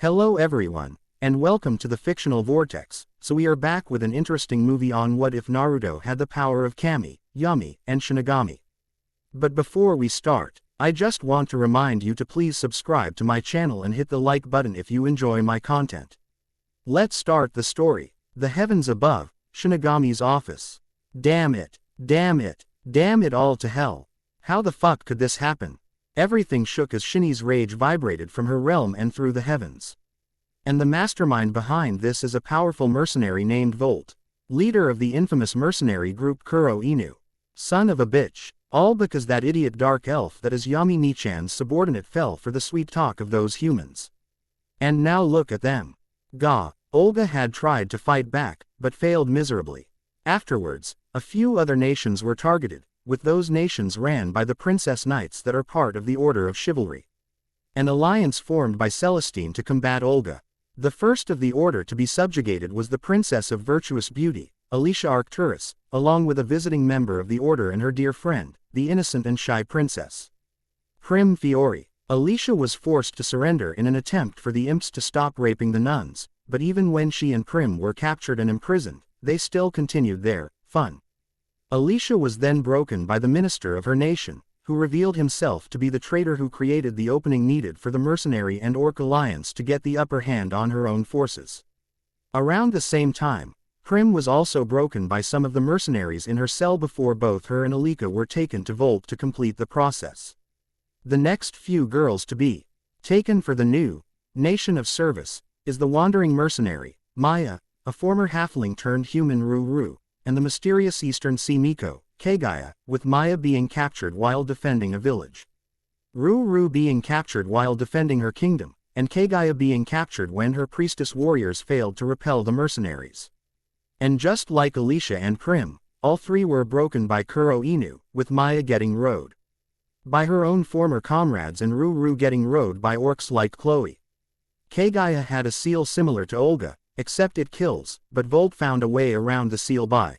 Hello everyone, and welcome to the Fictional Vortex. So we are back with an interesting movie on what if Naruto had the power of Cami, Yami, and Shinigami. But before we start, I just want to remind you to please subscribe to my channel and hit the like button if you enjoy my content. Let's start the story. The heavens above, Shinigami's office. Damn it, damn it, damn it all to hell. How the fuck could this happen? Everything shook as Shinny's rage vibrated from her realm and through the heavens. And the mastermind behind this is a powerful mercenary named Volt, leader of the infamous mercenary group Kuro Inu. Son of a bitch, all because that idiot dark elf that is Yami Nichan's subordinate fell for the sweet talk of those humans. And now look at them. Gah, Olga had tried to fight back, but failed miserably. Afterwards, a few other nations were targeted, with those nations ran by the Princess Knights that are part of the Order of Chivalry. An alliance formed by Celestine to combat Olga. The first of the order to be subjugated was the Princess of Virtuous Beauty, Alicia Arcturus, along with a visiting member of the order and her dear friend, the innocent and shy princess Prim Fiori. Alicia was forced to surrender in an attempt for the imps to stop raping the nuns, but even when she and Prim were captured and imprisoned, they still continued their fun. Alicia was then broken by the minister of her nation, who revealed himself to be the traitor who created the opening needed for the mercenary and orc alliance to get the upper hand on her own forces. Around the same time, Prim was also broken by some of the mercenaries in her cell before both her and Alika were taken to Volt to complete the process. The next few girls to be taken for the new nation of service is the wandering mercenary, Maya, a former halfling turned human Ruru, and the mysterious Eastern Sea Miko, Kaguya, with Maya being captured while defending a village. Ruru being captured while defending her kingdom, and Kaguya being captured when her priestess warriors failed to repel the mercenaries. And just like Alicia and Prim, all three were broken by Kuro Inu, with Maya getting rode by her own former comrades and Ruru getting rode by orcs like Khloe. Kaguya had a seal similar to Olga, except it kills, but Volt found a way around the seal by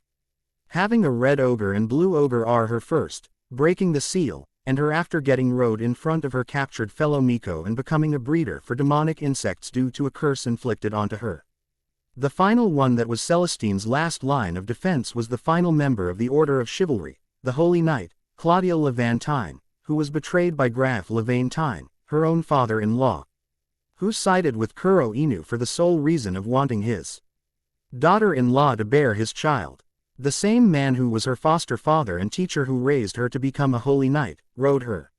having a red ogre and blue ogre are her first, breaking the seal, and her after getting rode in front of her captured fellow Miko and becoming a breeder for demonic insects due to a curse inflicted onto her. The final one that was Celestine's last line of defense was the final member of the Order of Chivalry, the Holy Knight, Claudia Levantine, who was betrayed by Graf Levantine, her own father-in-law, who sided with Kuro Inu for the sole reason of wanting his daughter-in-law to bear his child. The same man who was her foster father and teacher who raised her to become a holy knight, rode her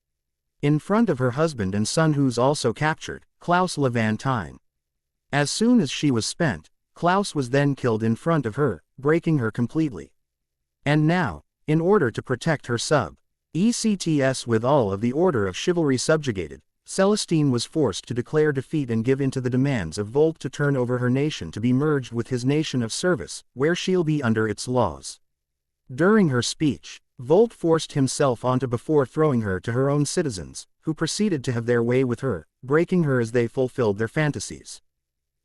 in front of her husband and son who's also captured, Klaus Levantine. As soon as she was spent, Klaus was then killed in front of her, breaking her completely. And now, in order to protect her ECTS with all of the Order of Chivalry subjugated, Celestine was forced to declare defeat and give in to the demands of Volt to turn over her nation to be merged with his nation of service, where she'll be under its laws. During her speech, Volt forced himself onto before throwing her to her own citizens, who proceeded to have their way with her, breaking her as they fulfilled their fantasies.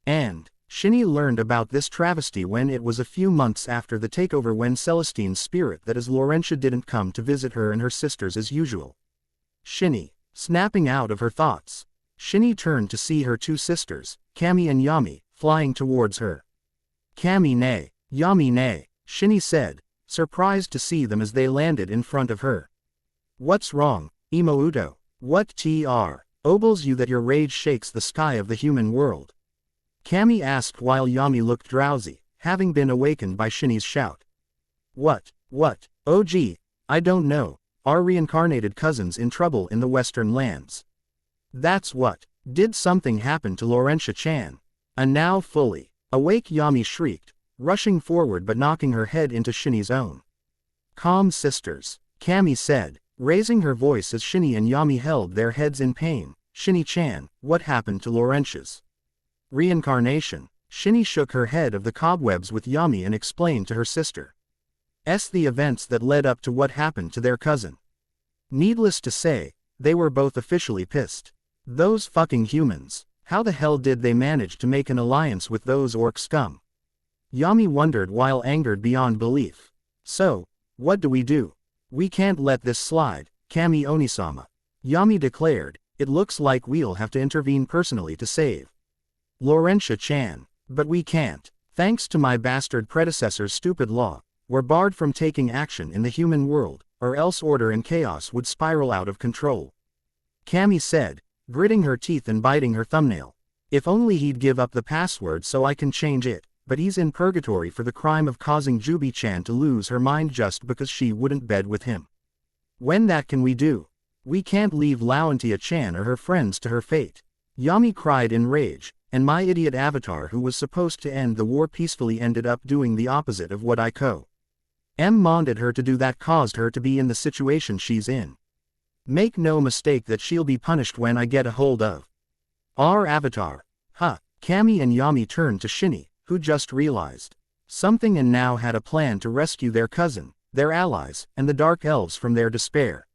And Shinny learned about this travesty when it was a few months after the takeover when Celestine's spirit that is Laurentia didn't come to visit her and her sisters as usual. Shinny, snapping out of her thoughts, Shinny turned to see her two sisters, Cami and Yami, flying towards her. Cami nay, Yami nay, Shinny said, surprised to see them as they landed in front of her. What's wrong, Imouto? What obles you that your rage shakes the sky of the human world? Cami asked while Yami looked drowsy, having been awakened by Shinny's shout. What, oh gee, I don't know. Our reincarnated cousins in trouble in the western lands. That's what. Did something happen to Laurentia-chan? A now fully awake Yami shrieked, rushing forward but knocking her head into Shinny's own. Calm sisters, Cami said, raising her voice as Shinny and Yami held their heads in pain. Shinny-chan, what happened to Laurentia's reincarnation? Shinny shook her head of the cobwebs with Yami and explained to her sister the events that led up to what happened to their cousin. Needless to say, they were both officially pissed. Those fucking humans, how the hell did they manage to make an alliance with those orc scum? Yami wondered while angered beyond belief. So, what do? We can't let this slide, Cami Onisama. Yami declared, it looks like we'll have to intervene personally to save Laurentia-chan. But we can't. Thanks to my bastard predecessor's stupid law, we're barred from taking action in the human world, or else order and chaos would spiral out of control. Cami said, gritting her teeth and biting her thumbnail. If only he'd give up the password so I can change it, but he's in purgatory for the crime of causing Jubi-chan to lose her mind just because she wouldn't bed with him. When that can we do? We can't leave Laurentia-chan or her friends to her fate. Yami cried in rage, and my idiot avatar who was supposed to end the war peacefully ended up doing the opposite of what I commanded her to do. That caused her to be in the situation she's in. Make no mistake that she'll be punished when I get a hold of our avatar. Cami and Yami turned to Shinny, who just realized something and now had a plan to rescue their cousin, their allies, and the Dark Elves from their despair.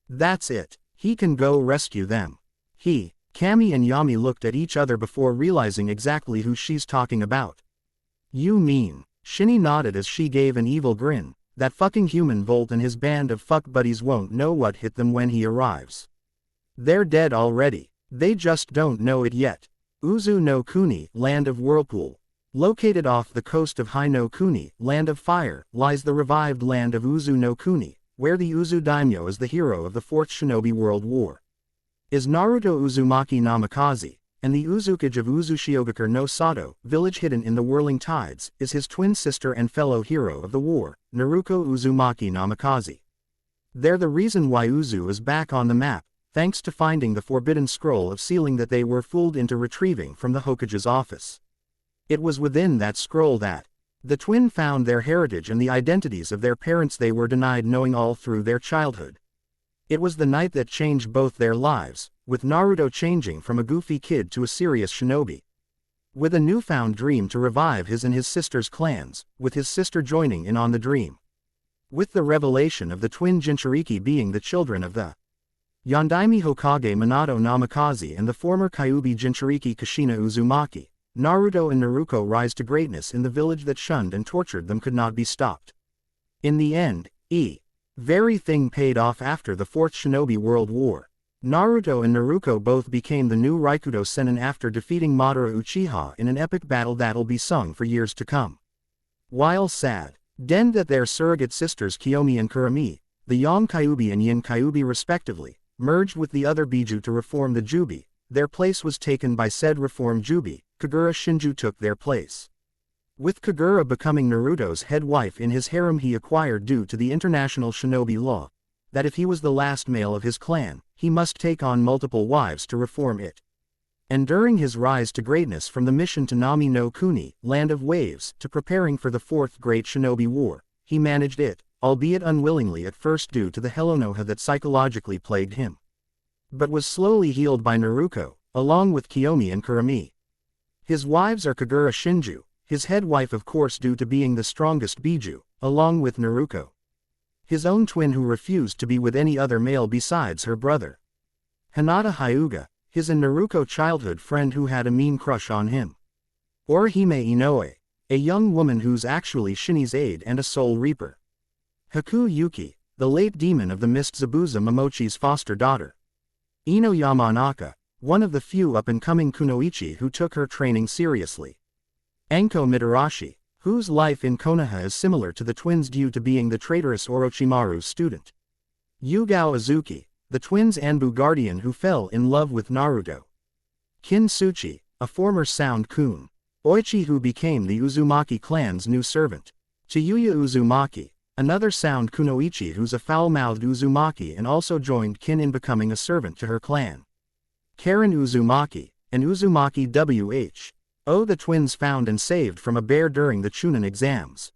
That's it. He can go rescue them. Cami and Yami looked at each other before realizing exactly who she's talking about. You mean? Shinny nodded as she gave an evil grin. That fucking human Volt and his band of fuck buddies won't know what hit them when he arrives. They're dead already. They just don't know it yet. Uzu no Kuni, Land of Whirlpool. Located off the coast of Hai no Kuni, Land of Fire, lies the revived land of Uzu no Kuni, where the Uzu daimyo is the hero of the Fourth Shinobi World War. Is Naruto Uzumaki Namikaze, and the Uzukage of Uzushiogakure no Sato, village hidden in the whirling tides, is his twin sister and fellow hero of the war, Naruko Uzumaki Namikaze. They're the reason why Uzu is back on the map, thanks to finding the forbidden scroll of sealing that they were fooled into retrieving from the Hokage's office. It was within that scroll that the twin found their heritage and the identities of their parents they were denied knowing all through their childhood. It was the night that changed both their lives, with Naruto changing from a goofy kid to a serious shinobi. With a newfound dream to revive his and his sister's clans, with his sister joining in on the dream. With the revelation of the twin Jinchuriki being the children of the Yondaime Hokage Minato Namikaze and the former Kyuubi Jinchuriki Kushina Uzumaki, Naruto and Naruko rise to greatness in the village that shunned and tortured them could not be stopped. In the end, very thing paid off after the Fourth Shinobi World War. Naruto and Naruko both became the new Raikudo Sennin after defeating Madara Uchiha in an epic battle that'll be sung for years to come. While sad, den that their surrogate sisters Kiyomi and Kurami, the Yang Kyuubi and Yin Kyuubi respectively, merged with the other Biju to reform the Jubi, their place was taken by said reformed Jubi. Kagura Shinju took their place. With Kagura becoming Naruto's head wife in his harem he acquired due to the international shinobi law, that if he was the last male of his clan, he must take on multiple wives to reform it. And during his rise to greatness from the mission to Nami no Kuni, Land of Waves, to preparing for the Fourth Great Shinobi War, he managed it, albeit unwillingly at first due to the Hellonoha that psychologically plagued him. But was slowly healed by Naruko, along with Kiyomi and Kurami. His wives are Kagura Shinju, his head wife of course due to being the strongest Biju, along with Naruko. His own twin who refused to be with any other male besides her brother. Hinata Hyuga, his and Naruko childhood friend who had a mean crush on him. Orihime Inoue, a young woman who's actually Shinny's aide and a soul reaper. Haku Yuki, the late demon of the mist Zabuza Momochi's foster daughter. Ino Yamanaka, one of the few up-and-coming kunoichi who took her training seriously. Enko Mitarashi, whose life in Konoha is similar to the twins due to being the traitorous Orochimaru's student. Yugao Azuki, the twins' Anbu guardian who fell in love with Naruto. Kin Tsuchi, a former Sound Kun. Oichi who became the Uzumaki clan's new servant. Chiyuya Uzumaki, another Sound Kunoichi who's a foul-mouthed Uzumaki and also joined Kin in becoming a servant to her clan. Karen Uzumaki, an Uzumaki the twins found and saved from a bear during the Chunin exams.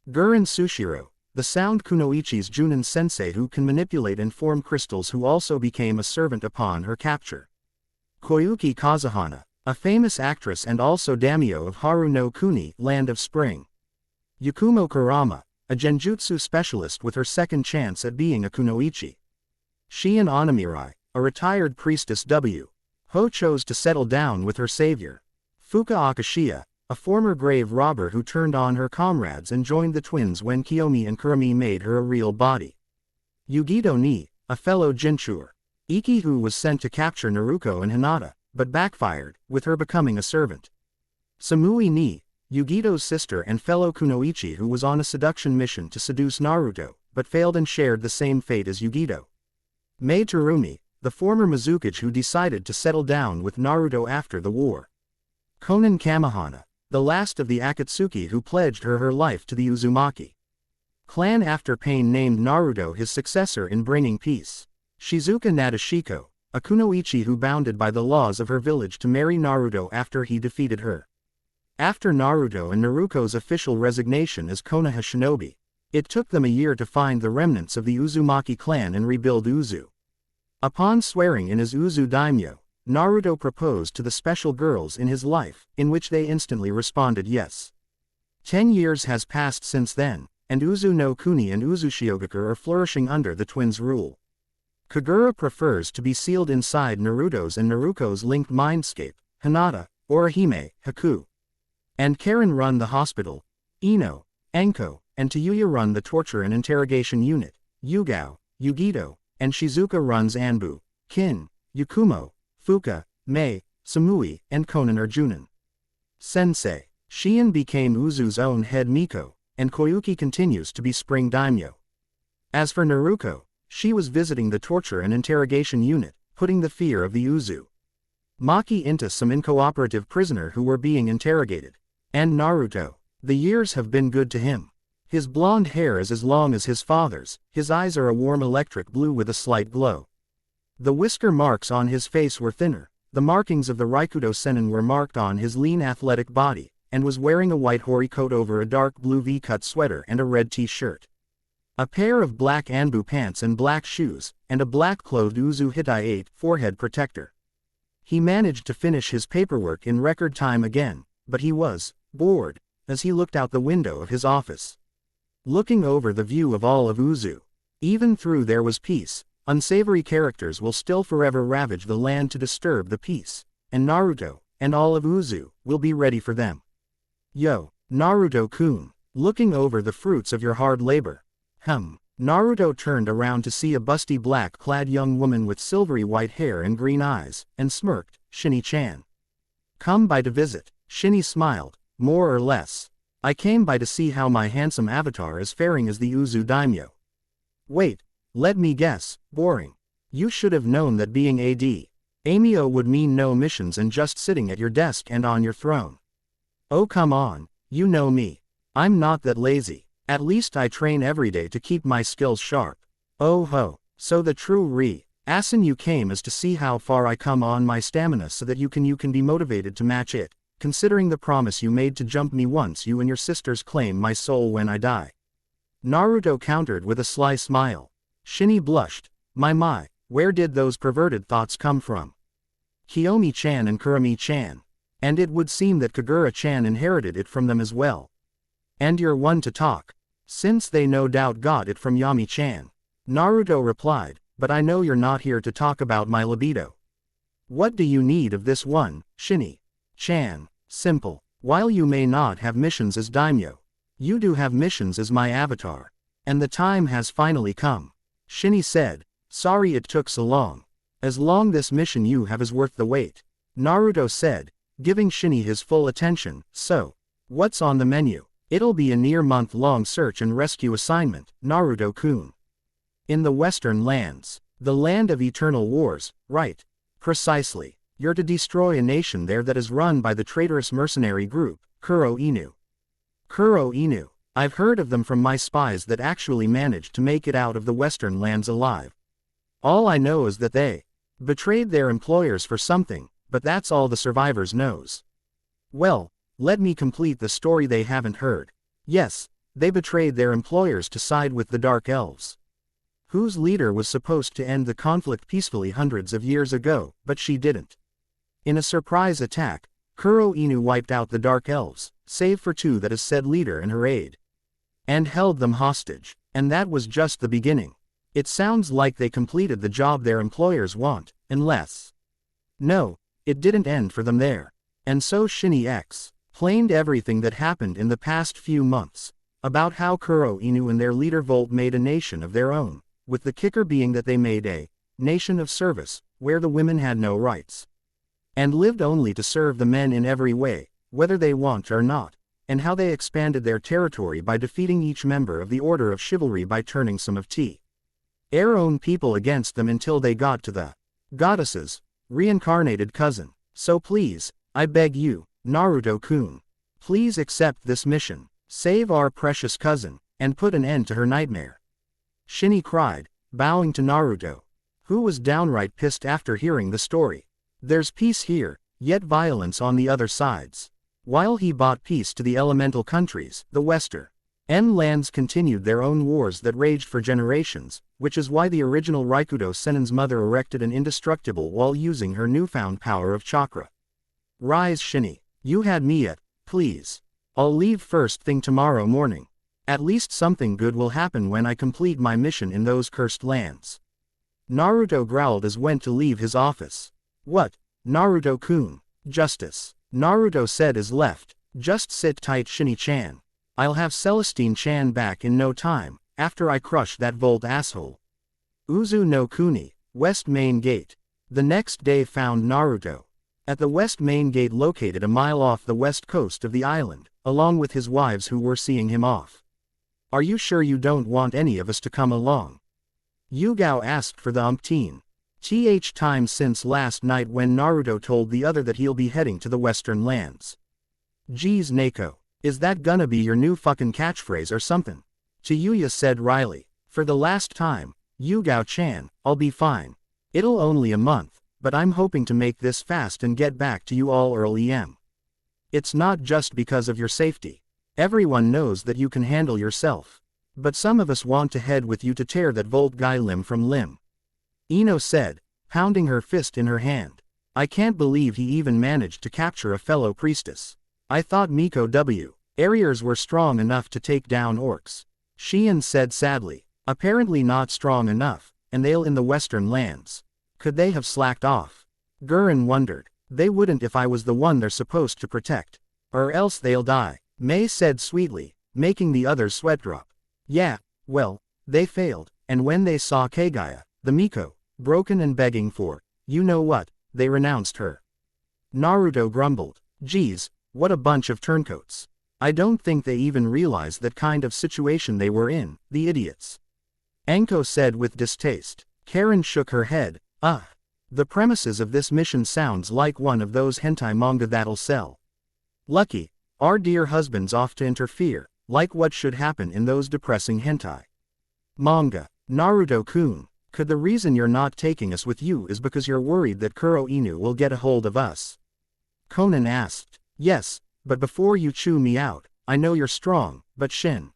Guren Sushiro, the Sound Kunoichi's Junin sensei who can manipulate and form crystals who also became a servant upon her capture. Koyuki Kazuhana, a famous actress and also daimyo of Haru no Kuni, Land of Spring. Yakumo Kurama, a genjutsu specialist with her second chance at being a kunoichi. Shion Onamirai, a retired priestess Ho chose to settle down with her savior. Fuka Akashiya, a former grave robber who turned on her comrades and joined the twins when Kiyomi and Kurami made her a real body. Yugito Ni, a fellow Jinchur. Iki who was sent to capture Naruko and Hinata, but backfired, with her becoming a servant. Samui ni, Yugito's sister and fellow kunoichi who was on a seduction mission to seduce Naruto, but failed and shared the same fate as Yugito. Mei Terumi, the former Mizukage who decided to settle down with Naruto after the war. Konan Kamihana, the last of the Akatsuki who pledged her life to the Uzumaki clan after Pain named Naruto his successor in bringing peace. Shizuka Nadeshiko, a kunoichi who bounded by the laws of her village to marry Naruto after he defeated her. After Naruto and Naruko's official resignation as Konoha shinobi, it took them a year to find the remnants of the Uzumaki clan and rebuild Uzu. Upon swearing in as Uzu daimyo, Naruto proposed to the special girls in his life, in which they instantly responded yes. 10 years has passed since then, and Uzu no Kuni and Uzushiogakure are flourishing under the twins' rule. Kagura prefers to be sealed inside Naruto's and Naruko's linked mindscape, Hinata, Orihime, Haku. And Karen run the hospital, Ino, Enko, and Tayuya run the torture and interrogation unit, Yugao, Yugito, and Shizuka runs Anbu, Kin, Yakumo, Fuka, Mei, Samui, and Konan are Junin. Sensei. Shion became Uzu's own head Miko, and Koyuki continues to be Spring Daimyo. As for Naruko, she was visiting the torture and interrogation unit, putting the fear of the Uzu Maki into some incooperative prisoner who were being interrogated. And Naruto. The years have been good to him. His blonde hair is as long as his father's, his eyes are a warm electric blue with a slight glow. The whisker marks on his face were thinner, the markings of the Raikudo Sennin were marked on his lean athletic body, and was wearing a white hori coat over a dark blue V-cut sweater and a red t-shirt. A pair of black Anbu pants and black shoes, and a black-clothed Uzu Hitai 8 forehead protector. He managed to finish his paperwork in record time again, but he was bored as he looked out the window of his office. Looking over the view of all of Uzu. Even through there was peace, unsavory characters will still forever ravage the land to disturb the peace, and Naruto, and all of Uzu, will be ready for them. Yo, Naruto-kun, looking over the fruits of your hard labor. Naruto turned around to see a busty black-clad young woman with silvery white hair and green eyes, and smirked, Shinny-chan. Come by to visit. Shinny smiled, more or less. I came by to see how my handsome avatar is faring as the Uzu daimyo. Wait, let me guess, boring. You should have known that being AD Amio would mean no missions and just sitting at your desk and on your throne. Oh come on, you know me. I'm not that lazy. At least I train every day to keep my skills sharp. Oh ho, so the true reason you came is to see how far I come on my stamina so that you can be motivated to match it, considering the promise you made to jump me once you and your sisters claim my soul when I die. Naruto countered with a sly smile. Shinny blushed. My, where did those perverted thoughts come from? Kiyomi-chan and Kurami-chan. And it would seem that Kagura-chan inherited it from them as well. And you're one to talk. Since they no doubt got it from Yami-chan. Naruto replied, but I know you're not here to talk about my libido. What do you need of this one, Shinny-chan? Simple. While you may not have missions as daimyo, you do have missions as my avatar. And the time has finally come. Shinny said, sorry it took so long. As long this mission you have is worth the wait. Naruto said, giving Shinny his full attention, so, what's on the menu? It'll be a near month-long search and rescue assignment, Naruto-kun. In the Western Lands. The land of eternal wars, right? Precisely. You're to destroy a nation there that is run by the traitorous mercenary group, Kuro Inu. Kuro Inu. I've heard of them from my spies that actually managed to make it out of the Western Lands alive. All I know is that they betrayed their employers for something, but that's all the survivors knows. Well, let me complete the story they haven't heard. Yes, they betrayed their employers to side with the Dark Elves, whose leader was supposed to end the conflict peacefully hundreds of years ago, but she didn't. In a surprise attack, Kuro Inu wiped out the Dark Elves, save for 2 that is said leader and her aide, and held them hostage. And that was just the beginning. It sounds like they completed the job their employers want, unless... No, it didn't end for them there. And so Shinny explained everything that happened in the past few months, about how Kuro Inu and their leader Volt made a nation of their own, with the kicker being that they made a nation of service, where the women had no rights. and lived only to serve the men in every way, whether they want or not, and how they expanded their territory by defeating each member of the Order of Chivalry by turning some of their own people against them until they got to the goddess's reincarnated cousin. So please, I beg you, Naruto-kun, please accept this mission, save our precious cousin, and put an end to her nightmare. Shinny cried, bowing to Naruto, who was downright pissed after hearing the story. There's peace here, yet violence on the other sides. While he brought peace to the elemental countries, the Western lands continued their own wars that raged for generations, which is why the original Raikudo Sennin's mother erected an indestructible wall using her newfound power of chakra. Rise, Shinny. You had me at, please. I'll leave first thing tomorrow morning. At least something good will happen when I complete my mission in those cursed lands. Naruto growled as went to leave his office. What, Naruto-kun? Justice. Naruto said as left. Just sit tight, Shinny-chan. I'll have Celestine-chan back in no time, after I crush that Volt asshole. Uzu no Kuni, West Main Gate. The next day found Naruto at the West Main Gate located a mile off the west coast of the island, along with his wives who were seeing him off. Are you sure you don't want any of us to come along? Yugao asked for the umpteenth time since last night when Naruto told the other that he'll be heading to the western lands. Geez, Neko. Is that gonna be your new fucking catchphrase or something? Chiyuya said wryly. For the last time, Yugao-chan, I'll be fine. It'll only a month, but I'm hoping to make this fast and get back to you all early. It's not just because of your safety. Everyone knows that you can handle yourself. But some of us want to head with you to tear that Volt guy limb from limb. Ino said, pounding her fist in her hand. I can't believe he even managed to capture a fellow priestess. I thought Miko W. Arriers were strong enough to take down orcs. Shion said sadly. Apparently not strong enough, and they'll in the western lands. Could they have slacked off? Gurren wondered. They wouldn't if I was the one they're supposed to protect. Or else they'll die. Mei said sweetly, making the others sweat drop. Yeah, well, they failed, and when they saw Kaguya, the Miko, broken and begging for, you know what, they renounced her. Naruto grumbled. Geez, what a bunch of turncoats. I don't think they even realized that kind of situation they were in, the idiots. Anko said with distaste. Karen shook her head. The premises of this mission sounds like one of those hentai manga that'll sell. Lucky, our dear husband's off to interfere, like what should happen in those depressing hentai manga. Naruto-kun, could the reason you're not taking us with you is because you're worried that Kuro Inu will get a hold of us? Conan asked. Yes, but before you chew me out, I know you're strong, but Shin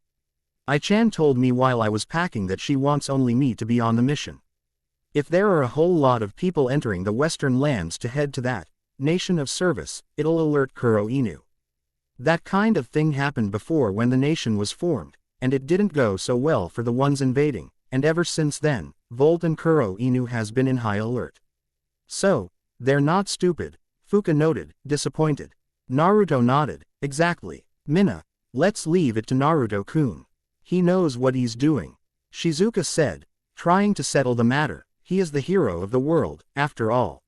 I-chan told me while I was packing that she wants only me to be on the mission. If there are a whole lot of people entering the western lands to head to that nation of service, it'll alert Kuro Inu. That kind of thing happened before when the nation was formed, and it didn't go so well for the ones invading, and ever since then, Volt and Kuro Inu has been in high alert. So, they're not stupid, Fuka noted, disappointed. Naruto nodded. Exactly. Minna, let's leave it to Naruto-kun. He knows what he's doing. Shizuka said, trying to settle the matter. He is the hero of the world, after all.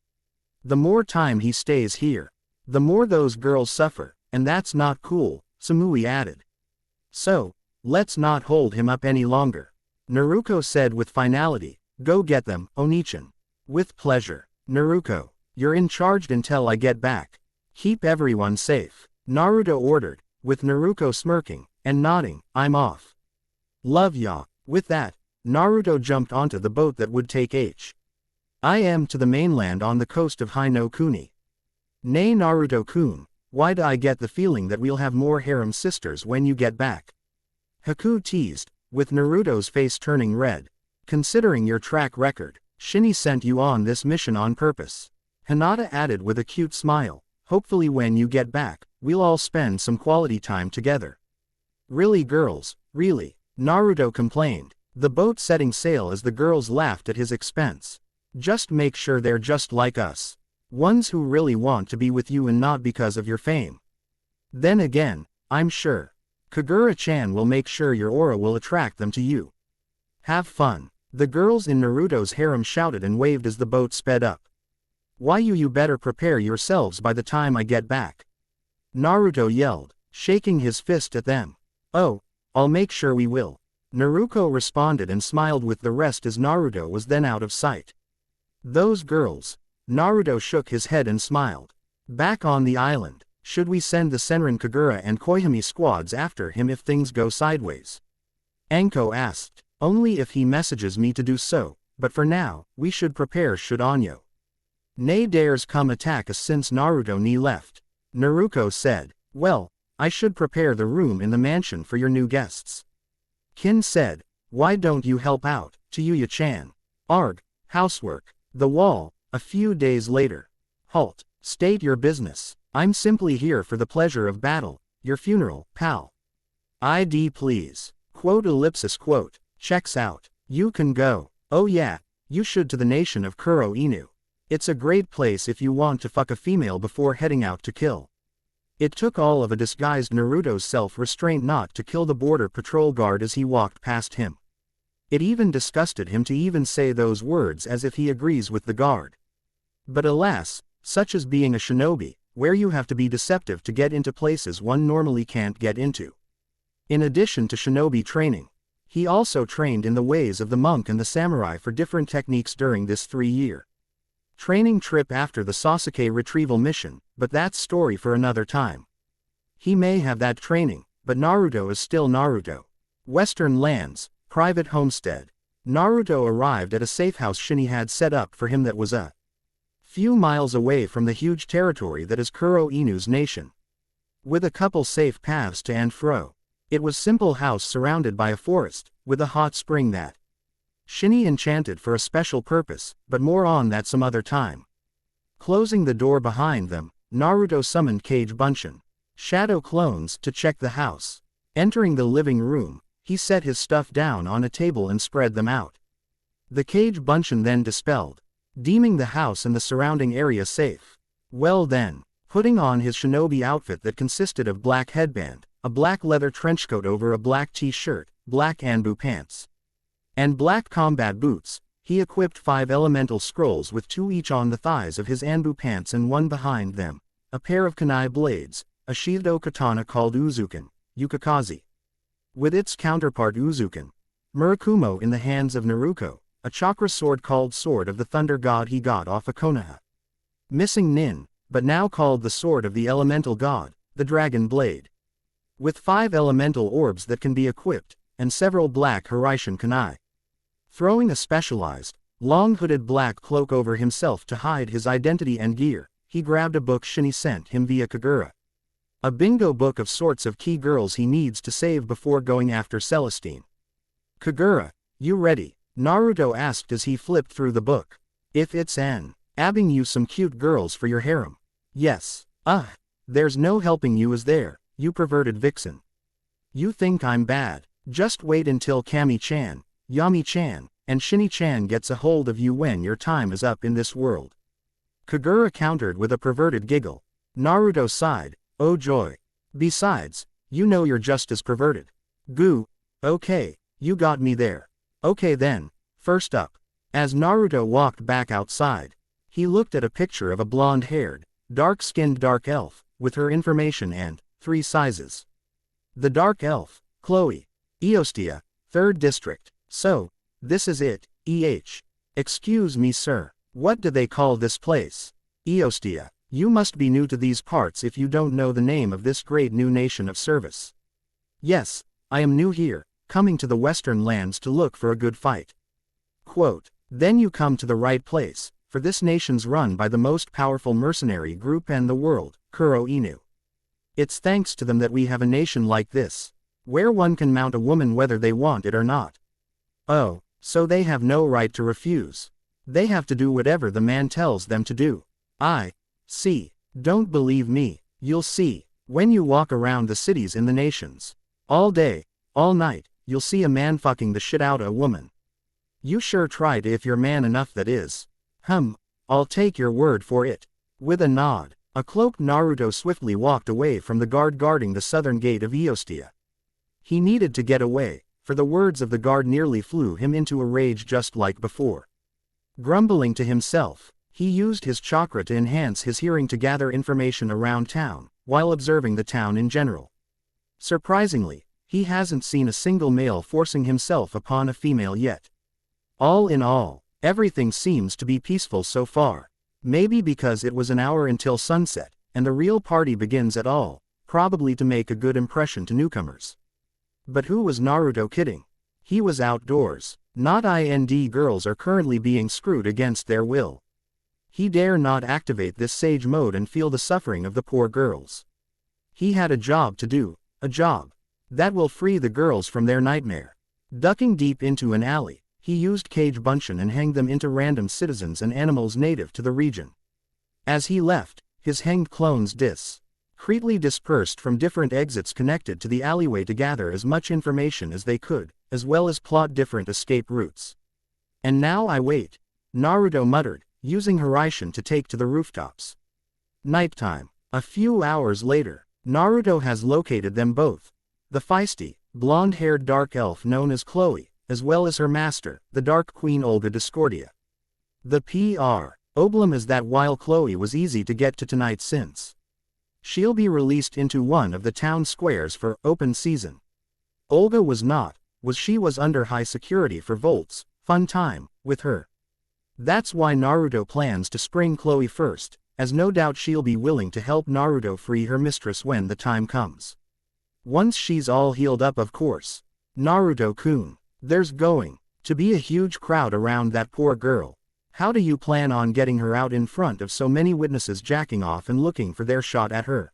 The more time he stays here, the more those girls suffer, and that's not cool, Samui added. So, let's not hold him up any longer. Naruto said with finality, go get them, Onichan. With pleasure. Naruto, you're in charge until I get back. Keep everyone safe. Naruto ordered, with Naruto smirking and nodding. I'm off. Love ya. With that, Naruto jumped onto the boat that would take him to the mainland on the coast of Hino Kuni. Nay Naruto-kun, why do I get the feeling that we'll have more harem sisters when you get back? Haku teased, with Naruto's face turning red. Considering your track record, Shinny sent you on this mission on purpose. Hinata added with a cute smile. Hopefully when you get back, we'll all spend some quality time together. Really girls, really, Naruto complained, the boat setting sail as the girls laughed at his expense. Just make sure they're just like us. Ones who really want to be with you and not because of your fame. Then again, I'm sure Kagura-chan will make sure your aura will attract them to you. Have fun. The girls in Naruto's harem shouted and waved as the boat sped up. Why you better prepare yourselves by the time I get back. Naruto yelled, shaking his fist at them. Oh, I'll make sure we will. Naruto responded and smiled with the rest as Naruto was then out of sight. Those girls. Naruto shook his head and smiled. Back on the island, should we send the Senran Kagura and Koihime squads after him if things go sideways? Anko asked. Only if he messages me to do so, but for now, we should prepare should Anyo ne dares come attack us since Naruto ni left. Naruto said. Well, I should prepare the room in the mansion for your new guests. Kin said. Why don't you help out, Chiyuya-chan? Arg, housework. The wall, a few days later. Halt, state your business. I'm simply here for the pleasure of battle, your funeral, pal. ID please. Quote ellipsis quote. Checks out. You can go. Oh yeah, you should to the nation of Kuro Inu. It's a great place if you want to fuck a female before heading out to kill. It took all of a disguised Naruto's self-restraint not to kill the border patrol guard as he walked past him. It even disgusted him to even say those words as if he agrees with the guard. But alas, such is being a shinobi, where you have to be deceptive to get into places one normally can't get into. In addition to shinobi training, he also trained in the ways of the monk and the samurai for different techniques during this 3-year training trip after the Sasuke retrieval mission, but that's story for another time. He may have that training, but Naruto is still Naruto. Western Lands, private homestead. Naruto arrived at a safe house Shinny had set up for him that was a few miles away from the huge territory that is Kuro Inu's nation. With a couple safe paths to and fro. It was simple house surrounded by a forest, with a hot spring that Shinny enchanted for a special purpose, but more on that some other time. Closing the door behind them, Naruto summoned Kage Bunshin, shadow clones, to check the house. Entering the living room, he set his stuff down on a table and spread them out. The Kage Bunshin then dispelled, deeming the house and the surrounding area safe. Well then, putting on his shinobi outfit that consisted of black headband, a black leather trenchcoat over a black t-shirt, black Anbu pants, and black combat boots, he equipped 5 elemental scrolls with 2 each on the thighs of his Anbu pants and 1 behind them, a pair of kunai blades, a sheathed katana called Uzuken, Yukikaze, with its counterpart Uzuken, Murakumo in the hands of Naruto, a chakra sword called Sword of the Thunder God he got off a Konoha. Missing Nin, but now called the Sword of the Elemental God, the Dragon Blade. With 5 elemental orbs that can be equipped, and several black Hiraishin kunai. Throwing a specialized, long-hooded black cloak over himself to hide his identity and gear, he grabbed a book Shinny sent him via Kagura. A bingo book of sorts of key girls he needs to save before going after Celestine. Kagura, you ready? Naruto asked as he flipped through the book. If it's abbing you some cute girls for your harem. Yes. There's no helping you is there, you perverted vixen. You think I'm bad? Just wait until Cami-chan, Yami-chan, and Shinny-chan gets a hold of you when your time is up in this world. Kagura countered with a perverted giggle. Naruto sighed, oh joy. Besides, you know you're just as perverted. Goo. Okay, you got me there. Okay then, first up. As Naruto walked back outside, he looked at a picture of a blonde-haired, dark-skinned dark elf, with her information and 3 sizes. The dark elf, Khloe, Eostia, 3rd District. So, this is it, Excuse me sir, what do they call this place? Eostia, you must be new to these parts if you don't know the name of this great new nation of service. Yes, I am new here, coming to the Western Lands to look for a good fight. Quote, then you come to the right place, for this nation's run by the most powerful mercenary group in the world, Kuro Inu. It's thanks to them that we have a nation like this, where one can mount a woman whether they want it or not. Oh, so they have no right to refuse. They have to do whatever the man tells them to do. I see. Don't believe me, you'll see, when you walk around the cities in the nations. All day, all night, you'll see a man fucking the shit out of a woman. You sure try to if you're man enough that is. I'll take your word for it. With a nod, a cloaked Naruto swiftly walked away from the guard guarding the southern gate of Eostia. He needed to get away, for the words of the guard nearly flew him into a rage just like before. Grumbling to himself, He used his chakra to enhance his hearing to gather information around town, while observing the town in general. Surprisingly, he hasn't seen a single male forcing himself upon a female yet. All in all, everything seems to be peaceful so far. Maybe because it was an hour until sunset, and the real party begins at all, probably to make a good impression to newcomers. But who was Naruto kidding? He was outdoors. Not girls are currently being screwed against their will. He dare not activate this sage mode and feel the suffering of the poor girls. He had a job to do, a job that will free the girls from their nightmare. Ducking deep into an alley, he used cage bunchen and hanged them into random citizens and animals native to the region. As he left, his hanged clones discreetly dispersed from different exits connected to the alleyway to gather as much information as they could, as well as plot different escape routes. And now I wait, Naruto muttered, using Hiraishin to take to the rooftops. Nighttime. A few hours later, Naruto has located them both. The feisty, blonde-haired dark elf known as Khloe, as well as her master, the Dark Queen Olga Discordia. The problem is that while Khloe was easy to get to tonight since she'll be released into one of the town squares for open season, Olga was not, she was under high security for Volt's fun time with her. That's why Naruto plans to spring Khloe first, as no doubt she'll be willing to help Naruto free her mistress when the time comes. Once she's all healed up, of course. Naruto-kun, there's going to be a huge crowd around that poor girl. How do you plan on getting her out in front of so many witnesses jacking off and looking for their shot at her?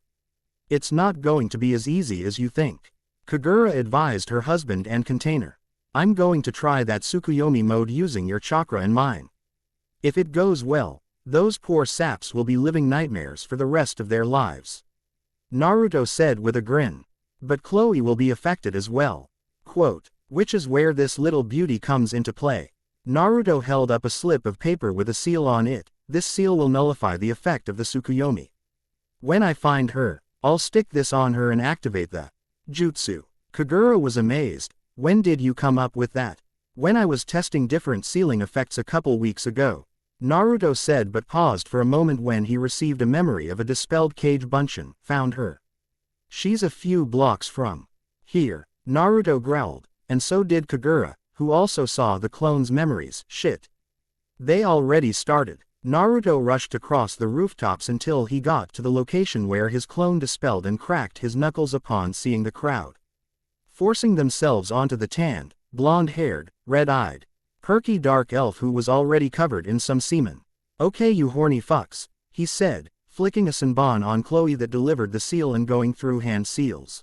It's not going to be as easy as you think. Kaguya advised her husband and container. I'm going to try that Tsukuyomi mode using your chakra and mine. If it goes well, those poor saps will be living nightmares for the rest of their lives. Naruto said with a grin. But Khloe will be affected as well. Quote, which is where this little beauty comes into play. Naruto held up a slip of paper with a seal on it. This seal will nullify the effect of the Tsukuyomi. When I find her, I'll stick this on her and activate the jutsu. Kaguya was amazed. When did you come up with that? When I was testing different sealing effects a couple weeks ago. Naruto said, but paused for a moment when he received a memory of a dispelled cage bunchen. Found her. She's a few blocks from here. Naruto growled, and so did Kaguya, who also saw the clone's memories. Shit. They already started. Naruto rushed across the rooftops until he got to the location where his clone dispelled and cracked his knuckles upon seeing the crowd forcing themselves onto the tanned, blonde-haired, red-eyed, perky dark elf who was already covered in some semen. Okay, you horny fucks, he said, flicking a senbon on Khloe that delivered the seal and going through hand seals.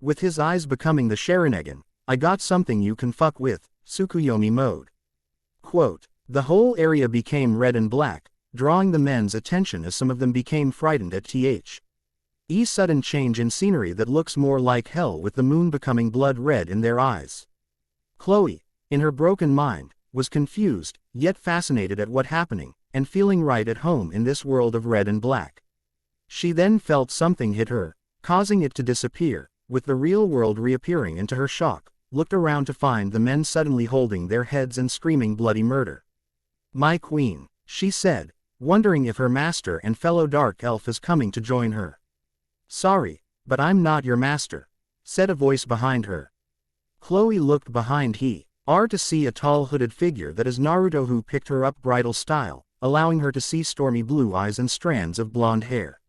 With his eyes becoming the Sharingan, I got something you can fuck with, Tsukuyomi mode. Quote, the whole area became red and black, drawing the men's attention as some of them became frightened at the sudden change in scenery that looks more like hell with the moon becoming blood red in their eyes. Khloe, in her broken mind, was confused, yet fascinated at what happening, and feeling right at home in this world of red and black. She then felt something hit her, causing it to disappear, with the real world reappearing into her shock, looked around to find the men suddenly holding their heads and screaming bloody murder. My queen, she said, wondering if her master and fellow dark elf is coming to join her. Sorry, but I'm not your master, said a voice behind her. Khloe looked behind to see a tall hooded figure that is Naruto, who picked her up bridal style, allowing her to see stormy blue eyes and strands of blonde hair.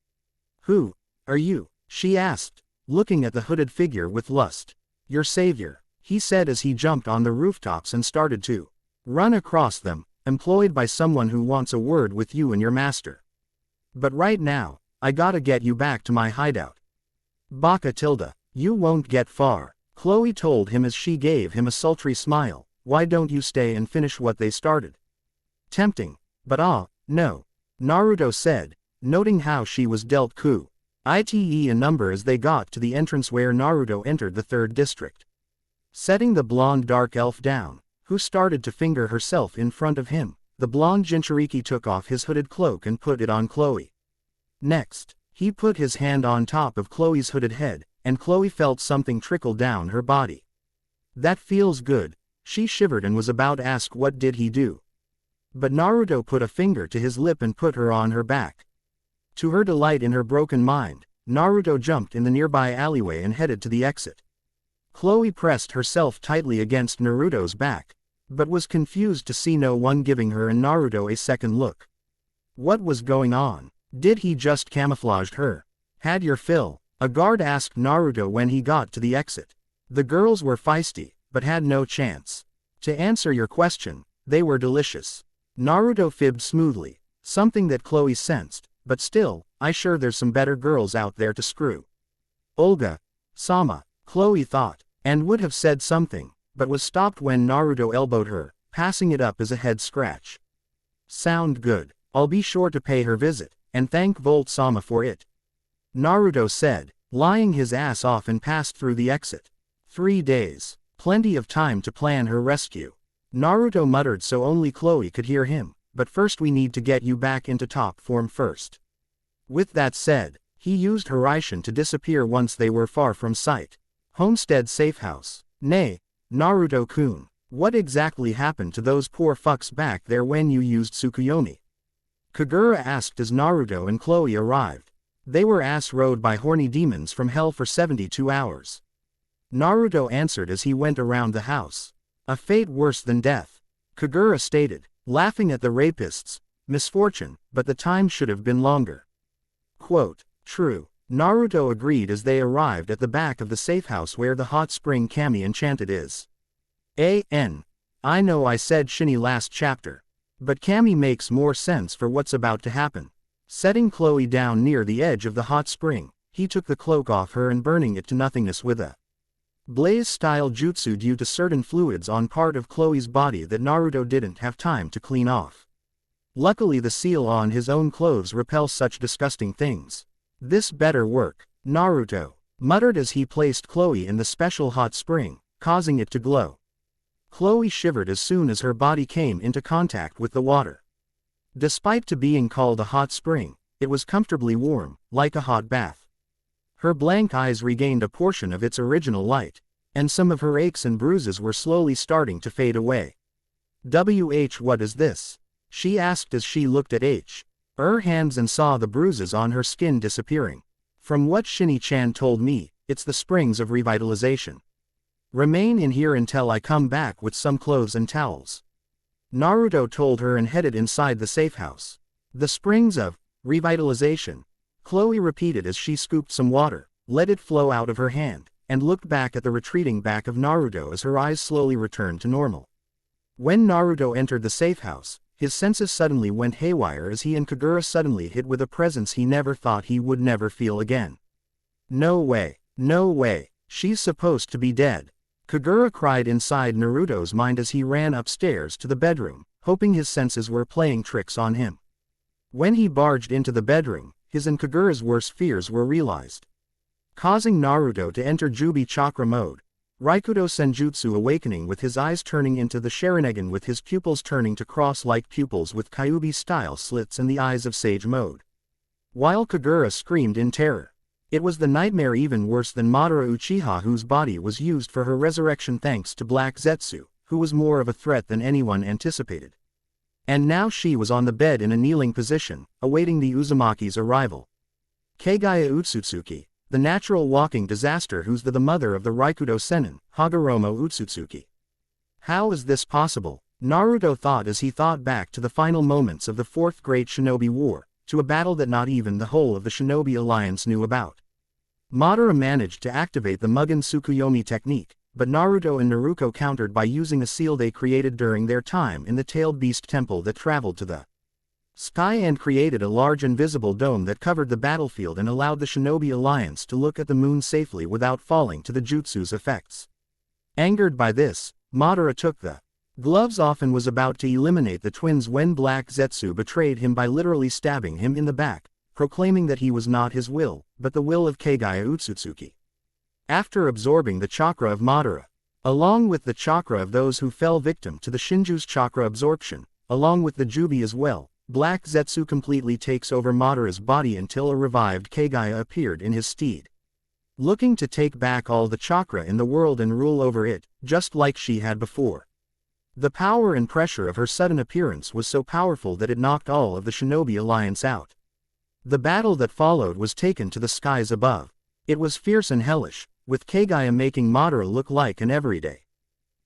Who are you? She asked, looking at the hooded figure with lust. Your savior, he said as he jumped on the rooftops and started to run across them, employed by someone who wants a word with you and your master. But right now, I gotta get you back to my hideout. Baka tilde, you won't get far, Khloe told him as she gave him a sultry smile. Why don't you stay and finish what they started? Tempting, but no, Naruto said, noting how she was dealt a number as they got to the entrance where Naruto entered the 3rd district. Setting the blonde dark elf down, who started to finger herself in front of him, the blonde Jinchuriki took off his hooded cloak and put it on Khloe. Next, he put his hand on top of Khloe's hooded head, and Khloe felt something trickle down her body. That feels good, she shivered and was about to ask what did he do. But Naruto put a finger to his lip and put her on her back. To her delight in her broken mind, Naruto jumped in the nearby alleyway and headed to the exit. Khloe pressed herself tightly against Naruto's back, but was confused to see no one giving her and Naruto a second look. What was going on? Did he just camouflage her? Had your fill? A guard asked Naruto when he got to the exit. The girls were feisty, but had no chance. To answer your question, they were delicious. Naruto fibbed smoothly, something that Khloe sensed, but still, I sure there's some better girls out there to screw. Olga, Sama, Khloe thought, and would have said something, but was stopped when Naruto elbowed her, passing it up as a head scratch. Sound good. I'll be sure to pay her visit, and thank Volt Sama for it. Naruto said, lying his ass off and passed through the exit. 3 days. Plenty of time to plan her rescue. Naruto muttered so only Khloe could hear him, but first we need to get you back into top form first. With that said, he used Hiraishin to disappear once they were far from sight. Homestead safe house. Nay, Naruto-kun, what exactly happened to those poor fucks back there when you used Tsukuyomi? Kaguya asked as Naruto and Khloe arrived. They were ass-rode by horny demons from hell for 72 hours. Naruto answered as he went around the house. A fate worse than death. Kaguya stated, laughing at the rapists, misfortune, but the time should have been longer. Quote, true. Naruto agreed as they arrived at the back of the safe house where the hot spring Cami enchanted is. I know I said Shinny last chapter, but Cami makes more sense for what's about to happen. Setting Khloe down near the edge of the hot spring, he took the cloak off her and burning it to nothingness with a blaze-style jutsu due to certain fluids on part of Khloe's body that Naruto didn't have time to clean off. Luckily the seal on his own clothes repels such disgusting things. This better work, Naruto muttered as he placed Khloe in the special hot spring, causing it to glow. Khloe shivered as soon as her body came into contact with the water. Despite to being called a hot spring, it was comfortably warm, like a hot bath. Her blank eyes regained a portion of its original light, and some of her aches and bruises were slowly starting to fade away. What is this? She asked as she looked at her hands and saw the bruises on her skin disappearing. From what Shinny-chan told me, it's the springs of revitalization. Remain in here until I come back with some clothes and towels. Naruto told her and headed inside the safe house. The springs of revitalization, Khloe repeated as she scooped some water, let it flow out of her hand, and looked back at the retreating back of Naruto as her eyes slowly returned to normal. When Naruto entered the safe house, his senses suddenly went haywire as he and Kaguya suddenly hit with a presence he never thought he would never feel again. No way, she's supposed to be dead. Kaguya cried inside Naruto's mind as he ran upstairs to the bedroom, hoping his senses were playing tricks on him. When he barged into the bedroom, his and Kaguya's worst fears were realized. Causing Naruto to enter Jubi Chakra mode, Raikudo Senjutsu awakening with his eyes turning into the Sharingan with his pupils turning to cross-like pupils with Kyuubi-style slits and the eyes of Sage mode. While Kaguya screamed in terror. It was the nightmare even worse than Madara Uchiha whose body was used for her resurrection thanks to Black Zetsu, who was more of a threat than anyone anticipated. And now she was on the bed in a kneeling position, awaiting the Uzumaki's arrival. Kaguya Utsutsuki, the natural walking disaster who's the mother of the Raikudo Sennin, Hagoromo Utsutsuki. How is this possible? Naruto thought as he thought back to the final moments of the Fourth Great Shinobi War, to a battle that not even the whole of the Shinobi Alliance knew about. Madara managed to activate the Mugen Tsukuyomi technique, but Naruto and Naruto countered by using a seal they created during their time in the Tailed Beast Temple that traveled to the sky and created a large invisible dome that covered the battlefield and allowed the Shinobi Alliance to look at the moon safely without falling to the jutsu's effects. Angered by this, Madara took the gloves off and was about to eliminate the twins when Black Zetsu betrayed him by literally stabbing him in the back, proclaiming that he was not his will, but the will of Kaguya Utsutsuki. After absorbing the chakra of Madara, along with the chakra of those who fell victim to the Shinju's chakra absorption, along with the Jubi as well, Black Zetsu completely takes over Madara's body until a revived Kaguya appeared in his stead. Looking to take back all the chakra in the world and rule over it, just like she had before. The power and pressure of her sudden appearance was so powerful that it knocked all of the Shinobi Alliance out. The battle that followed was taken to the skies above. It was fierce and hellish, with Kaguya making Madara look like an everyday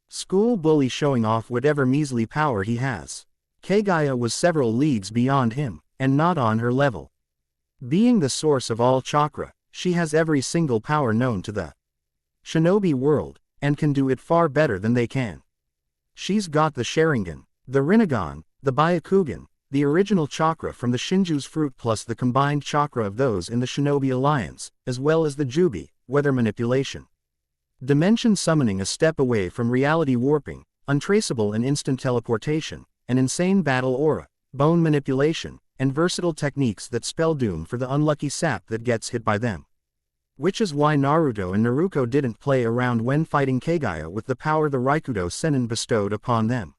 school bully showing off whatever measly power he has. Kaguya was several leagues beyond him, and not on her level. Being the source of all chakra, she has every single power known to the Shinobi world, and can do it far better than they can. She's got the Sharingan, the Rinnegan, the Byakugan, the original chakra from the Shinju's fruit plus the combined chakra of those in the Shinobi Alliance, as well as the Jubi, weather manipulation, dimension summoning a step away from reality warping, untraceable and instant teleportation, an insane battle aura, bone manipulation, and versatile techniques that spell doom for the unlucky sap that gets hit by them. Which is why Naruto and Naruto didn't play around when fighting Kaguya with the power the Raikudo Sennin bestowed upon them,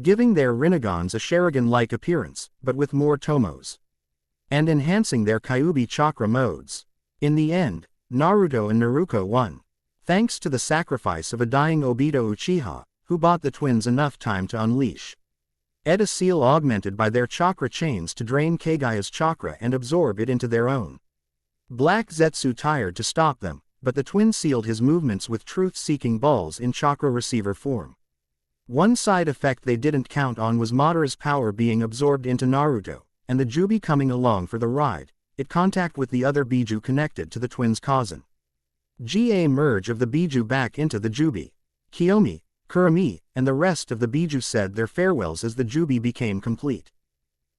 giving their Rinnegans a Sharingan-like appearance, but with more tomos, and enhancing their Kyuubi chakra modes. In the end, Naruto and Naruto won, thanks to the sacrifice of a dying Obito Uchiha, who bought the twins enough time to unleash Eda Seal augmented by their chakra chains to drain Kaguya's chakra and absorb it into their own. Black Zetsu tired to stop them, but the twin sealed his movements with truth-seeking balls in chakra receiver form. One side effect they didn't count on was Madara's power being absorbed into Naruto, and the Jubi coming along for the ride, it contact with the other Biju connected to the twins' Kazan. GA merge of the Biju back into the Jubi. Kiyomi, Kurami, and the rest of the Biju said their farewells as the Jubi became complete.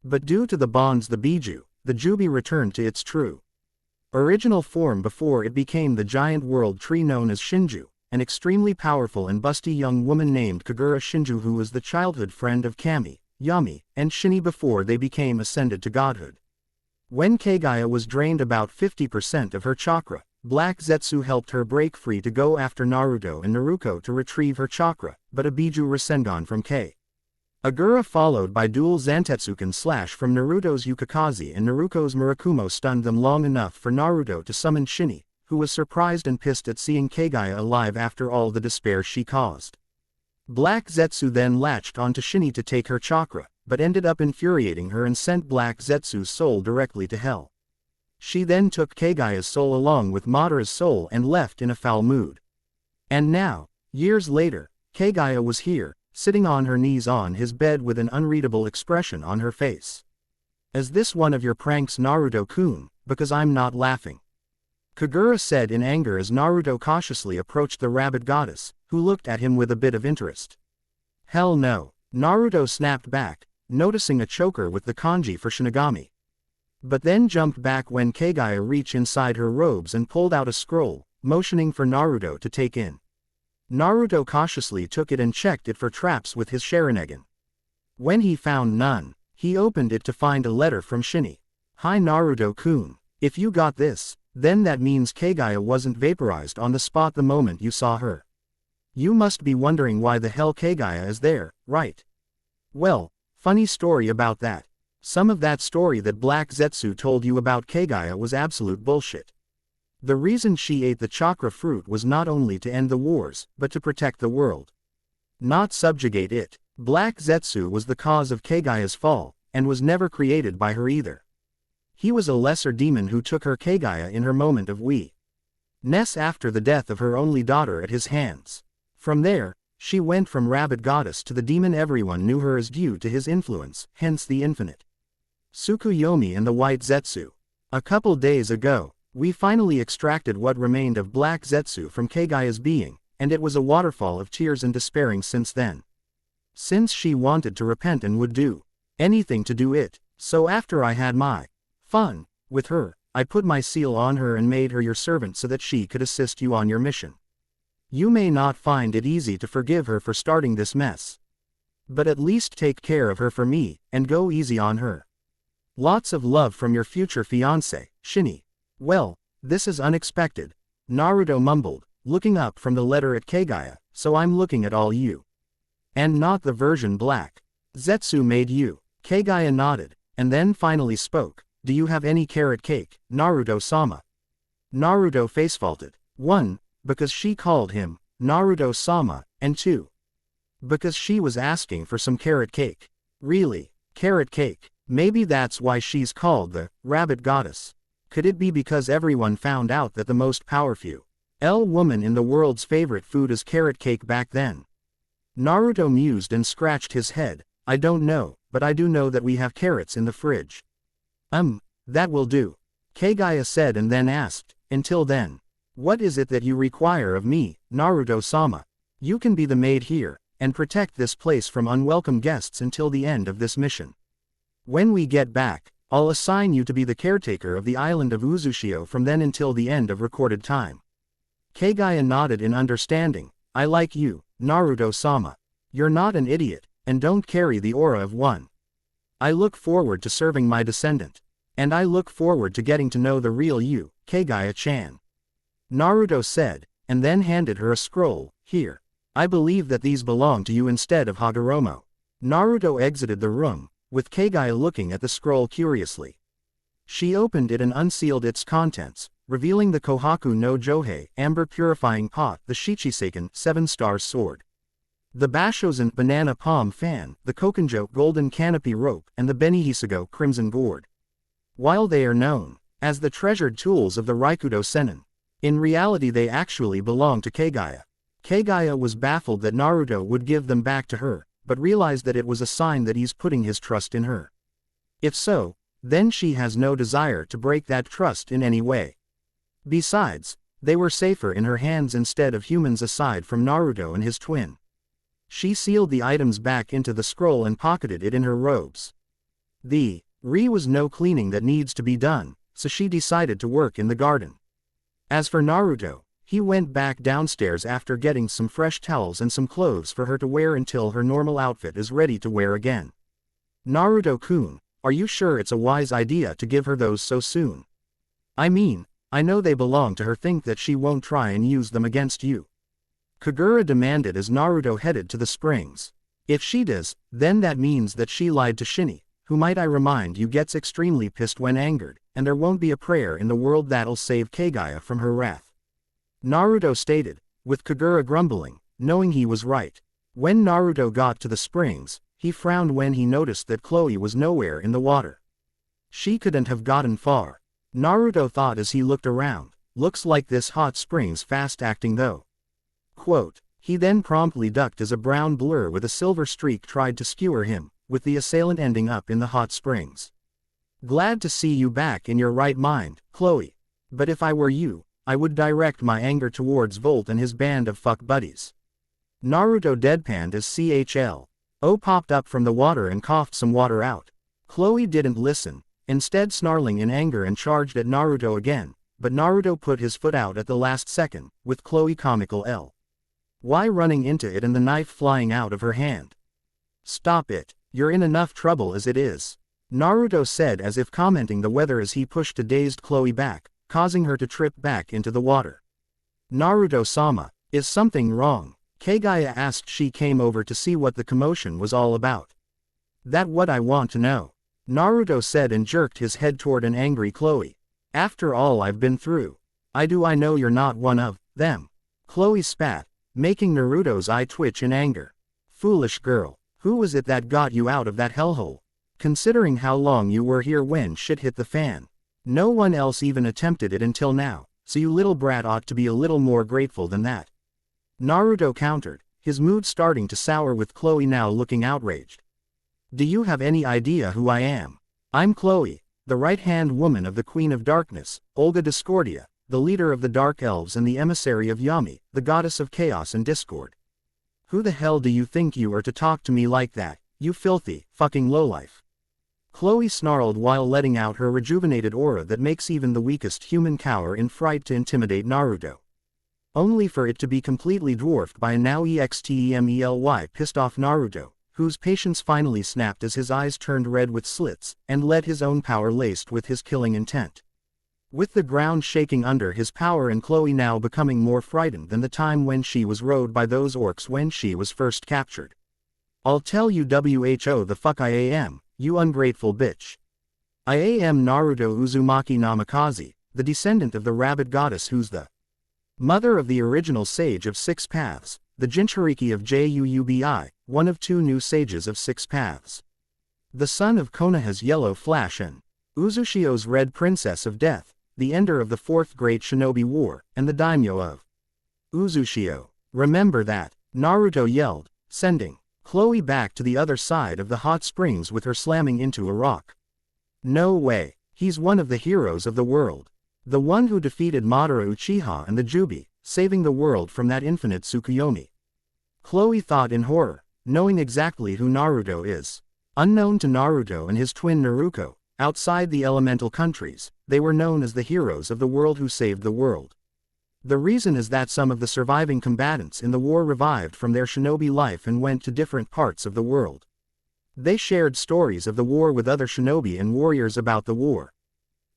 But due to the bonds the Jubi returned to its true original form before it became the giant world tree known as Shinju, an extremely powerful and busty young woman named Kagura Shinju who was the childhood friend of Cami, Yami, and Shini before they became ascended to godhood. When Kaguya was drained about 50% of her chakra, Black Zetsu helped her break free to go after Naruto and Naruto to retrieve her chakra, but a Biju Rasengan from Agura followed by dual Zantetsuken slash from Naruto's Yukikaze and Naruto's Murakumo stunned them long enough for Naruto to summon Shini, who was surprised and pissed at seeing Kaguya alive after all the despair she caused. Black Zetsu then latched onto Shini to take her chakra, but ended up infuriating her and sent Black Zetsu's soul directly to hell. She then took Kaguya's soul along with Madara's soul and left in a foul mood. And now, years later, Kaguya was here, sitting on her knees on his bed with an unreadable expression on her face. Is this one of your pranks, Naruto-kun? Because I'm not laughing, Kagura said in anger as Naruto cautiously approached the rabbit goddess, who looked at him with a bit of interest. Hell no, Naruto snapped back, noticing a choker with the kanji for Shinigami. But then jumped back when Kaguya reached inside her robes and pulled out a scroll, motioning for Naruto to take in. Naruto cautiously took it and checked it for traps with his Sharingan. When he found none, he opened it to find a letter from Shini. Hi Naruto-kun, if you got this, then that means Kaguya wasn't vaporized on the spot the moment you saw her. You must be wondering why the hell Kaguya is there, right? Well, funny story about that. Some of that story that Black Zetsu told you about Kaguya was absolute bullshit. The reason she ate the chakra fruit was not only to end the wars, but to protect the world, not subjugate it. Black Zetsu was the cause of Kaguya's fall, and was never created by her either. He was a lesser demon who took her Kaguya in her moment of weakness after the death of her only daughter at his hands. From there, she went from rabbit goddess to the demon everyone knew her as due to his influence, hence the infinite Tsukuyomi and the white Zetsu. A couple days ago, we finally extracted what remained of Black Zetsu from Kaguya's being, and it was a waterfall of tears and despairing since then. Since she wanted to repent and would do anything to do it, so after I had my fun with her, I put my seal on her and made her your servant so that she could assist you on your mission. You may not find it easy to forgive her for starting this mess, but at least take care of her for me, and go easy on her. Lots of love from your future fiancé, Shini. Well, this is unexpected, Naruto mumbled, looking up from the letter at Kaguya, so I'm looking at all you. And not the version Black Zetsu made you. Kaguya nodded, and then finally spoke. Do you have any carrot cake, Naruto-sama? Naruto facefaulted. 1. Because she called him Naruto-sama, and 2. Because she was asking for some carrot cake. Really? Carrot cake? Maybe that's why she's called the rabbit goddess. Could it be because everyone found out that the most powerful woman in the world's favorite food is carrot cake back then? Naruto mused and scratched his head. I don't know, but I do know that we have carrots in the fridge. That will do. Kaguya said and then asked, until then, what is it that you require of me, Naruto-sama? You can be the maid here, and protect this place from unwelcome guests until the end of this mission. When we get back, I'll assign you to be the caretaker of the island of Uzushio from then until the end of recorded time. Kaguya nodded in understanding. I like you, Naruto-sama. You're not an idiot, and don't carry the aura of one. I look forward to serving my descendant. And I look forward to getting to know the real you, Kaguya-chan. Naruto said, and then handed her a scroll. Here. I believe that these belong to you instead of Hagoromo. Naruto exited the room, with Kaguya looking at the scroll curiously. She opened it and unsealed its contents, revealing the Kohaku no Johei amber purifying pot, the Shichiseiken 7-star sword, the Bashozen banana palm fan, the Kokenjo golden canopy rope, and the Benihisago crimson gourd. While they are known as the treasured tools of the Raikudo Sennin, in reality they actually belong to Kaguya. Kaguya was baffled that Naruto would give them back to her, but realized that it was a sign that he's putting his trust in her. If so, then she has no desire to break that trust in any way. Besides, they were safer in her hands instead of humans aside from Naruto and his twin. She sealed the items back into the scroll and pocketed it in her robes. There was no cleaning that needs to be done, so she decided to work in the garden. As for Naruto, he went back downstairs after getting some fresh towels and some clothes for her to wear until her normal outfit is ready to wear again. Naruto-kun, are you sure it's a wise idea to give her those so soon? I mean, I know they belong to her. Think that she won't try and use them against you? Kagura demanded as Naruto headed to the springs. If she does, then that means that she lied to Shinny, who might I remind you gets extremely pissed when angered, and there won't be a prayer in the world that'll save Kaguya from her wrath. Naruto stated, with Kagura grumbling, knowing he was right. When Naruto got to the springs, he frowned when he noticed that Khloe was nowhere in the water. She couldn't have gotten far. Naruto thought as he looked around, looks like this hot spring's fast acting though. Quote, he then promptly ducked as a brown blur with a silver streak tried to skewer him, with the assailant ending up in the hot springs. Glad to see you back in your right mind, Khloe. But if I were you, I would direct my anger towards Volt and his band of fuck buddies. Naruto deadpanned as Khlo popped up from the water and coughed some water out. Khloe didn't listen, instead snarling in anger and charged at Naruto again, but Naruto put his foot out at the last second, with Khloe comical why running into it and the knife flying out of her hand. Stop it, you're in enough trouble as it is, Naruto said as if commenting the weather as he pushed a dazed Khloe back, causing her to trip back into the water. Naruto-sama, is something wrong? Kaguya asked. She came over to see what the commotion was all about. That what I want to know, Naruto said and jerked his head toward an angry Khloe. After all I've been through, I know you're not one of them. Khloe spat, making Naruto's eye twitch in anger. Foolish girl, who was it that got you out of that hellhole? Considering how long you were here when shit hit the fan, no one else even attempted it until now, so you little brat ought to be a little more grateful than that. Naruto countered, his mood starting to sour with Khloe now looking outraged. Do you have any idea who I am? I'm Khloe, the right-hand woman of the Queen of Darkness, Olga Discordia, the leader of the Dark Elves and the emissary of Yami, the goddess of chaos and discord. Who the hell do you think you are to talk to me like that, you filthy, fucking lowlife? Khloe snarled while letting out her rejuvenated aura that makes even the weakest human cower in fright to intimidate Naruto. Only for it to be completely dwarfed by a now extremely pissed off Naruto, whose patience finally snapped as his eyes turned red with slits, and let his own power laced with his killing intent. With the ground shaking under his power and Khloe now becoming more frightened than the time when she was rode by those orcs when she was first captured. I'll tell you who the fuck I am, you ungrateful bitch. I am Naruto Uzumaki Namikaze, the descendant of the rabbit goddess who's the mother of the original sage of 6 paths, the Jinchuriki of Juubi, one of 2 new sages of 6 paths. The son of Konoha's Yellow Flash and Uzushio's Red Princess of Death, the ender of the 4th Great Shinobi War, and the daimyo of Uzushio. Remember that, Naruto yelled, sending Khloe back to the other side of the hot springs with her slamming into a rock. No way, he's one of the heroes of the world. The one who defeated Madara Uchiha and the Jubi, saving the world from that infinite Tsukuyomi. Khloe thought in horror, knowing exactly who Naruto is. Unknown to Naruto and his twin Naruko, outside the elemental countries, they were known as the heroes of the world who saved the world. The reason is that some of the surviving combatants in the war revived from their shinobi life and went to different parts of the world. They shared stories of the war with other shinobi and warriors about the war.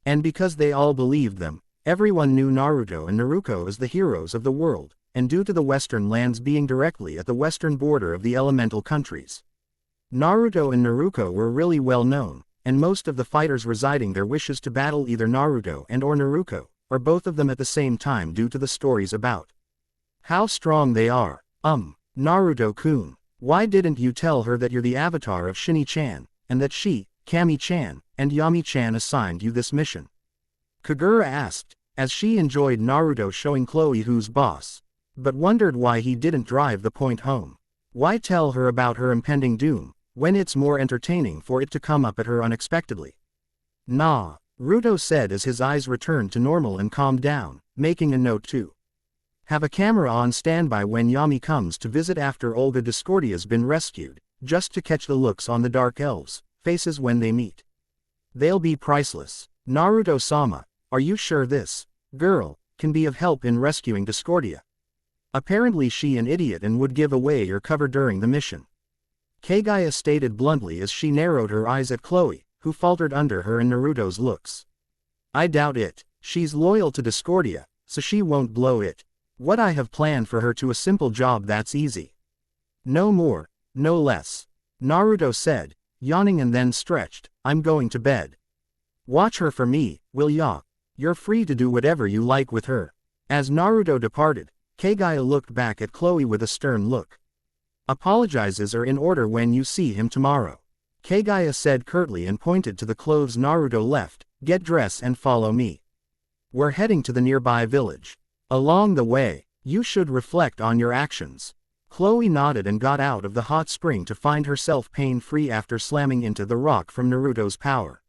And because they all believed them, everyone knew Naruto and Naruko as the heroes of the world, and due to the western lands being directly at the western border of the elemental countries. Naruto and Naruko were really well known, and most of the fighters residing there wishes to battle either Naruto and or Naruko, or both of them at the same time due to the stories about how strong they are. Naruto-kun, why didn't you tell her that you're the avatar of Shinny-chan, and that she, Kami-chan, and Yami-chan assigned you this mission? Kaguya asked, as she enjoyed Naruto showing Khloe who's boss, but wondered why he didn't drive the point home. Why tell her about her impending doom, when it's more entertaining for it to come up at her unexpectedly? Nah, Ruto said as his eyes returned to normal and calmed down, making a note to have a camera on standby when Yami comes to visit after Olga Discordia's been rescued, just to catch the looks on the Dark Elves' faces when they meet. They'll be priceless. Naruto-sama, are you sure this girl can be of help in rescuing Discordia? Apparently she an idiot and would give away your cover during the mission. Kaguya stated bluntly as she narrowed her eyes at Khloe, who faltered under her and Naruto's looks. I doubt it. She's loyal to Discordia, so she won't blow it. What I have planned for her to a simple job that's easy. No more, no less. Naruto said, yawning and then stretched, I'm going to bed. Watch her for me, will ya? You're free to do whatever you like with her. As Naruto departed, Kaguya looked back at Khloe with a stern look. Apologizes are in order when you see him tomorrow. Kaguya said curtly and pointed to the clothes Naruto left, get dressed and follow me. We're heading to the nearby village. Along the way, you should reflect on your actions. Khloe nodded and got out of the hot spring to find herself pain-free after slamming into the rock from Naruto's power.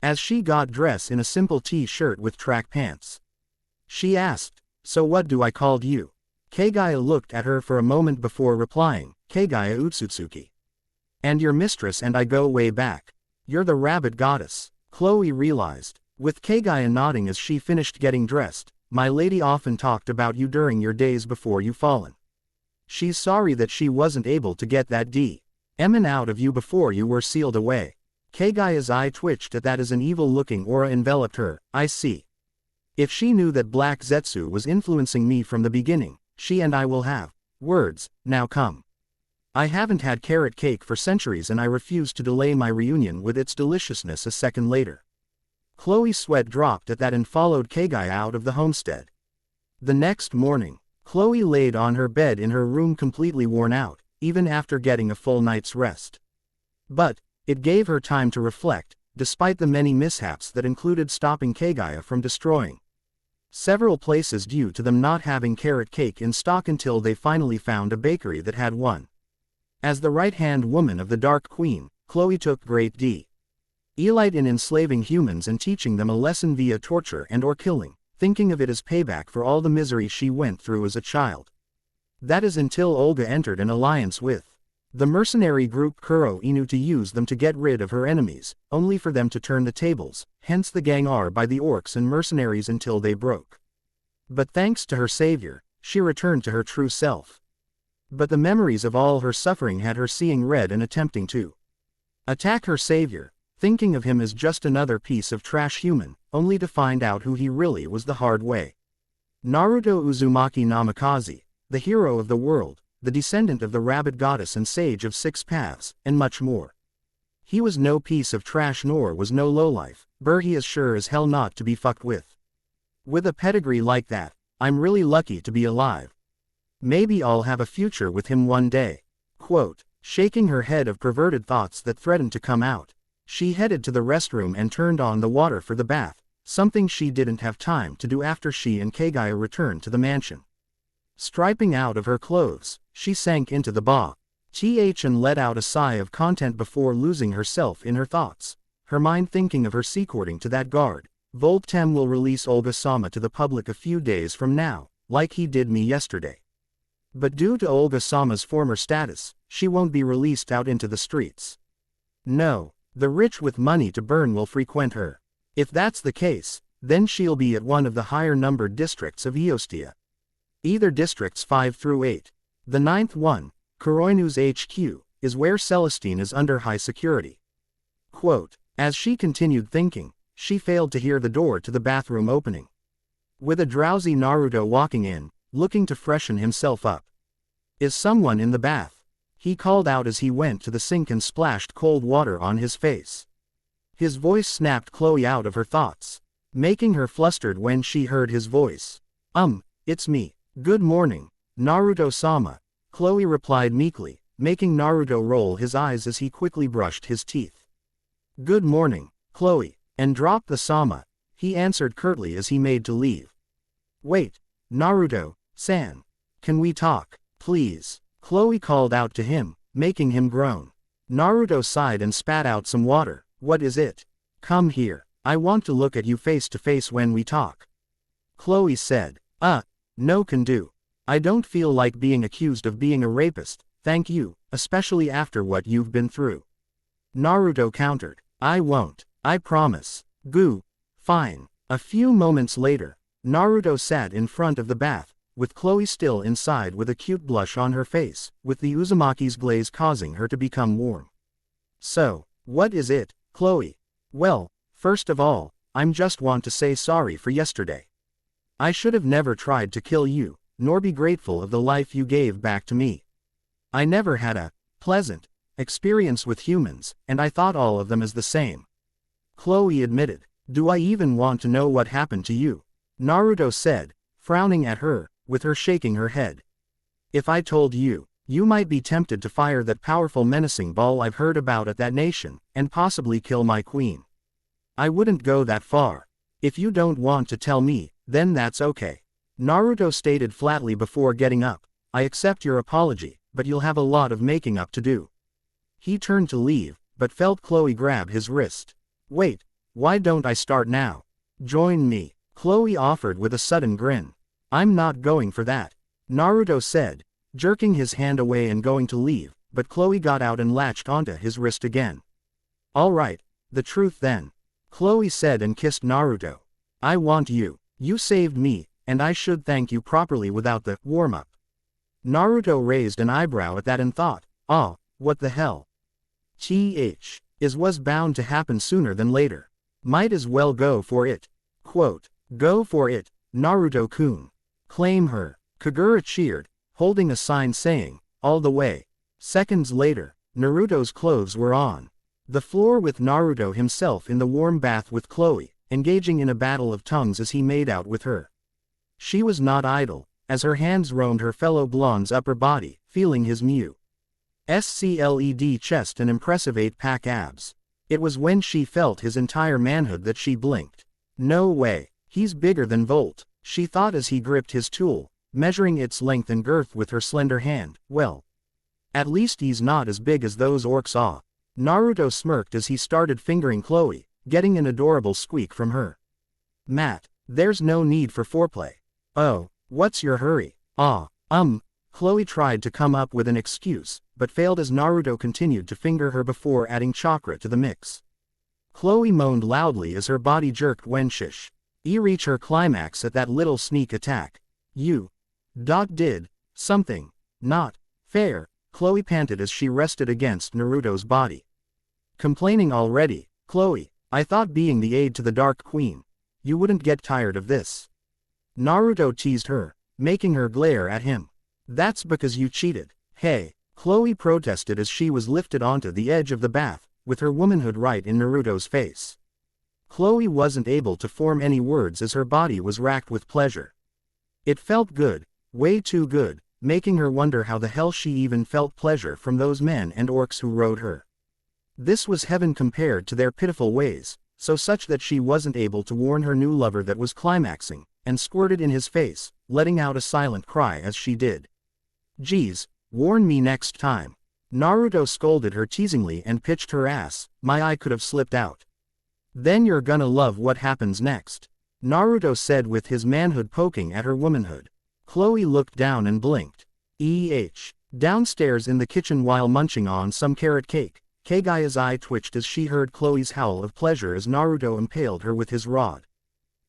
As she got dressed in a simple t-shirt with track pants, she asked, so what do I called you? Kaguya looked at her for a moment before replying, Kaguya Utsutsuki. And your mistress and I go way back. You're the rabbit goddess. Khloe realized, with Kaguya nodding as she finished getting dressed, my lady often talked about you during your days before you fallen. She's sorry that she wasn't able to get that demon out of you before you were sealed away. Kaguya's eye twitched at that as an evil-looking aura enveloped her. I see. If she knew that Black Zetsu was influencing me from the beginning, she and I will have words. Now come. I haven't had carrot cake for centuries and I refuse to delay my reunion with its deliciousness a second later. Khloe's sweat dropped at that and followed Kaguya out of the homestead. The next morning, Khloe laid on her bed in her room completely worn out, even after getting a full night's rest. But it gave her time to reflect, despite the many mishaps that included stopping Kaguya from destroying several places due to them not having carrot cake in stock until they finally found a bakery that had one. As the right-hand woman of the Dark Queen, Khloe took great delight in enslaving humans and teaching them a lesson via torture and or killing, thinking of it as payback for all the misery she went through as a child. That is until Olga entered an alliance with the mercenary group Kuro Inu to use them to get rid of her enemies, only for them to turn the tables, hence the gang are by the orcs and mercenaries until they broke. But thanks to her savior, she returned to her true self. But the memories of all her suffering had her seeing red and attempting to attack her savior, thinking of him as just another piece of trash human, only to find out who he really was the hard way. Naruto Uzumaki Namikaze, the hero of the world, the descendant of the rabbit goddess and sage of 6 paths, and much more. He was no piece of trash nor was no lowlife, he is sure as hell not to be fucked with. With a pedigree like that, I'm really lucky to be alive. Maybe I'll have a future with him one day. Quote, shaking her head of perverted thoughts that threatened to come out. She headed to the restroom and turned on the water for the bath, something she didn't have time to do after she and Kaguya returned to the mansion. Striping out of her clothes, she sank into the bath. And let out a sigh of content before losing herself in her thoughts, her mind thinking of her sea-courting to that guard. Voltem will release Olga-sama to the public a few days from now, like he did me yesterday. But due to Olga-sama's former status, she won't be released out into the streets. No, the rich with money to burn will frequent her. If that's the case, then she'll be at one of the higher-numbered districts of Eostia. Either districts 5 through 8. The 9th one, Kuroinu's HQ, is where Celestine is under high security. Quote, as she continued thinking, she failed to hear the door to the bathroom opening. With a drowsy Naruto walking in, looking to freshen himself up. Is someone in the bath? He called out as he went to the sink and splashed cold water on his face. His voice snapped Khloe out of her thoughts, making her flustered when she heard his voice. It's me. Good morning, Naruto-sama, Khloe replied meekly, making Naruto roll his eyes as he quickly brushed his teeth. Good morning, Khloe, and drop the sama, he answered curtly as he made to leave. Wait, Naruto-san, can we talk, please? Khloe called out to him, making him groan. Naruto sighed and spat out some water. What is it? Come here, I want to look at you face to face when we talk. Khloe said. No can do. I don't feel like being accused of being a rapist, thank you, especially after what you've been through. Naruto countered. I won't, I promise. Goo. Fine. A few moments later, Naruto sat in front of the bath, with Khloe still inside with a cute blush on her face, with the Uzumaki's glaze causing her to become warm. So, what is it, Khloe? Well, first of all, I'm just want to say sorry for yesterday. I should have never tried to kill you, nor be grateful of the life you gave back to me. I never had a pleasant experience with humans, and I thought all of them as the same. Khloe admitted. Do I even want to know what happened to you? Naruto said, frowning at her, with her shaking her head. If I told you, you might be tempted to fire that powerful menacing ball I've heard about at that nation, and possibly kill my queen. I wouldn't go that far. If you don't want to tell me, then that's okay. Naruto stated flatly before getting up. I accept your apology, but you'll have a lot of making up to do. He turned to leave, but felt Khloe grab his wrist. Wait, why don't I start now? Join me, Khloe offered with a sudden grin. I'm not going for that, Naruto said, jerking his hand away and going to leave, but Khloe got out and latched onto his wrist again. All right, the truth then, Khloe said and kissed Naruto. I want you. You saved me, and I should thank you properly without the warm-up. Naruto raised an eyebrow at that and thought, what the hell? Was bound to happen sooner than later. Might as well go for it. Quote, go for it, Naruto-kun. Claim her, Kaguya cheered, holding a sign saying, all the way. Seconds later, Naruto's clothes were on the floor with Naruto himself in the warm bath with Khloe, engaging in a battle of tongues as he made out with her. She was not idle, as her hands roamed her fellow blonde's upper body, feeling his SCLED chest and impressive 8-pack abs. It was when she felt his entire manhood that she blinked. No way, he's bigger than Volt, she thought as he gripped his tool, measuring its length and girth with her slender hand. Well, at least he's not as big as those orcs are. Naruto smirked as he started fingering Khloe, getting an adorable squeak from her. Matt, there's no need for foreplay. Oh, what's your hurry? Khloe tried to come up with an excuse, but failed as Naruto continued to finger her before adding chakra to the mix. Khloe moaned loudly as her body jerked when reach her climax at that little sneak attack. You did something not fair, Khloe panted as she rested against Naruto's body. Complaining already, Khloe, I thought being the aide to the Dark Queen, you wouldn't get tired of this. Naruto teased her, making her glare at him. That's because you cheated. Hey, Khloe protested as she was lifted onto the edge of the bath, with her womanhood right in Naruto's face. Khloe wasn't able to form any words as her body was racked with pleasure. It felt good, way too good, making her wonder how the hell she even felt pleasure from those men and orcs who rode her. This was heaven compared to their pitiful ways, so such that she wasn't able to warn her new lover that was climaxing, and squirted in his face, letting out a silent cry as she did. "Geez, warn me next time." Naruto scolded her teasingly and pitched her ass. "My eye could have slipped out." "Then you're gonna love what happens next," Naruto said with his manhood poking at her womanhood. Khloe looked down and blinked. Downstairs in the kitchen while munching on some carrot cake, Kaguya's eye twitched as she heard Chloe's howl of pleasure as Naruto impaled her with his rod.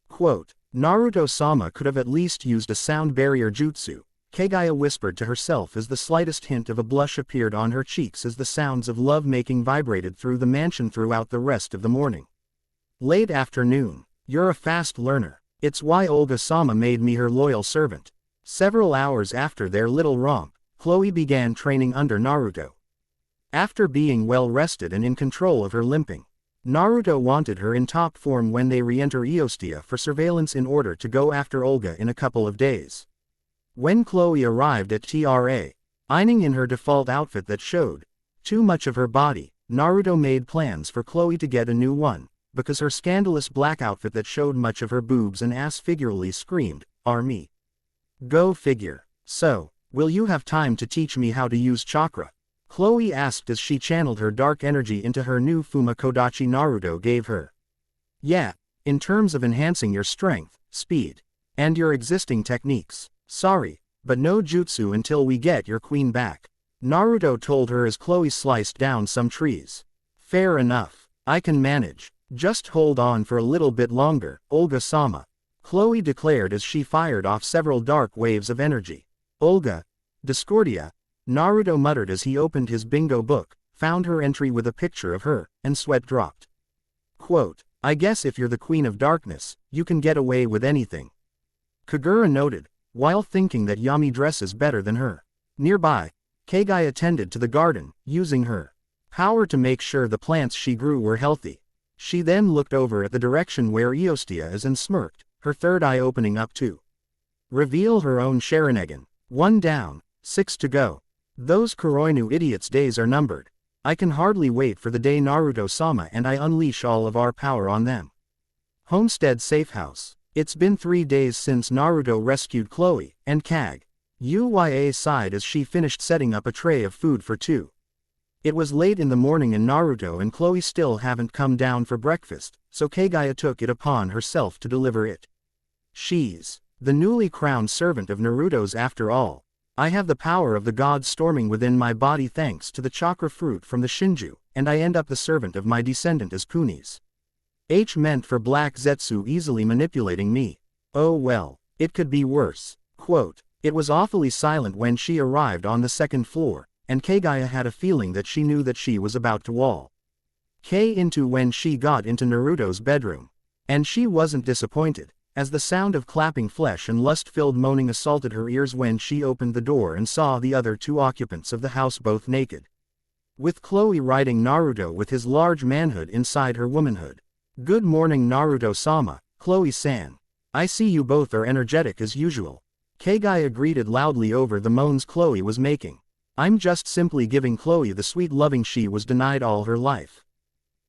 Quote, "Naruto-sama could have at least used a sound barrier jutsu," Kaguya whispered to herself as the slightest hint of a blush appeared on her cheeks as the sounds of love-making vibrated through the mansion throughout the rest of the morning. Late afternoon. "You're a fast learner. It's why Olga-sama made me her loyal servant." Several hours after their little romp, Khloe began training under Naruto. After being well rested and in control of her limping, Naruto wanted her in top form when they re-enter Eostia for surveillance in order to go after Olga in a couple of days. When Khloe arrived at TRA, ironing in her default outfit that showed too much of her body, Naruto made plans for Khloe to get a new one, because her scandalous black outfit that showed much of her boobs and ass figuratively screamed, "Army." Go figure. "So, will you have time to teach me how to use chakra?" Khloe asked as she channeled her dark energy into her new Fumakodachi Naruto gave her. "Yeah, in terms of enhancing your strength, speed, and your existing techniques. Sorry, but no jutsu until we get your queen back," Naruto told her as Khloe sliced down some trees. "Fair enough. I can manage. Just hold on for a little bit longer, Olga-sama," Khloe declared as she fired off several dark waves of energy. "Olga, Discordia," Naruto muttered as he opened his bingo book, found her entry with a picture of her, and sweat dropped. Quote, "I guess if you're the Queen of Darkness, you can get away with anything," Kaguya noted, while thinking that Yami dresses better than her. Nearby, Kaguya tended to the garden, using her power to make sure the plants she grew were healthy. She then looked over at the direction where Eostia is and smirked, her third eye opening up to reveal her own Sharingan. "One down, 6 to go. Those Kuroinu idiots' days are numbered. I can hardly wait for the day Naruto-sama and I unleash all of our power on them." Homestead Safe House. It's been 3 days since Naruto rescued Khloe, and Kaguya sighed as she finished setting up a tray of food for two. It was late in the morning and Naruto and Khloe still haven't come down for breakfast, so Kaguya took it upon herself to deliver it. "She's the newly crowned servant of Naruto's after all. I have the power of the gods storming within my body thanks to the chakra fruit from the Shinju, and I end up the servant of my descendant as Kuni's meant for Black Zetsu easily manipulating me. Oh well, it could be worse." Quote, "It was awfully silent when she arrived on the second floor, and Kaguya had a feeling that she knew that she was about to walk into when she got into Naruto's bedroom. And she wasn't disappointed, as the sound of clapping flesh and lust-filled moaning assaulted her ears when she opened the door and saw the other two occupants of the house both naked, with Khloe riding Naruto with his large manhood inside her womanhood. "Good morning Naruto-sama, Khloe-san. I see you both are energetic as usual," Kaguya greeted loudly over the moans Khloe was making. "I'm just simply giving Khloe the sweet loving she was denied all her life,"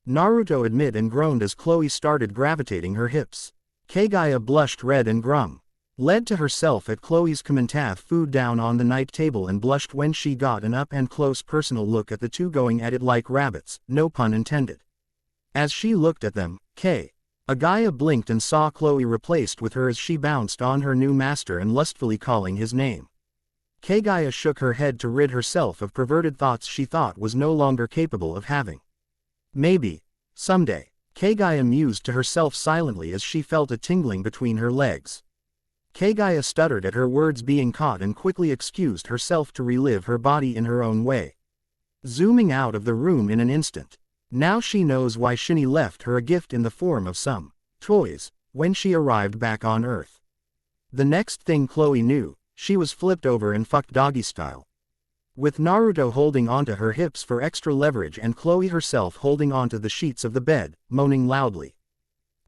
Naruto admitted and groaned as Khloe started gravitating her hips. Kaguya blushed red and led to herself at Khloe's commentath food down on the night table and blushed when she got an up-and-close personal look at the two going at it like rabbits, no pun intended. As she looked at them, Kaguya blinked and saw Khloe replaced with her as she bounced on her new master and lustfully calling his name. Kaguya shook her head to rid herself of perverted thoughts she thought was no longer capable of having. "Maybe, someday," Kaguya mused to herself silently as she felt a tingling between her legs. Kaguya stuttered at her words being caught and quickly excused herself to relive her body in her own way. Zooming out of the room in an instant. Now she knows why Shinny left her a gift in the form of some toys when she arrived back on Earth. The next thing Khloe knew, she was flipped over and fucked doggy style, with Naruto holding onto her hips for extra leverage and Khloe herself holding onto the sheets of the bed, moaning loudly.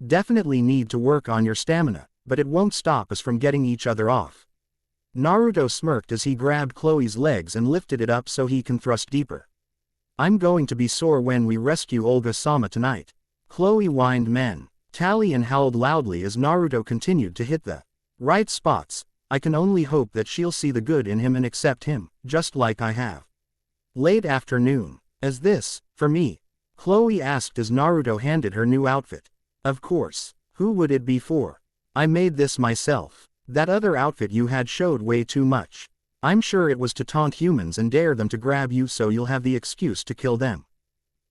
"Definitely need to work on your stamina, but it won't stop us from getting each other off." Naruto smirked as he grabbed Khloe's legs and lifted it up so he can thrust deeper. I'm going to be sore when we rescue Olga-sama tonight. Khloe whined men. Tally and howled loudly as Naruto continued to hit the right spots. I can only hope that she'll see the good in him and accept him, just like I have. Late afternoon. Is this, for me? Khloe asked as Naruto handed her new outfit. Of course. Who would it be for? I made this myself. That other outfit you had showed way too much. I'm sure it was to taunt humans and dare them to grab you so you'll have the excuse to kill them.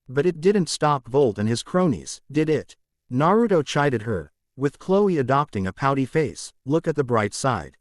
But it didn't stop Volt and his cronies, did it? Naruto chided her, with Khloe adopting a pouty face. Look at the bright side.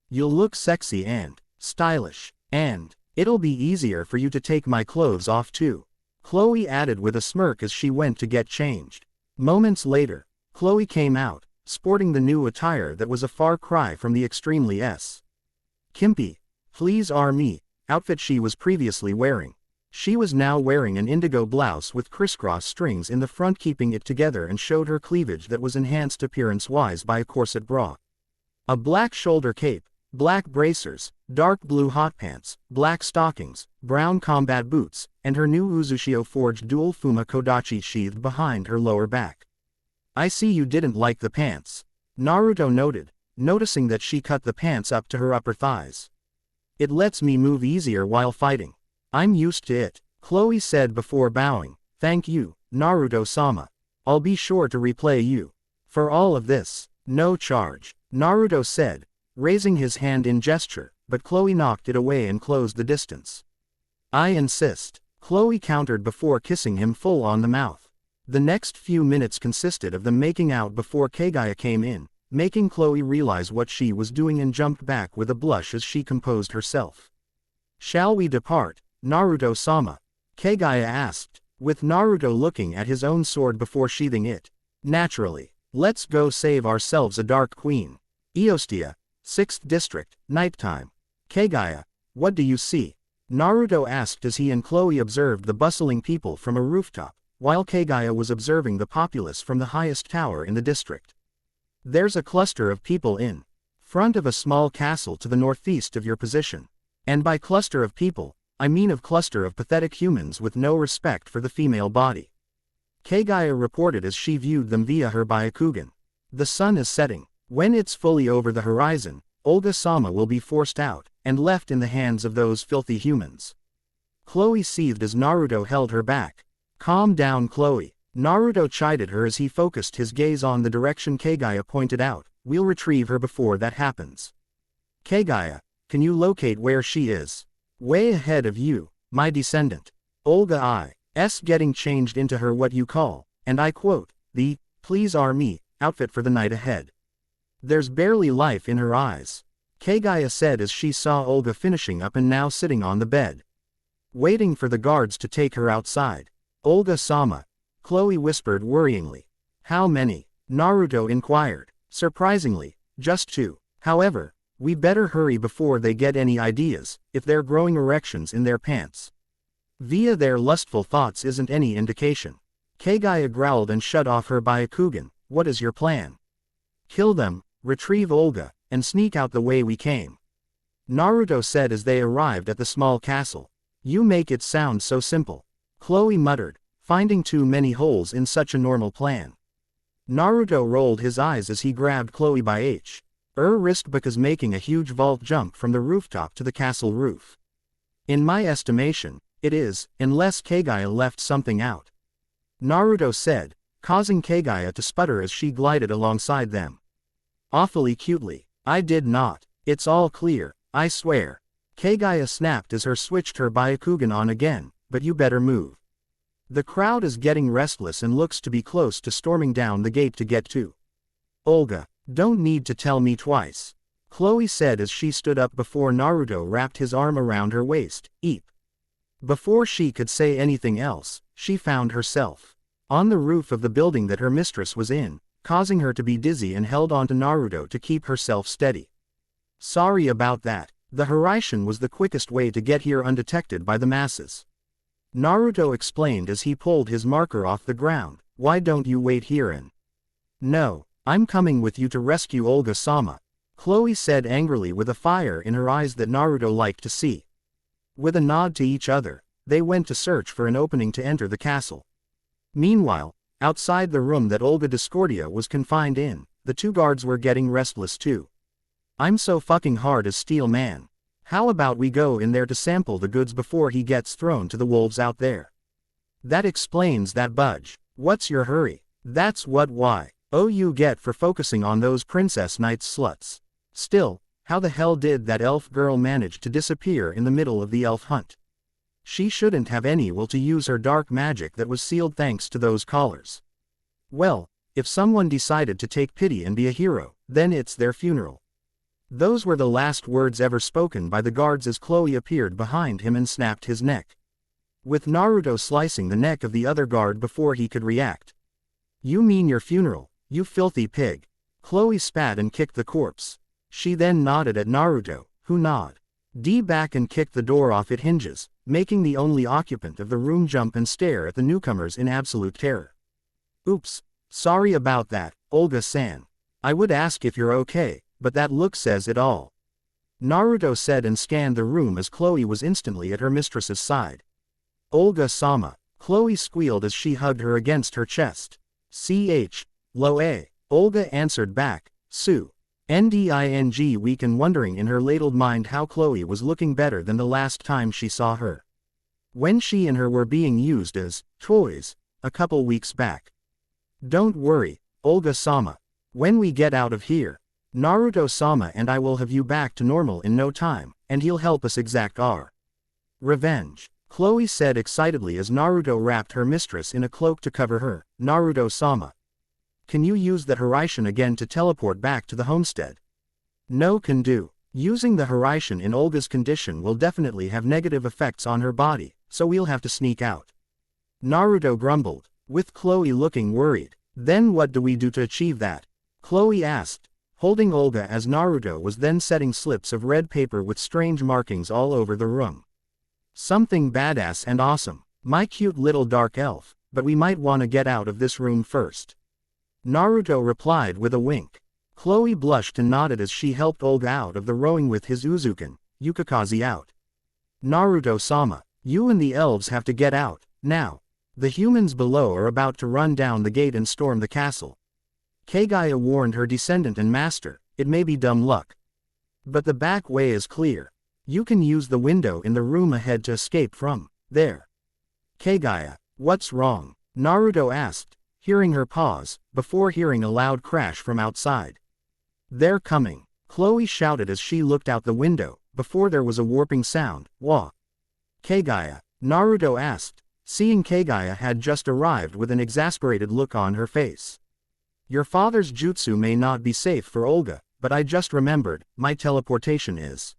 You'll look sexy and stylish, and it'll be easier for you to take my clothes off too. Khloe added with a smirk as she went to get changed. Moments later, Khloe came out, sporting the new attire that was a far cry from the extremely skimpy, please are me, outfit she was previously wearing. She was now wearing an indigo blouse with crisscross strings in the front keeping it together and showed her cleavage that was enhanced appearance-wise by a corset bra. A black shoulder cape, black bracers, dark blue hot pants, black stockings, brown combat boots, and her new Uzushio forged dual Fuma Kodachi sheathed behind her lower back. I see you didn't like the pants. Naruto noted, noticing that she cut the pants up to her upper thighs. It lets me move easier while fighting. I'm used to it, Khloe said before bowing. Thank you, Naruto-sama. I'll be sure to replay you. For all of this, no charge, Naruto said, raising his hand in gesture, but Khloe knocked it away and closed the distance. I insist, Khloe countered before kissing him full on the mouth. The next few minutes consisted of them making out before Kaguya came in, making Khloe realize what she was doing and jumped back with a blush as she composed herself. Shall we depart, Naruto-sama? Kaguya asked, with Naruto looking at his own sword before sheathing it. Naturally. Let's go save ourselves a dark queen. Eostia, 6th District, nighttime. Kaguya, what do you see? Naruto asked as he and Khloe observed the bustling people from a rooftop, while Kaguya was observing the populace from the highest tower in the district. There's a cluster of people in front of a small castle to the northeast of your position. And by cluster of people, I mean of cluster of pathetic humans with no respect for the female body. Kaguya reported as she viewed them via her Byakugan. The sun is setting. When it's fully over the horizon, Olga-sama will be forced out, and left in the hands of those filthy humans. Khloe seethed as Naruto held her back. Calm down, Khloe. Naruto chided her as he focused his gaze on the direction Kaguya pointed out. We'll retrieve her before that happens. Kaguya, can you locate where she is? Way ahead of you, my descendant. Olga is getting changed into her what you call, and I quote, the, please are me, outfit for the night ahead. There's barely life in her eyes. Kaguya said as she saw Olga finishing up and now sitting on the bed. Waiting for the guards to take her outside. Olga-sama, Khloe whispered worryingly. How many? Naruto inquired. Surprisingly, just 2. However, we better hurry before they get any ideas, if they're growing erections in their pants. Via their lustful thoughts isn't any indication. Kaguya growled and shut off her Byakugan. What is your plan? Kill them, retrieve Olga, and sneak out the way we came. Naruto said as they arrived at the small castle. You make it sound so simple. Khloe muttered, finding too many holes in such a normal plan. Naruto rolled his eyes as he grabbed Khloe by her wrist because making a huge vault jump from the rooftop to the castle roof. In my estimation, it is, unless Kaguya left something out. Naruto said, causing Kaguya to sputter as she glided alongside them. Awfully cutely. I did not. It's all clear, I swear. Kaguya snapped as her switched her Byakugan on again, but you better move. The crowd is getting restless and looks to be close to storming down the gate to get to Olga. Don't need to tell me twice. Khloe said as she stood up before Naruto wrapped his arm around her waist. Eep. Before she could say anything else, she found herself on the roof of the building that her mistress was in, causing her to be dizzy and held onto Naruto to keep herself steady. Sorry about that. The Hiraishin was the quickest way to get here undetected by the masses. Naruto explained as he pulled his marker off the ground. Why don't you wait here and... No, I'm coming with you to rescue Olga-sama. Khloe said angrily with a fire in her eyes that Naruto liked to see. With a nod to each other, they went to search for an opening to enter the castle. Meanwhile, outside the room that Olga Discordia was confined in, the two guards were getting restless too. I'm so fucking hard as steel, man. How about we go in there to sample the goods before he gets thrown to the wolves out there? That explains that budge. What's your hurry? That's why you get for focusing on those princess knights sluts. Still, how the hell did that elf girl manage to disappear in the middle of the elf hunt? She shouldn't have any will to use her dark magic that was sealed thanks to those collars. Well, if someone decided to take pity and be a hero, then it's their funeral. Those were the last words ever spoken by the guards as Khloe appeared behind him and snapped his neck, with Naruto slicing the neck of the other guard before he could react. You mean your funeral, you filthy pig? Khloe spat and kicked the corpse. She then nodded at Naruto, who nodded back and kicked the door off its hinges, making the only occupant of the room jump and stare at the newcomers in absolute terror. Oops, sorry about that, Olga-san. I would ask if you're okay, but that look says it all. Naruto said and scanned the room as Khloe was instantly at her mistress's side. Olga-sama, Khloe squealed as she hugged her against her chest. Loe, Olga answered back, Su. Nding, weak and wondering in her ladled mind how Khloe was looking better than the last time she saw her, when she and her were being used as toys a couple weeks back. Don't worry, Olga-sama. When we get out of here, Naruto-sama and I will have you back to normal in no time, and he'll help us exact our revenge, Khloe said excitedly as Naruto wrapped her mistress in a cloak to cover her. Naruto-sama, can you use the Hiraishin again to teleport back to the homestead? No, can do. Using the Hiraishin in Olga's condition will definitely have negative effects on her body, so we'll have to sneak out. Naruto grumbled, with Khloe looking worried. Then what do we do to achieve that? Khloe asked, holding Olga as Naruto was then setting slips of red paper with strange markings all over the room. Something badass and awesome, my cute little dark elf, but we might want to get out of this room first. Naruto replied with a wink. Khloe blushed and nodded as she helped Olga out of the rowing with his Uzukan, Yukikaze out. Naruto-sama, you and the elves have to get out, now. The humans below are about to run down the gate and storm the castle. Kaguya warned her descendant and master, it may be dumb luck, but the back way is clear. You can use the window in the room ahead to escape from there. Kaguya, what's wrong? Naruto asked, hearing her pause, before hearing a loud crash from outside. They're coming, Khloe shouted as she looked out the window, before there was a warping sound. Wah! Kaguya, Naruto asked, seeing Kaguya had just arrived with an exasperated look on her face. Your father's jutsu may not be safe for Olga, but I just remembered, my teleportation is.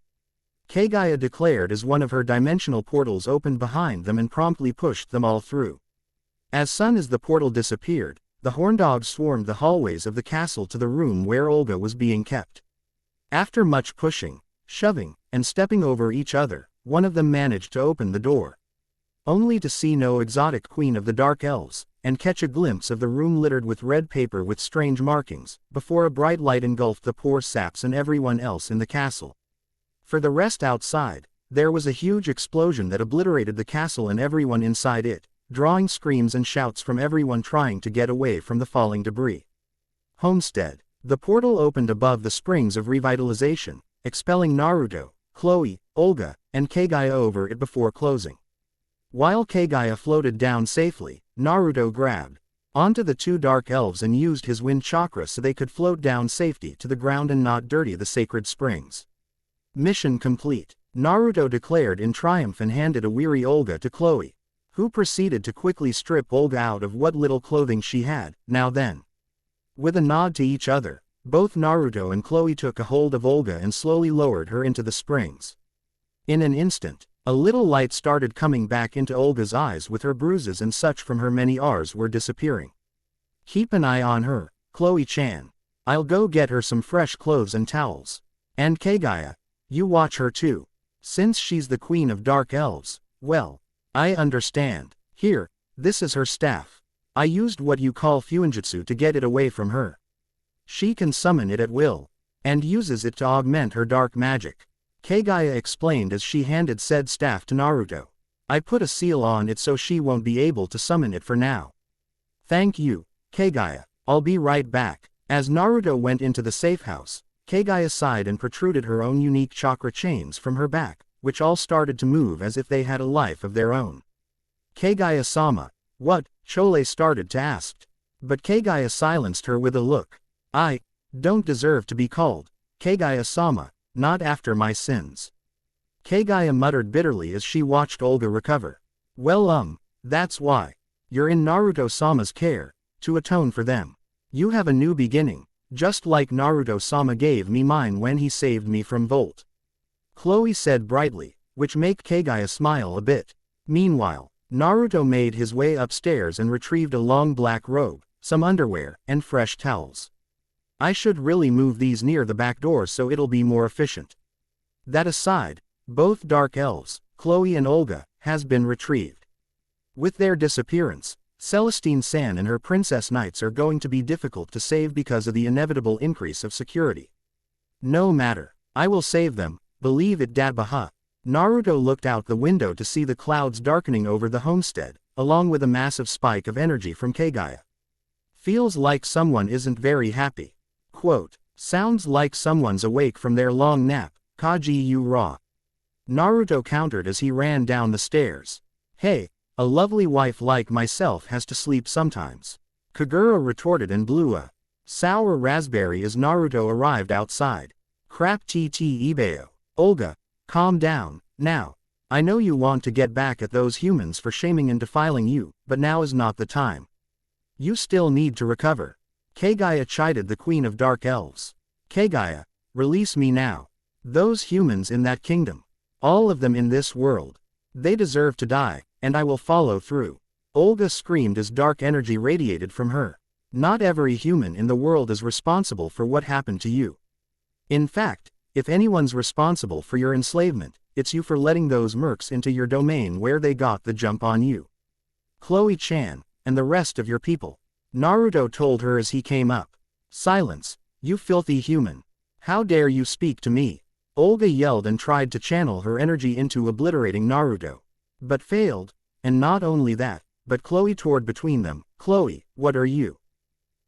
Kaguya declared as one of her dimensional portals opened behind them and promptly pushed them all through. As soon as the portal disappeared, the horndogs swarmed the hallways of the castle to the room where Olga was being kept. After much pushing, shoving, and stepping over each other, one of them managed to open the door, only to see no exotic queen of the dark elves, and catch a glimpse of the room littered with red paper with strange markings, before a bright light engulfed the poor saps and everyone else in the castle. For the rest outside, there was a huge explosion that obliterated the castle and everyone inside it, drawing screams and shouts from everyone trying to get away from the falling debris. Homestead. The portal opened above the springs of revitalization, expelling Naruto, Khloe, Olga, and Kaguya over it before closing. While Kaguya floated down safely, Naruto grabbed onto the two dark elves and used his wind chakra so they could float down safely to the ground and not dirty the sacred springs. Mission complete, Naruto declared in triumph and handed a weary Olga to Khloe, who proceeded to quickly strip Olga out of what little clothing she had. Now then. With a nod to each other, both Naruto and Khloe took a hold of Olga and slowly lowered her into the springs. In an instant, a little light started coming back into Olga's eyes with her bruises and such from her many Rs were disappearing. Keep an eye on her, Khloe-chan. I'll go get her some fresh clothes and towels. And Kaguya, you watch her too. Since she's the queen of dark elves, well, I understand. Here, this is her staff. I used what you call fuinjutsu to get it away from her. She can summon it at will. and uses it to augment her dark magic. Kaguya explained as she handed said staff to Naruto. I put a seal on it so she won't be able to summon it for now. Thank you, Kaguya. I'll be right back. As Naruto went into the safe house, Kaguya sighed and protruded her own unique chakra chains from her back, which all started to move as if they had a life of their own. Kaguya-sama, what? Chole started to ask. But Kaguya silenced her with a look. I don't deserve to be called Kaguya-sama, not after my sins. Kaguya muttered bitterly as she watched Olga recover. Well that's why. You're in Naruto-sama's care, to atone for them. You have a new beginning, just like Naruto-sama gave me mine when he saved me from Volt. Khloe said brightly, which made Kaguya smile a bit. Meanwhile, Naruto made his way upstairs and retrieved a long black robe, some underwear, and fresh towels. I should really move these near the back door so it'll be more efficient. That aside, both Dark Elves, Khloe and Olga, has been retrieved. With their disappearance, Celestine San and her Princess Knights are going to be difficult to save because of the inevitable increase of security. No matter, I will save them, believe it Dadbaha. Naruto looked out the window to see the clouds darkening over the homestead, along with a massive spike of energy from Kaguya. Feels like someone isn't very happy. Quote, sounds like someone's awake from their long nap, Kaji Ra. Naruto countered as he ran down the stairs. Hey, a lovely wife like myself has to sleep sometimes. Kagura retorted and blew a sour raspberry as Naruto arrived outside. Crap TT Ibeo. Olga, calm down, now. I know you want to get back at those humans for shaming and defiling you, but now is not the time. You still need to recover. Kaguya chided the Queen of Dark Elves. Kaguya, release me now. Those humans in that kingdom. All of them in this world. They deserve to die, and I will follow through. Olga screamed as dark energy radiated from her. Not every human in the world is responsible for what happened to you. In fact, if anyone's responsible for your enslavement, it's you for letting those mercs into your domain where they got the jump on you. Khloe-chan, and the rest of your people. Naruto told her as he came up. Silence, you filthy human. How dare you speak to me? Olga yelled and tried to channel her energy into obliterating Naruto. But failed, and not only that, but Khloe toward between them. Khloe, what are you?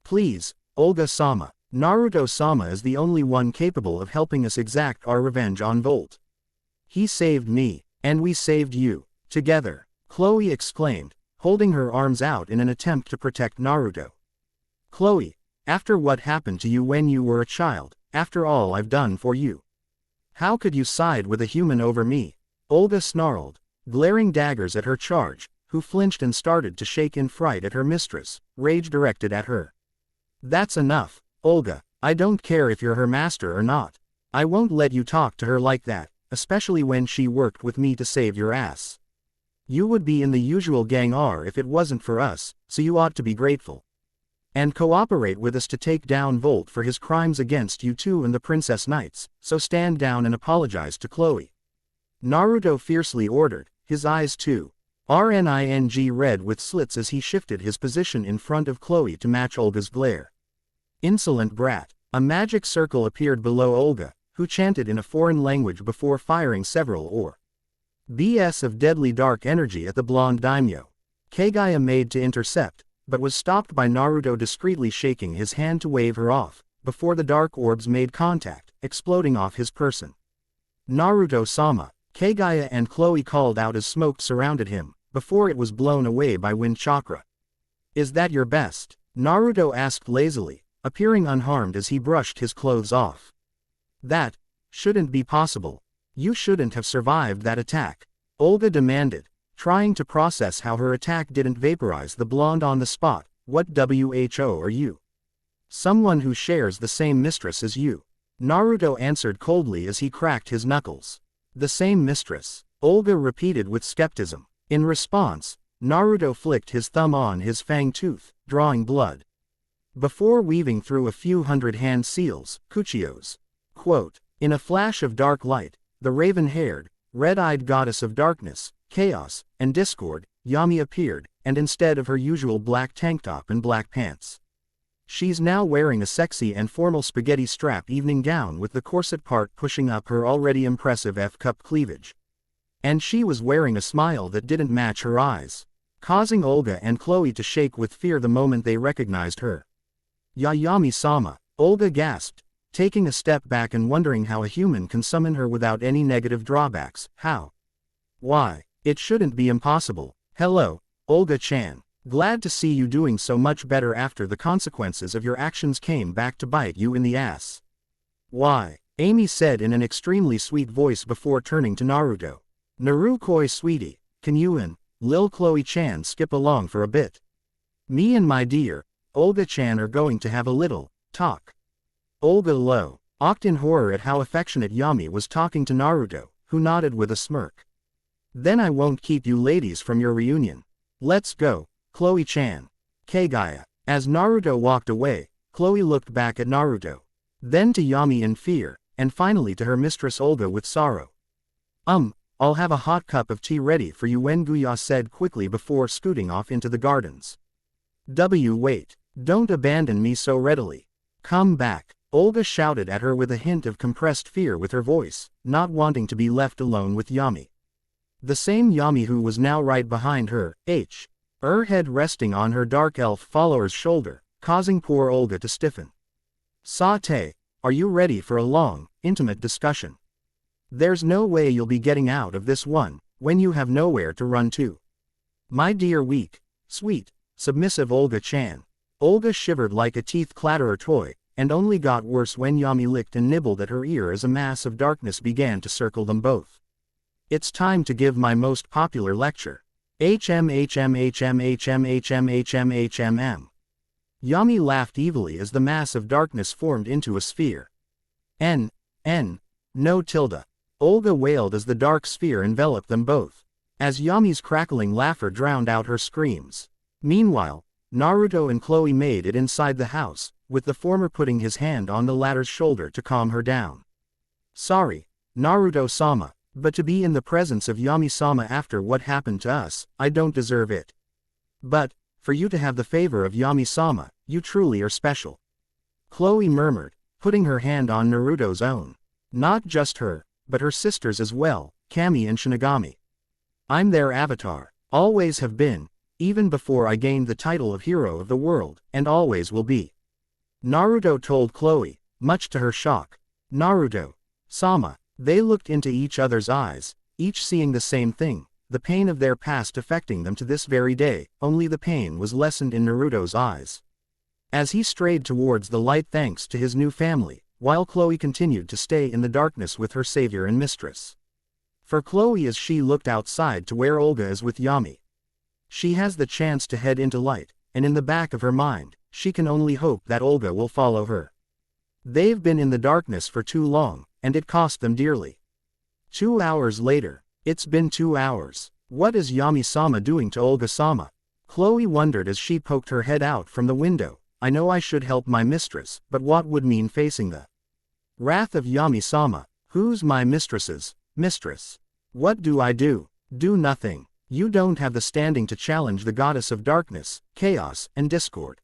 Please, Olga-sama. Naruto-sama is the only one capable of helping us exact our revenge on Volt. He saved me, and we saved you, together, Khloe exclaimed, holding her arms out in an attempt to protect Naruto. Khloe, after what happened to you when you were a child, after all I've done for you. How could you side with a human over me? Olga snarled, glaring daggers at her charge, who flinched and started to shake in fright at her mistress, rage directed at her. That's enough, Olga, I don't care if you're her master or not. I won't let you talk to her like that, especially when she worked with me to save your ass. You would be in the usual gang R if it wasn't for us, so you ought to be grateful. And cooperate with us to take down Volt for his crimes against you two and the Princess Knights, so stand down and apologize to Khloe. Naruto fiercely ordered, his eyes too. RNING red with slits as he shifted his position in front of Khloe to match Olga's glare. Insolent brat. A magic circle appeared below Olga, who chanted in a foreign language before firing several BS of deadly dark energy at the blonde daimyo. Kaguya made to intercept, but was stopped by Naruto discreetly shaking his hand to wave her off, before the dark orbs made contact, exploding off his person. Naruto-sama, Kaguya and Khloe called out as smoke surrounded him, before it was blown away by wind chakra. Is that your best? Naruto asked lazily, appearing unharmed as he brushed his clothes off. That shouldn't be possible. You shouldn't have survived that attack, Olga demanded, trying to process how her attack didn't vaporize the blonde on the spot. What WHO are you? Someone who shares the same mistress as you. Naruto answered coldly as he cracked his knuckles. The same mistress, Olga repeated with skepticism. In response, Naruto flicked his thumb on his fang tooth, drawing blood. Before weaving through a few hundred hand seals, Kuchios. Quote, in a flash of dark light, the raven-haired, red-eyed goddess of darkness, chaos, and discord, Yami appeared, and instead of her usual black tank top and black pants. She's now wearing a sexy and formal spaghetti strap evening gown with the corset part pushing up her already impressive F-cup cleavage. And she was wearing a smile that didn't match her eyes, causing Olga and Khloe to shake with fear the moment they recognized her. Yami-sama, Olga gasped, taking a step back and wondering how a human can summon her without any negative drawbacks. How? Why? It shouldn't be impossible. Hello, Olga-chan. Glad to see you doing so much better after the consequences of your actions came back to bite you in the ass. Why? Amy said in an extremely sweet voice before turning to Naruto. Narukoi sweetie, can you and Lil Khloe-chan skip along for a bit? Me and my dear, Olga-chan are going to have a little talk. Olga looked in horror at how affectionate Yami was talking to Naruto, who nodded with a smirk. Then I won't keep you ladies from your reunion. Let's go, Khloe-chan. Kaguya. As Naruto walked away, Khloe looked back at Naruto, then to Yami in fear, and finally to her mistress Olga with sorrow. I'll have a hot cup of tea ready for you, Kaguya said quickly before scooting off into the gardens. Wait. Don't abandon me so readily. Come back, Olga shouted at her with a hint of compressed fear with her voice, not wanting to be left alone with Yami. The same Yami who was now right behind her, her head resting on her dark elf follower's shoulder, causing poor Olga to stiffen. Sate, are you ready for a long, intimate discussion? There's no way you'll be getting out of this one, when you have nowhere to run to. My dear weak, sweet, submissive Olga-chan. Olga shivered like a teeth-clatterer toy, and only got worse when Yami licked and nibbled at her ear as a mass of darkness began to circle them both. It's time to give my most popular lecture. HMHMHMHMHMHMHMM. Yami laughed evilly as the mass of darkness formed into a sphere. No tilde. Olga wailed as the dark sphere enveloped them both, as Yami's crackling laughter drowned out her screams. Meanwhile, Naruto and Khloe made it inside the house, with the former putting his hand on the latter's shoulder to calm her down. Sorry, Naruto-sama, but to be in the presence of Yami-sama after what happened to us, I don't deserve it. But, for you to have the favor of Yami-sama, you truly are special. Khloe murmured, putting her hand on Naruto's own. Not just her, but her sisters as well, Cami and Shinigami. I'm their avatar, always have been, even before I gained the title of hero of the world, and always will be. Naruto told Khloe, much to her shock. Naruto-sama. They looked into each other's eyes, each seeing the same thing, the pain of their past affecting them to this very day, only the pain was lessened in Naruto's eyes. As he strayed towards the light thanks to his new family, while Khloe continued to stay in the darkness with her savior and mistress. For Khloe as she looked outside to where Olga is with Yami. She has the chance to head into light, and in the back of her mind, she can only hope that Olga will follow her. They've been in the darkness for too long, and it cost them dearly. 2 hours later. It's been 2 hours. What is Yami-sama doing to Olga-sama? Khloe wondered as she poked her head out from the window. I know I should help my mistress, but what would mean facing the wrath of Yami-sama? Who's my mistress's mistress? What do I do? Do nothing. You don't have the standing to challenge the goddess of darkness, chaos, and discord.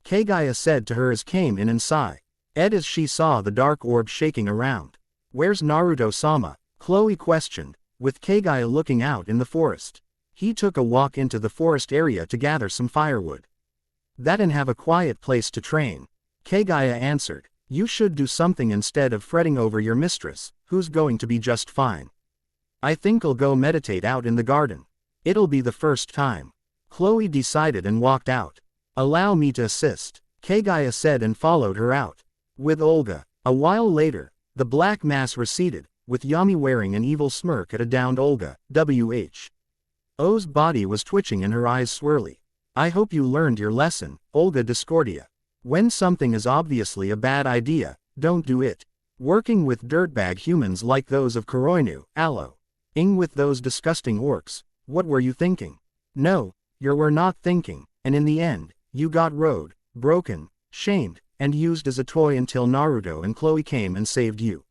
Kaguya said to her as came in and sighed as she saw the dark orb shaking around. Where's Naruto-sama? Khloe questioned, with Kaguya looking out in the forest. He took a walk into the forest area to gather some firewood. That and have a quiet place to train. Kaguya answered, you should do something instead of fretting over your mistress, who's going to be just fine. I think I'll go meditate out in the garden. It'll be the first time. Khloe decided and walked out. Allow me to assist, Kaguya said and followed her out. With Olga. A while later, the black mass receded, with Yami wearing an evil smirk at a downed Olga. O's body was twitching and her eyes swirly. I hope you learned your lesson, Olga Discordia. When something is obviously a bad idea, don't do it. Working with dirtbag humans like those of Kuroinu, Ing with those disgusting orcs, what were you thinking? No, you were not thinking, and in the end, you got rode, broken, shamed, and used as a toy until Naruto and Khloe came and saved you.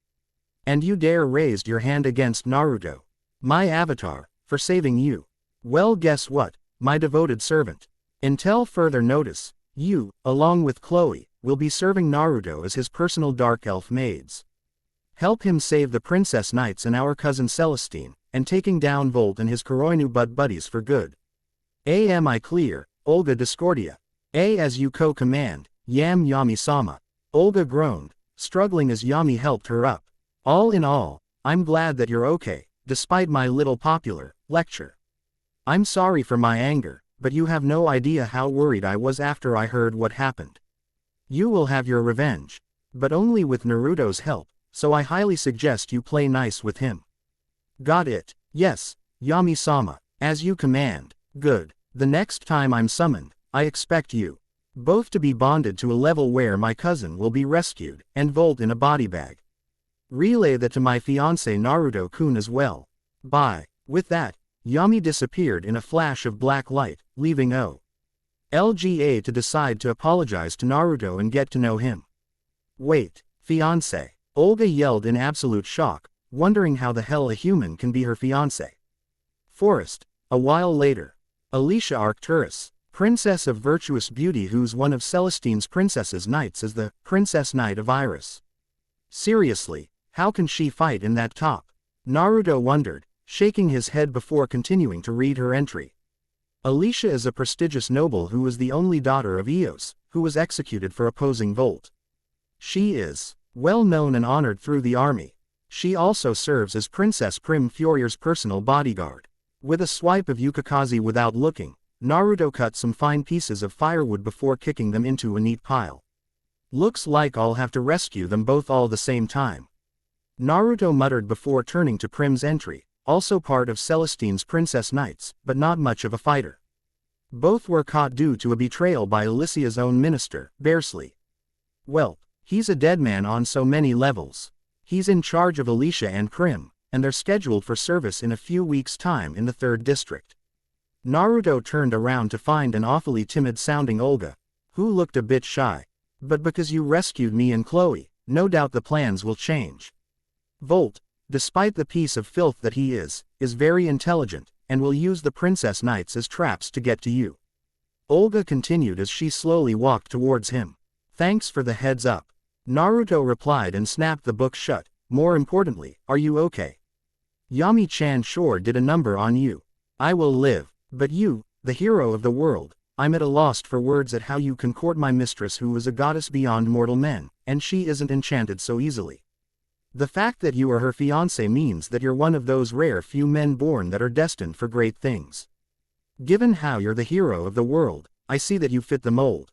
And you dare raised your hand against Naruto, my avatar, for saving you. Well, guess what, my devoted servant. Until further notice, You, along with Khloe, will be serving Naruto as his personal dark elf maids. Help him save the Princess Knights and our cousin Celestine, and taking down Volt and his Kuroinu buddies for good. Am I clear, Olga Discordia? As you co-command, Yami-sama. Olga groaned, struggling as Yami helped her up. All in all, I'm glad that you're okay, despite my little popular lecture. I'm sorry for my anger, but you have no idea how worried I was after I heard what happened. You will have your revenge. But only with Naruto's help, so I highly suggest you play nice with him. Got it? Yes, Yami-sama, as you command. Good. The next time I'm summoned, I expect you both to be bonded to a level where my cousin will be rescued, and Volt in a body bag. Relay that to my fiancé Naruto-kun as well. Bye. With that, Yami disappeared in a flash of black light, leaving Olga to decide to apologize to Naruto and get to know him. Wait, fiancé. Olga yelled in absolute shock, wondering how the hell a human can be her fiancé. Forest. A while later. Alicia Arcturus, princess of virtuous beauty who's one of Celestine's princess's knights is the Princess Knight of Iris. Seriously, how can she fight in that top? Naruto wondered, shaking his head before continuing to read her entry. Alicia is a prestigious noble who is the only daughter of Eos, who was executed for opposing Volt. She is well known and honored through the army. She also serves as Princess Prim Furier's personal bodyguard. With a swipe of Yukikaze without looking, Naruto cut some fine pieces of firewood before kicking them into a neat pile. Looks like I'll have to rescue them both all the same time. Naruto muttered before turning to Prim's entry, also part of Celestine's Princess Knights, but not much of a fighter. Both were caught due to a betrayal by Alicia's own minister, Beerle. Well, he's a dead man on so many levels. He's in charge of Alicia and Prim, and they're scheduled for service in a few weeks' time in the 3rd district. Naruto turned around to find an awfully timid-sounding Olga, who looked a bit shy. But because you rescued me and Khloe, no doubt the plans will change. Volt, despite the piece of filth that he is very intelligent, and will use the Princess Knights as traps to get to you. Olga continued as she slowly walked towards him. Thanks for the heads up. Naruto replied and snapped the book shut. More importantly, are you okay? Yami-chan sure did a number on you. I will live. But you, the hero of the world, I'm at a loss for words at how you can court my mistress who is a goddess beyond mortal men, and she isn't enchanted so easily. The fact that you are her fiancé means that you're one of those rare few men born that are destined for great things. Given how you're the hero of the world, I see that you fit the mold.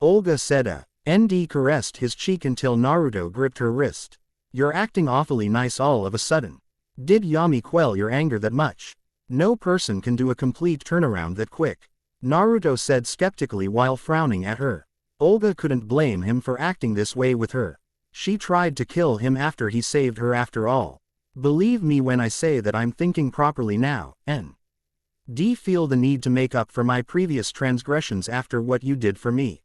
Olga said. Nd caressed his cheek until Naruto gripped her wrist. You're acting awfully nice all of a sudden. Did Yami quell your anger that much? No person can do a complete turnaround that quick. Naruto said skeptically while frowning at her. Olga couldn't blame him for acting this way with her. She tried to kill him after he saved her after all. Believe me when I say that I'm thinking properly now, Nd feel the need to make up for my previous transgressions after what you did for me.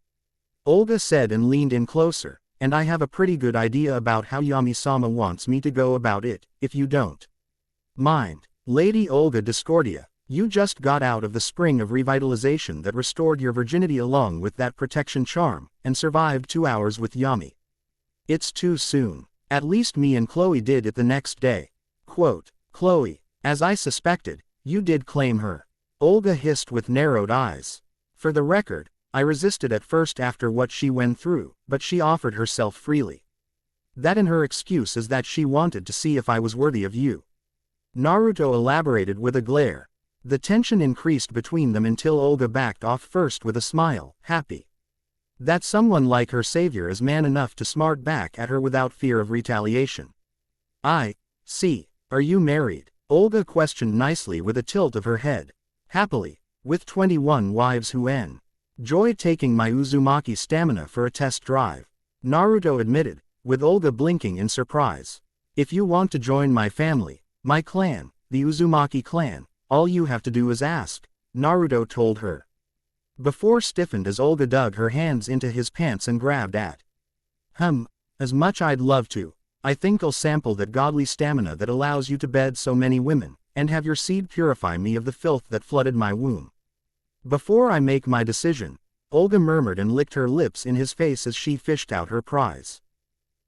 Olga said and leaned in closer, and I have a pretty good idea about how Yami-sama wants me to go about it, if you don't mind. Lady Olga Discordia, you just got out of the spring of revitalization that restored your virginity along with that protection charm, and survived 2 hours with Yami. It's too soon. At least me and Khloe did it the next day. Quote, Khloe, as I suspected, you did claim her. Olga hissed with narrowed eyes. For the record, I resisted at first after what she went through, but she offered herself freely. That and her excuse is that she wanted to see if I was worthy of you. Naruto elaborated with a glare. The tension increased between them until Olga backed off first with a smile, happy that someone like her savior is man enough to smart back at her without fear of retaliation. I see. Are you married? Olga questioned nicely with a tilt of her head. Happily, with 21 wives who enjoy taking my Uzumaki stamina for a test drive. Naruto admitted, with Olga blinking in surprise. If you want to join my family, my clan, the Uzumaki clan, all you have to do is ask, Naruto told her. Before stiffened as Olga dug her hands into his pants and grabbed at. As much I'd love to. I think I'll sample that godly stamina that allows you to bed so many women, and have your seed purify me of the filth that flooded my womb. Before I make my decision, Olga murmured and licked her lips in his face as she fished out her prize.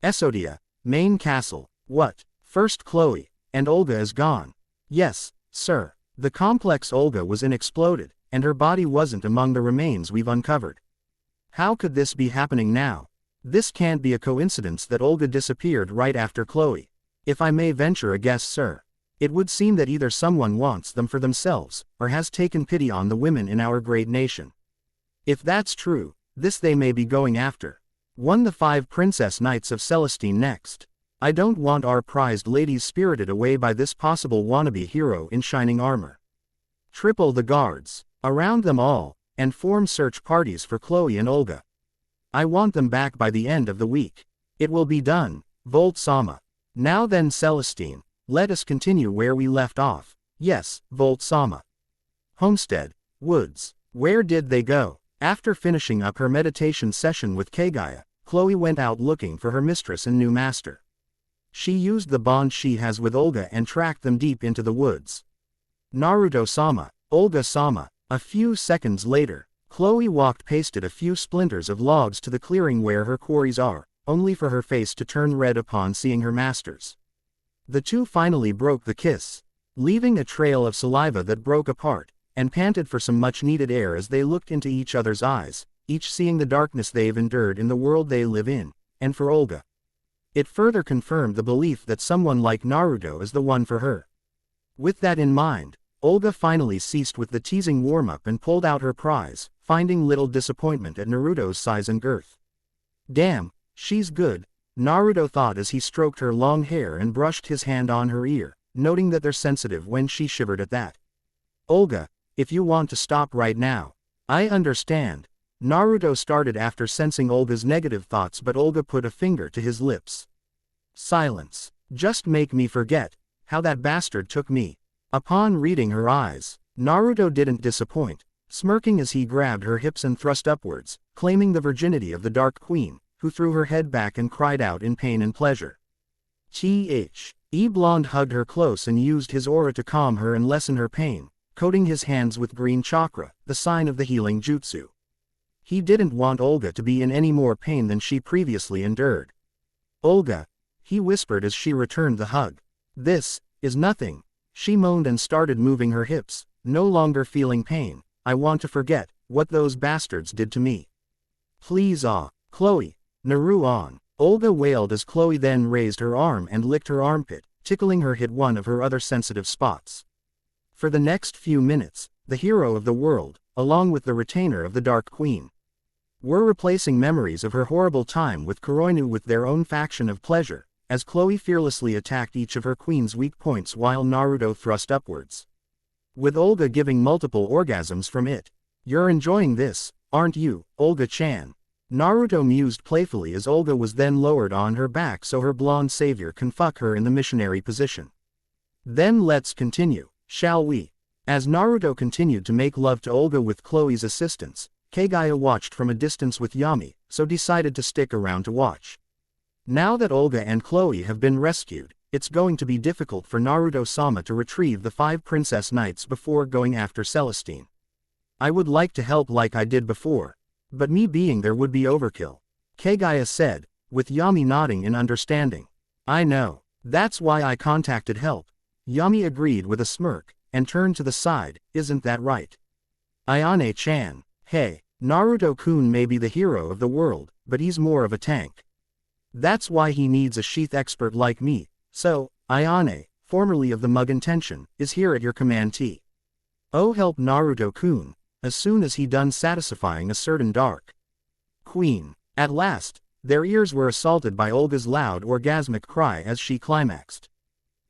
Esodia, main castle. What? First Khloe, and Olga is gone. Yes, sir. The complex Olga was in exploded, and her body wasn't among the remains we've uncovered. How could this be happening now? This can't be a coincidence that Olga disappeared right after Khloe. If I may venture a guess, sir. It would seem that either someone wants them for themselves, or has taken pity on the women in our great nation. If that's true, this they may be going after. The 5 princess knights of Celestine next. I don't want our prized ladies spirited away by this possible wannabe hero in shining armor. Triple the guards, around them all, and form search parties for Khloe and Olga. I want them back by the end of the week. It will be done, Volt-sama. Now then, Celestine, let us continue where we left off. Yes, Volt-sama. Homestead, woods. Where did they go? After finishing up her meditation session with Kaguya, Khloe went out looking for her mistress and new master. She used the bond she has with Olga and tracked them deep into the woods. Naruto-sama, Olga-sama. A few seconds later, Khloe walked pasted a few splinters of logs to the clearing where her quarries are, only for her face to turn red upon seeing her masters. The two finally broke the kiss, leaving a trail of saliva that broke apart, and panted for some much-needed air as they looked into each other's eyes, each seeing the darkness they've endured in the world they live in, and for Olga. It further confirmed the belief that someone like Naruto is the one for her. With that in mind, Olga finally ceased with the teasing warm-up and pulled out her prize, finding little disappointment at Naruto's size and girth. Damn, she's good, Naruto thought as he stroked her long hair and brushed his hand on her ear, noting that they're sensitive when she shivered at that. Olga, if you want to stop right now. I understand. Naruto started after sensing Olga's negative thoughts, but Olga put a finger to his lips. Silence. Just make me forget how that bastard took me. Upon reading her eyes, Naruto didn't disappoint, smirking as he grabbed her hips and thrust upwards, claiming the virginity of the Dark Queen, who threw her head back and cried out in pain and pleasure. Blonde hugged her close and used his aura to calm her and lessen her pain, coating his hands with green chakra, the sign of the healing jutsu. He didn't want Olga to be in any more pain than she previously endured. Olga, he whispered as she returned the hug. This is nothing. She moaned and started moving her hips, no longer feeling pain. I want to forget what those bastards did to me. Please, Khloe, Naru on. Olga wailed as Khloe then raised her arm and licked her armpit, tickling her hit one of her other sensitive spots. For the next few minutes, the hero of the world, along with the retainer of the Dark Queen, were replacing memories of her horrible time with Kuroinu with their own faction of pleasure, as Khloe fearlessly attacked each of her queen's weak points while Naruto thrust upwards, with Olga giving multiple orgasms from it. You're enjoying this, aren't you, Olga-chan? Naruto mused playfully as Olga was then lowered on her back so her blonde savior can fuck her in the missionary position. Then let's continue, shall we? As Naruto continued to make love to Olga with Khloe's assistance, Kaguya watched from a distance with Yami, so decided to stick around to watch. Now that Olga and Khloe have been rescued, it's going to be difficult for Naruto-sama to retrieve the 5 princess knights before going after Celestine. I would like to help like I did before, but me being there would be overkill, Kaguya said, with Yami nodding in understanding. I know. That's why I contacted help. Yami agreed with a smirk, and turned to the side. Isn't that right? Ayane-chan. Hey, Naruto-kun may be the hero of the world, but he's more of a tank. That's why he needs a sheath expert like me, so, Ayane, formerly of the Mugen Tenshin, is here at your command T. Oh, help Naruto-kun, as soon as he done satisfying a certain Dark Queen. At last, their ears were assaulted by Olga's loud orgasmic cry as she climaxed.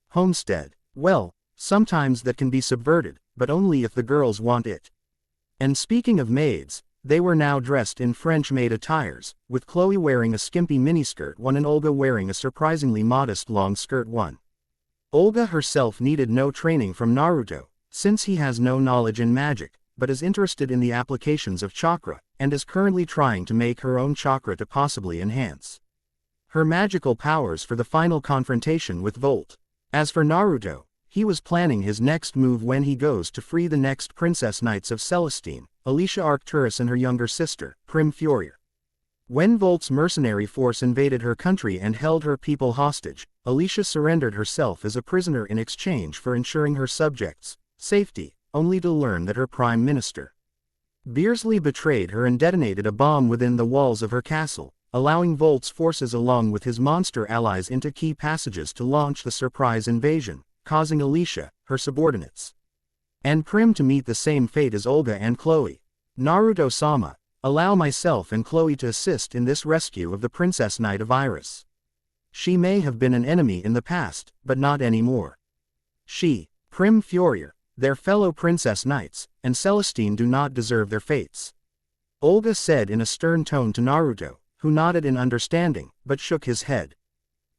Homestead. Well, sometimes that can be subverted, but only if the girls want it. And speaking of maids, they were now dressed in French maid attires, with Khloe wearing a skimpy miniskirt one and Olga wearing a surprisingly modest long skirt one. Olga herself needed no training from Naruto, since he has no knowledge in magic, but is interested in the applications of chakra, and is currently trying to make her own chakra to possibly enhance her magical powers for the final confrontation with Volt. As for Naruto, he was planning his next move when he goes to free the next princess knights of Celestine, Alicia Arcturus and her younger sister, Prim Furior. When Volt's mercenary force invaded her country and held her people hostage, Alicia surrendered herself as a prisoner in exchange for ensuring her subjects' safety, only to learn that her prime minister, Beerle, betrayed her and detonated a bomb within the walls of her castle, allowing Volt's forces along with his monster allies into key passages to launch the surprise invasion, causing Alicia, her subordinates, and Prim to meet the same fate as Olga and Khloe. Naruto-sama, allow myself and Khloe to assist in this rescue of the Princess Knight of Iris. She may have been an enemy in the past, but not anymore. She, Prim Furior, their fellow Princess Knights, and Celestine do not deserve their fates. Olga said in a stern tone to Naruto, who nodded in understanding, but shook his head.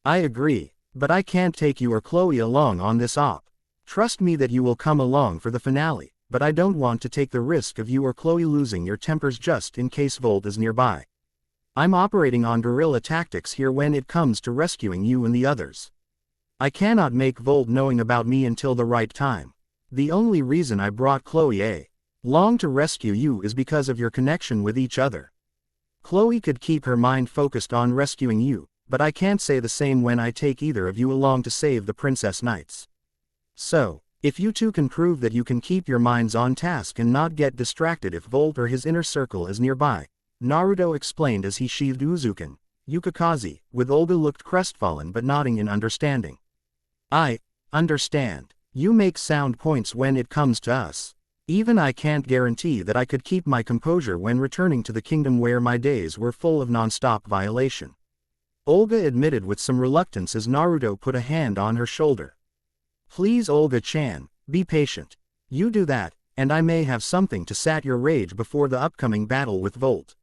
I agree, but I can't take you or Khloe along on this op. Trust me that you will come along for the finale, but I don't want to take the risk of you or Khloe losing your tempers just in case Volt is nearby. I'm operating on guerrilla tactics here when it comes to rescuing you and the others. I cannot make Volt knowing about me until the right time. The only reason I brought Khloe along to rescue you is because of your connection with each other. Khloe could keep her mind focused on rescuing you, but I can't say the same when I take either of you along to save the Princess Knights. So, if you two can prove that you can keep your minds on task and not get distracted if Volt or his inner circle is nearby, Naruto explained as he sheathed Uzuken. Yukikaze, with Olga looked crestfallen but nodding in understanding. I understand. You make sound points when it comes to us. Even I can't guarantee that I could keep my composure when returning to the kingdom where my days were full of non-stop violation. Olga admitted with some reluctance as Naruto put a hand on her shoulder. Please Olga-chan, be patient. You do that, and I may have something to sat your rage before the upcoming battle with Volt.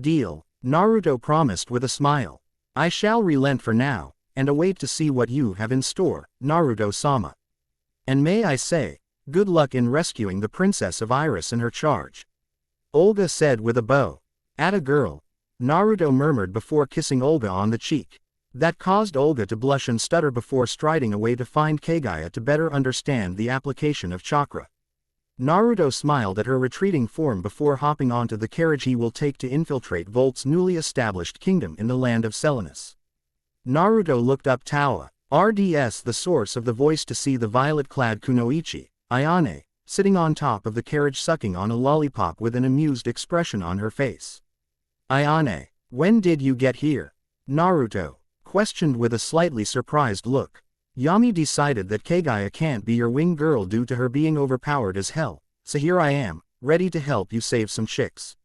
Deal, Naruto promised with a smile. I shall relent for now, and await to see what you have in store, Naruto-sama. And may I say, good luck in rescuing the Princess of Iris and her charge. Olga said with a bow. Atta girl, Naruto murmured before kissing Olga on the cheek. That caused Olga to blush and stutter before striding away to find Kaguya to better understand the application of chakra. Naruto smiled at her retreating form before hopping onto the carriage he will take to infiltrate Volt's newly established kingdom in the land of Selinus. Naruto looked up Tawa, RDS the source of the voice to see the violet-clad kunoichi, Ayane, sitting on top of the carriage sucking on a lollipop with an amused expression on her face. Ayane, when did you get here? Naruto questioned with a slightly surprised look. Yami decided that Kaguya can't be your wing girl due to her being overpowered as hell, so here I am, ready to help you save some chicks.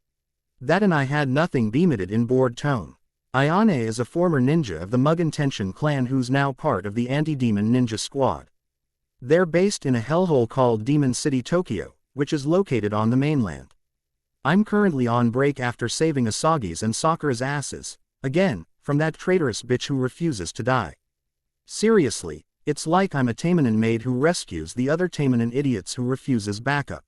That and I had nothing beamed in bored tone. Ayane is a former ninja of the Mugen Tenshin clan who's now part of the anti-demon ninja squad. They're based in a hellhole called Demon City, Tokyo, which is located on the mainland. I'm currently on break after saving Asagi's and Sakura's asses, again, from that traitorous bitch who refuses to die. Seriously, it's like I'm a Tamanin maid who rescues the other Tamanin idiots who refuses backup.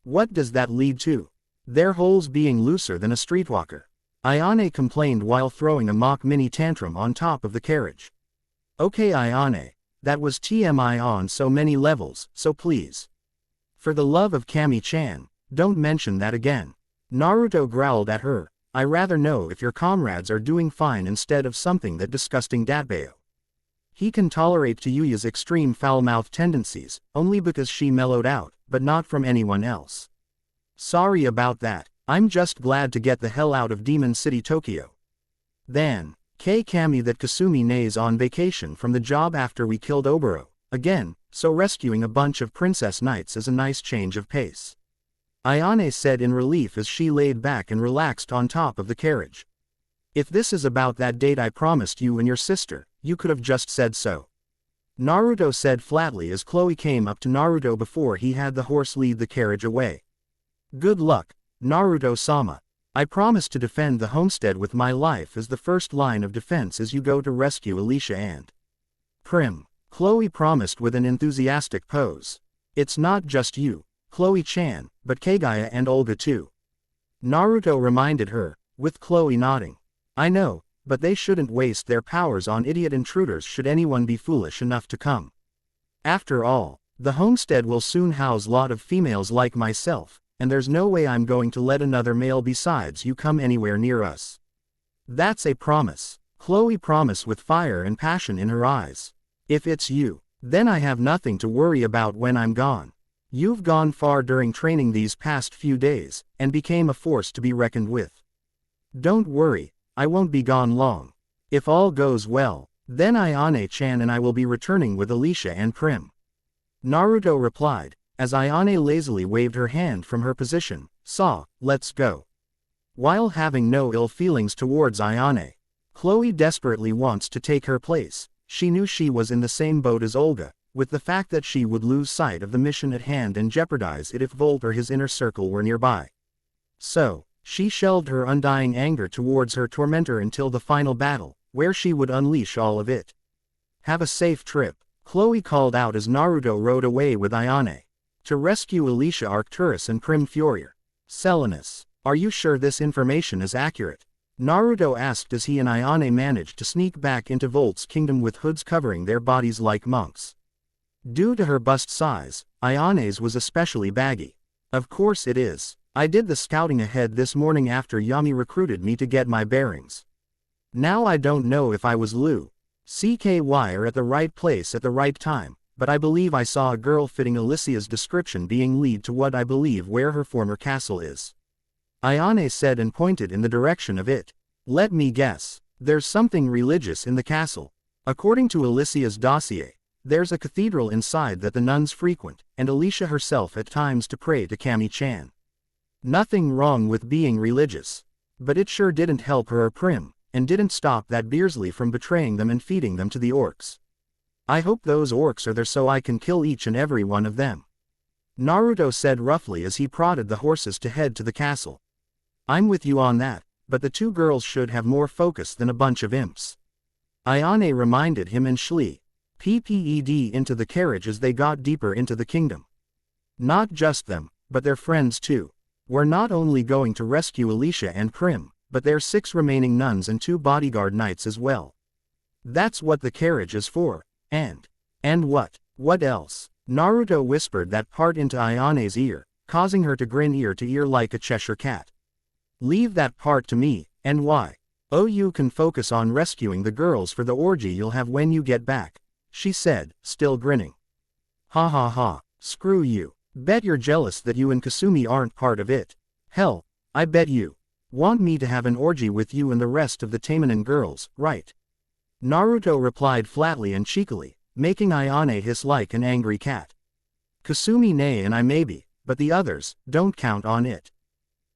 What does that lead to? Their holes being looser than a streetwalker. Ayane complained while throwing a mock mini tantrum on top of the carriage. Okay Ayane, that was TMI on so many levels, so please. For the love of Cami-chan, don't mention that again. Naruto growled at her. I rather know if your comrades are doing fine instead of something that disgusting datbeo. He can tolerate Tayuya's extreme foul-mouthed tendencies, only because she mellowed out, but not from anyone else. Sorry about that, I'm just glad to get the hell out of Demon City, Tokyo. Then, Cami that Kasumi nays on vacation from the job after we killed Oboro, again, so rescuing a bunch of princess knights is a nice change of pace. Ayane said in relief as she laid back and relaxed on top of the carriage. If this is about that date I promised you and your sister, you could have just said so. Naruto said flatly as Khloe came up to Naruto before he had the horse lead the carriage away. Good luck, Naruto-sama. I promise to defend the homestead with my life as the first line of defense as you go to rescue Alicia and Prim. Khloe promised with an enthusiastic pose. It's not just you, Khloe-chan, but Kaguya and Olga too. Naruto reminded her, with Khloe nodding. I know, but they shouldn't waste their powers on idiot intruders should anyone be foolish enough to come. After all, the homestead will soon house lot of females like myself, and there's no way I'm going to let another male besides you come anywhere near us. That's a promise. Khloe promised with fire and passion in her eyes. If it's you, then I have nothing to worry about when I'm gone. You've gone far during training these past few days, and became a force to be reckoned with. Don't worry, I won't be gone long. If all goes well, then Ayane-chan and I will be returning with Alicia and Prim. Naruto replied, as Ayane lazily waved her hand from her position. Let's go. While having no ill feelings towards Ayane, Khloe desperately wants to take her place. She knew she was in the same boat as Olga, with the fact that she would lose sight of the mission at hand and jeopardize it if Volt or his inner circle were nearby. So, she shelved her undying anger towards her tormentor until the final battle, where she would unleash all of it. Have a safe trip, Khloe called out as Naruto rode away with Ayane. To rescue Alicia, Arcturus and Prim Furrier. Selinus, are you sure this information is accurate? Naruto asked as he and Ayane managed to sneak back into Volt's kingdom with hoods covering their bodies like monks. Due to her bust size, Ayane's was especially baggy. Of course it is. I did the scouting ahead this morning after Yami recruited me to get my bearings. Now I don't know if I was CKY or at the right place at the right time, but I believe I saw a girl fitting Alicia's description being lead to what I believe where her former castle is. Ayane said and pointed in the direction of it. Let me guess. There's something religious in the castle. According to Alicia's dossier, there's a cathedral inside that the nuns frequent, and Alicia herself at times to pray to Kami-chan. Nothing wrong with being religious. But it sure didn't help her or Prim, and didn't stop that Beerle from betraying them and feeding them to the orcs. I hope those orcs are there so I can kill each and every one of them. Naruto said roughly as he prodded the horses to head to the castle. I'm with you on that, but the two girls should have more focus than a bunch of imps. Ayane reminded him and Schlee. PPED into the carriage as they got deeper into the kingdom. Not just them, but their friends too. We're not only going to rescue Alicia and Prim, but there's 6 remaining nuns and 2 bodyguard knights as well. That's what the carriage is for, and what? What else? Naruto whispered that part into Ayane's ear, causing her to grin ear to ear like a Cheshire cat. Leave that part to me, and why? Oh, you can focus on rescuing the girls for the orgy you'll have when you get back, she said, still grinning. Ha ha ha, screw you. Bet you're jealous that you and Kasumi aren't part of it. Hell, I bet you want me to have an orgy with you and the rest of the Tamanin girls, right? Naruto replied flatly and cheekily, making Ayane hiss like an angry cat. Kasumi nay and I maybe, but the others, don't count on it.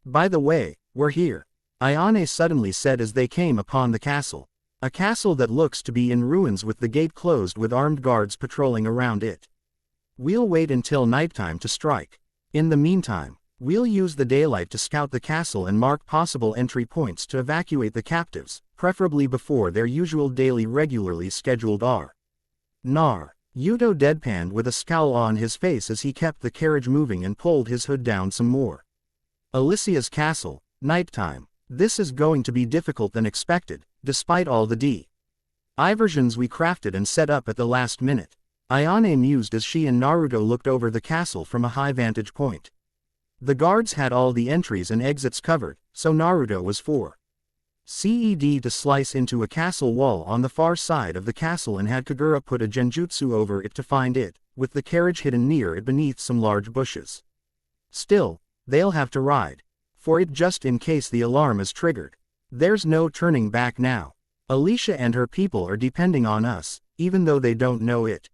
By the way, we're here, Ayane suddenly said as they came upon the castle. A castle that looks to be in ruins with the gate closed with armed guards patrolling around it. We'll wait until nighttime to strike. In the meantime, we'll use the daylight to scout the castle and mark possible entry points to evacuate the captives, preferably before their usual daily regularly scheduled R. Nar. Yuto deadpanned with a scowl on his face as he kept the carriage moving and pulled his hood down some more. Alicia's castle, nighttime. This is going to be difficult than expected, despite all the diversions we crafted and set up at the last minute. Ayane mused as she and Naruto looked over the castle from a high vantage point. The guards had all the entries and exits covered, so Naruto was CED to slice into a castle wall on the far side of the castle and had Kagura put a genjutsu over it to find it, with the carriage hidden near it beneath some large bushes. Still, they'll have to ride for it just in case the alarm is triggered. There's no turning back now. Alicia and her people are depending on us, even though they don't know it.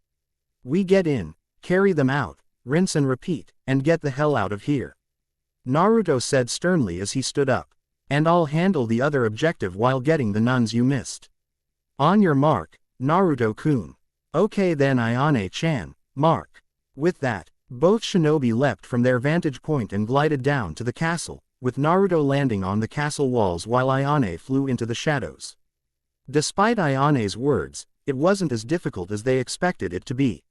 We get in, carry them out, rinse and repeat, and get the hell out of here. Naruto said sternly as he stood up. And I'll handle the other objective while getting the nuns you missed. On your mark, Naruto-kun. Okay then Ayane-chan, mark. With that, both shinobi leapt from their vantage point and glided down to the castle, with Naruto landing on the castle walls while Ayane flew into the shadows. Despite Ayane's words, it wasn't as difficult as they expected it to be.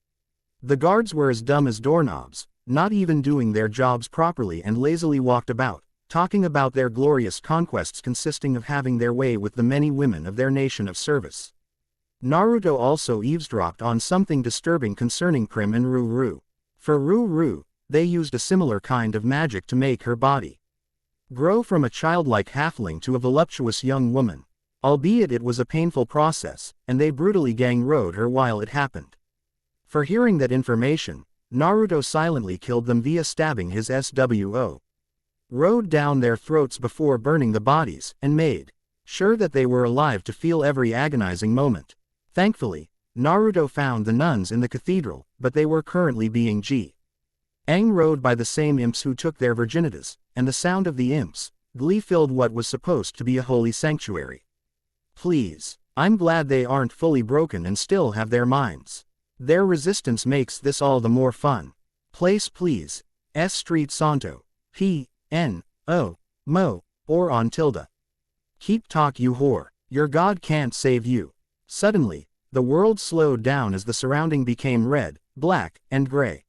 The guards were as dumb as doorknobs, not even doing their jobs properly and lazily walked about, talking about their glorious conquests consisting of having their way with the many women of their nation of service. Naruto also eavesdropped on something disturbing concerning Prim and Ruru. For Ruru, they used a similar kind of magic to make her body grow from a childlike halfling to a voluptuous young woman. Albeit it was a painful process, and they brutally gang-rode her while it happened. For hearing that information, Naruto silently killed them via stabbing his SWO. Rode down their throats before burning the bodies, and made sure that they were alive to feel every agonizing moment. Thankfully, Naruto found the nuns in the cathedral, but they were currently being gang-rode by the same imps who took their virginities, and the sound of the imps' glee filled what was supposed to be a holy sanctuary. Please, I'm glad they aren't fully broken and still have their minds. Their resistance makes this all the more fun. Place please. S Street Santo. P.N.O. Mo. Or on tilde. Keep talk you whore. Your god can't save you. Suddenly, the world slowed down as the surrounding became red, black, and gray.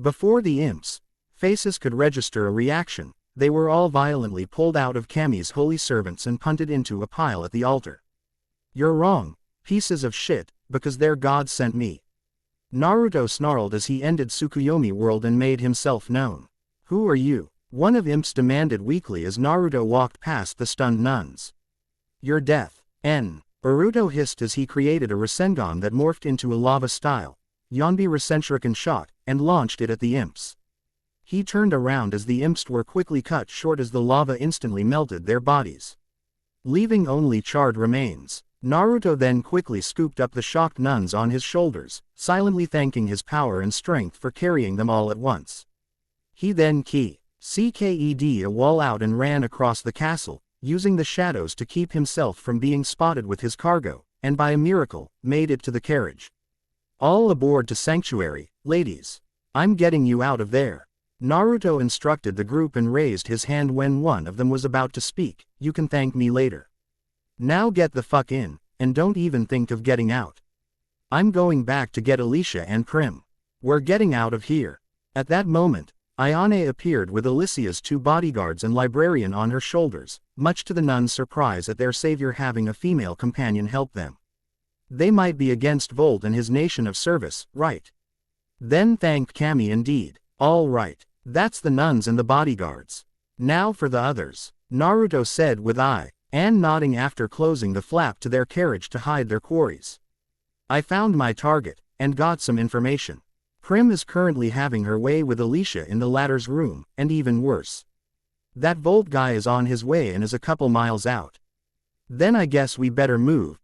Before the imps' faces could register a reaction, they were all violently pulled out of Cami's holy servants and punted into a pile at the altar. You're wrong, pieces of shit, because their god sent me. Naruto snarled as he ended Tsukuyomi World and made himself known. Who are you? One of imps demanded weakly as Naruto walked past the stunned nuns. Your death. Naruto hissed as he created a Rasengan that morphed into a lava-style Yonbi Rasenshuriken shot, and launched it at the imps. He turned around as the imps were quickly cut short as the lava instantly melted their bodies, leaving only charred remains. Naruto then quickly scooped up the shocked nuns on his shoulders, silently thanking his power and strength for carrying them all at once. He then CKED a wall out and ran across the castle, using the shadows to keep himself from being spotted with his cargo, and by a miracle, made it to the carriage. All aboard to Sanctuary, ladies. I'm getting you out of there. Naruto instructed the group and raised his hand when one of them was about to speak. You can thank me later. Now get the fuck in, and don't even think of getting out. I'm going back to get Alicia and Prim. We're getting out of here. At that moment, Ayane appeared with Alicia's two bodyguards and librarian on her shoulders, much to the nuns' surprise at their savior having a female companion help them. They might be against Volt and his nation of service, right? Then thanked Cami indeed. All right, that's the nuns and the bodyguards. Now for the others, Naruto said with and nodding after closing the flap to their carriage to hide their quarries. I found my target, and got some information. Prim is currently having her way with Alicia in the latter's room, and even worse. That Volt guy is on his way and is a couple miles out. Then I guess we better move,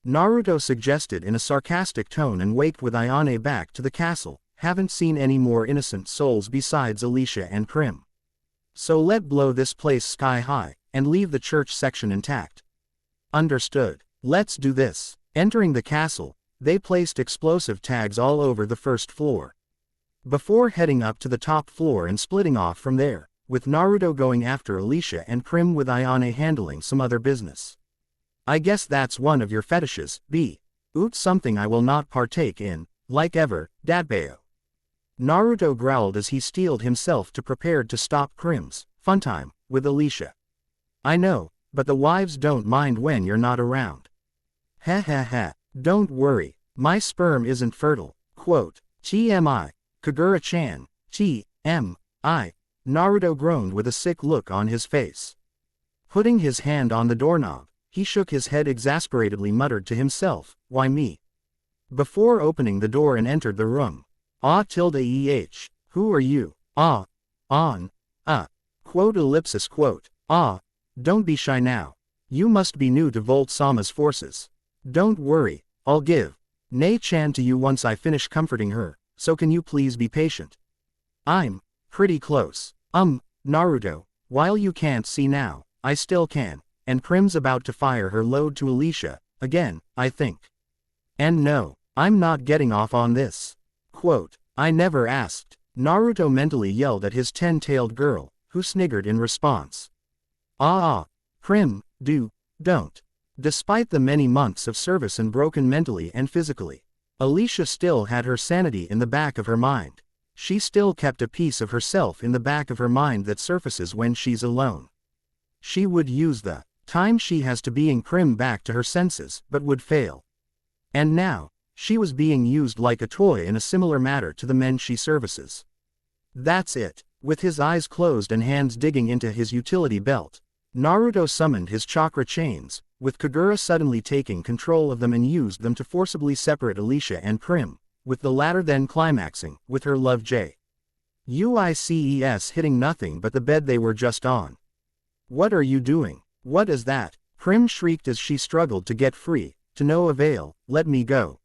Naruto suggested in a sarcastic tone and waked with Ayane back to the castle. Haven't seen any more innocent souls besides Alicia and Prim. So let blow this place sky high, and leave the church section intact. Understood. Let's do this. Entering the castle, they placed explosive tags all over the first floor. Before heading up to the top floor and splitting off from there, with Naruto going after Alicia and Prim with Ayane handling some other business. I guess that's one of your fetishes, Oops, something I will not partake in, like ever, Dadbeo. Naruto growled as he steeled himself to prepare to stop Prim's funtime with Alicia. I know, but the wives don't mind when you're not around. Ha ha ha, don't worry, my sperm isn't fertile, quote, TMI, Kagura-chan, TMI, Naruto groaned with a sick look on his face. Putting his hand on the doorknob, he shook his head exasperatedly muttered to himself, why me? Before opening the door and entered the room. Who are you? Quote ellipsis quote, don't be shy now. You must be new to Volt-sama's forces. Don't worry, I'll give Nei-chan to you once I finish comforting her, so can you please be patient? I'm pretty close. Naruto, while you can't see now, I still can, and Prim's about to fire her load to Alicia, again, I think. And no, I'm not getting off on this. Quote, I never asked. Naruto mentally yelled at his 10-tailed girl, who sniggered in response. Prim, don't. Despite the many months of service and broken mentally and physically, Alicia still had her sanity in the back of her mind. She still kept a piece of herself in the back of her mind that surfaces when she's alone. She would use the time she has to being Prim back to her senses, but would fail. And now, she was being used like a toy in a similar matter to the men she services. That's it. With his eyes closed and hands digging into his utility belt, Naruto summoned his chakra chains, with Kaguya suddenly taking control of them and used them to forcibly separate Alicia and Prim, with the latter then climaxing with her love Uices hitting nothing but the bed they were just on. What are you doing? What is that? Prim shrieked as she struggled to get free, to no avail. Let me go.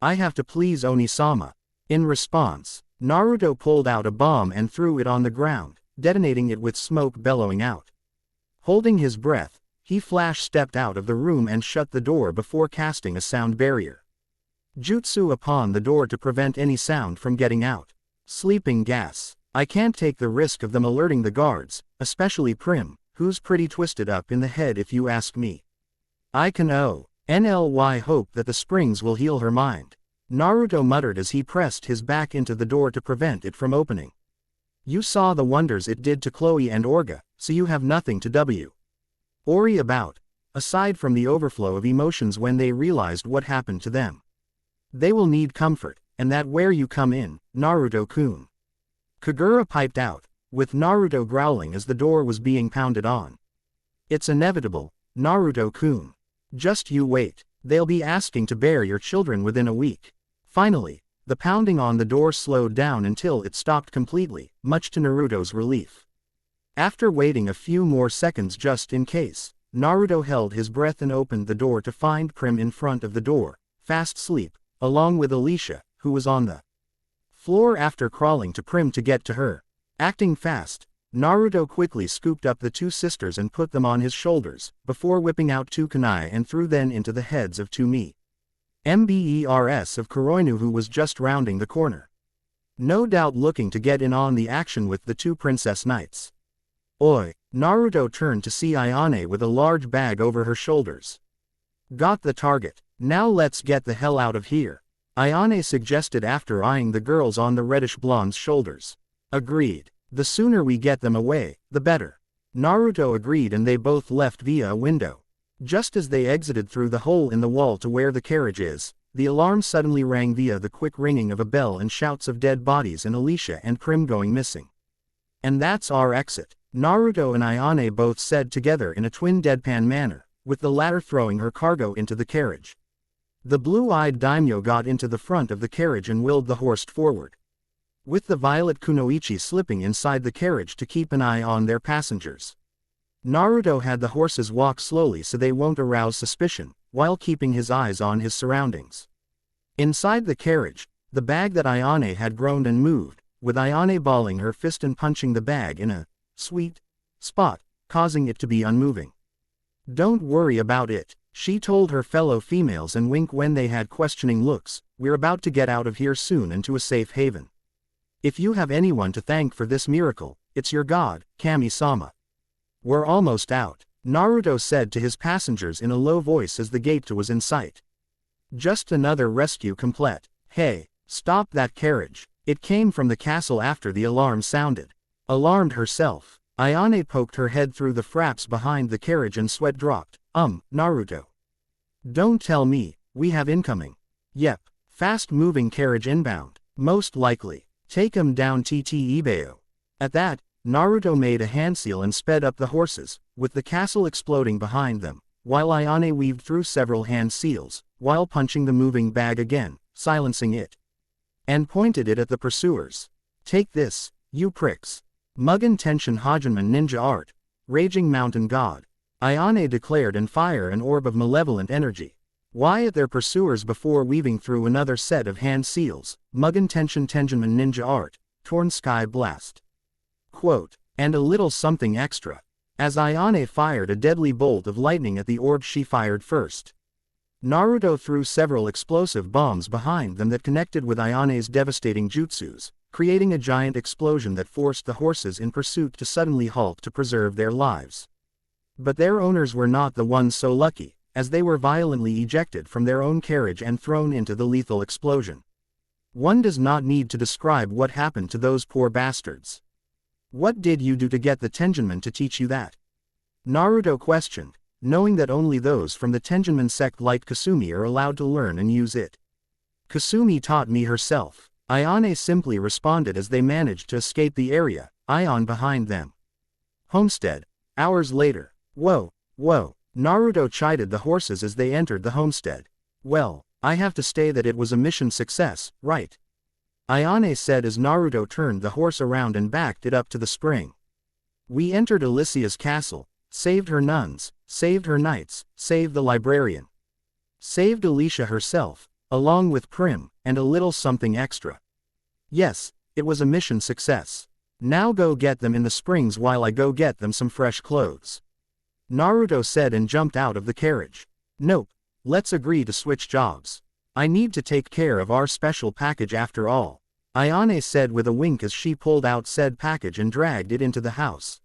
I have to please Oni-sama. In response, Naruto pulled out a bomb and threw it on the ground, detonating it with smoke bellowing out. Holding his breath, he flash-stepped out of the room and shut the door before casting a sound barrier jutsu upon the door to prevent any sound from getting out. Sleeping gas. I can't take the risk of them alerting the guards, especially Prim, who's pretty twisted up in the head if you ask me. I can only hope that the springs will heal her mind. Naruto muttered as he pressed his back into the door to prevent it from opening. You saw the wonders it did to Khloe and Olga, so you have nothing to worry about, aside from the overflow of emotions when they realized what happened to them. They will need comfort, and that's where you come in, Naruto-kun. Kaguya piped out, with Naruto growling as the door was being pounded on. It's inevitable, Naruto-kun. Just you wait, they'll be asking to bear your children within a week. Finally, the pounding on the door slowed down until it stopped completely, much to Naruto's relief. After waiting a few more seconds just in case, Naruto held his breath and opened the door to find Prim in front of the door, fast asleep, along with Alicia, who was on the floor after crawling to Prim to get to her. Acting fast, Naruto quickly scooped up the two sisters and put them on his shoulders, before whipping out two kunai and threw them into the heads of two members of Kuroinu, who was just rounding the corner. No doubt looking to get in on the action with the two princess knights. Oi! Naruto turned to see Ayane with a large bag over her shoulders. Got the target. Now let's get the hell out of here, Ayane suggested after eyeing the girls on the reddish blonde's shoulders. Agreed. The sooner we get them away, the better. Naruto agreed and they both left via a window. Just as they exited through the hole in the wall to where the carriage is, the alarm suddenly rang via the quick ringing of a bell and shouts of dead bodies and Alicia and Prim going missing. And that's our exit, Naruto and Ayane both said together in a twin deadpan manner, with the latter throwing her cargo into the carriage. The blue-eyed daimyo got into the front of the carriage and willed the horse forward, with the violet kunoichi slipping inside the carriage to keep an eye on their passengers. Naruto had the horses walk slowly so they won't arouse suspicion, while keeping his eyes on his surroundings. Inside the carriage, the bag that Ayane had groaned and moved, with Ayane balling her fist and punching the bag in a sweet spot, causing it to be unmoving. Don't worry about it, she told her fellow females and winked when they had questioning looks. We're about to get out of here soon and to a safe haven. If you have anyone to thank for this miracle, it's your god, Kami-sama. We're almost out, Naruto said to his passengers in a low voice as the gate was in sight. Just another rescue complete. Hey, stop that carriage. It came from the castle after the alarm sounded. Alarmed herself, Ayane poked her head through the fraps behind the carriage and sweat dropped. Naruto. Don't tell me, we have incoming. Yep, fast-moving carriage inbound, most likely. Take him down Ibeo. At that, Naruto made a hand seal and sped up the horses, with the castle exploding behind them, while Ayane weaved through several hand seals, while punching the moving bag again, silencing it, and pointed it at the pursuers. Take this, you pricks. Mugen Tenshin Hajinman Ninja Art, Raging Mountain God, Ayane declared and fire an orb of malevolent energy. Why at their pursuers before weaving through another set of hand seals, Mugen Tenshin Tenjinman Ninja Art, Torn Sky Blast. Quote, and a little something extra. As Ayane fired a deadly bolt of lightning at the orb she fired first. Naruto threw several explosive bombs behind them that connected with Ayane's devastating jutsus, creating a giant explosion that forced the horses in pursuit to suddenly halt to preserve their lives. But their owners were not the ones so lucky, as they were violently ejected from their own carriage and thrown into the lethal explosion. One does not need to describe what happened to those poor bastards. What did you do to get the Tenjinmen to teach you that? Naruto questioned, knowing that only those from the Tenjinmen sect like Kasumi are allowed to learn and use it. Kasumi taught me herself. Ayane simply responded as they managed to escape the area, Ion behind them. Homestead. Hours later. Whoa, whoa. Naruto chided the horses as they entered the homestead. Well, I have to say that it was a mission success, right? Ayane said as Naruto turned the horse around and backed it up to the spring. We entered Alicia's castle, saved her nuns, saved her knights, saved the librarian. Saved Alicia herself, along with Prim, and a little something extra. Yes, it was a mission success. Now go get them in the springs while I go get them some fresh clothes. Naruto said and jumped out of the carriage. Nope, let's agree to switch jobs. I need to take care of our special package after all. Ayane said with a wink as she pulled out said package and dragged it into the house.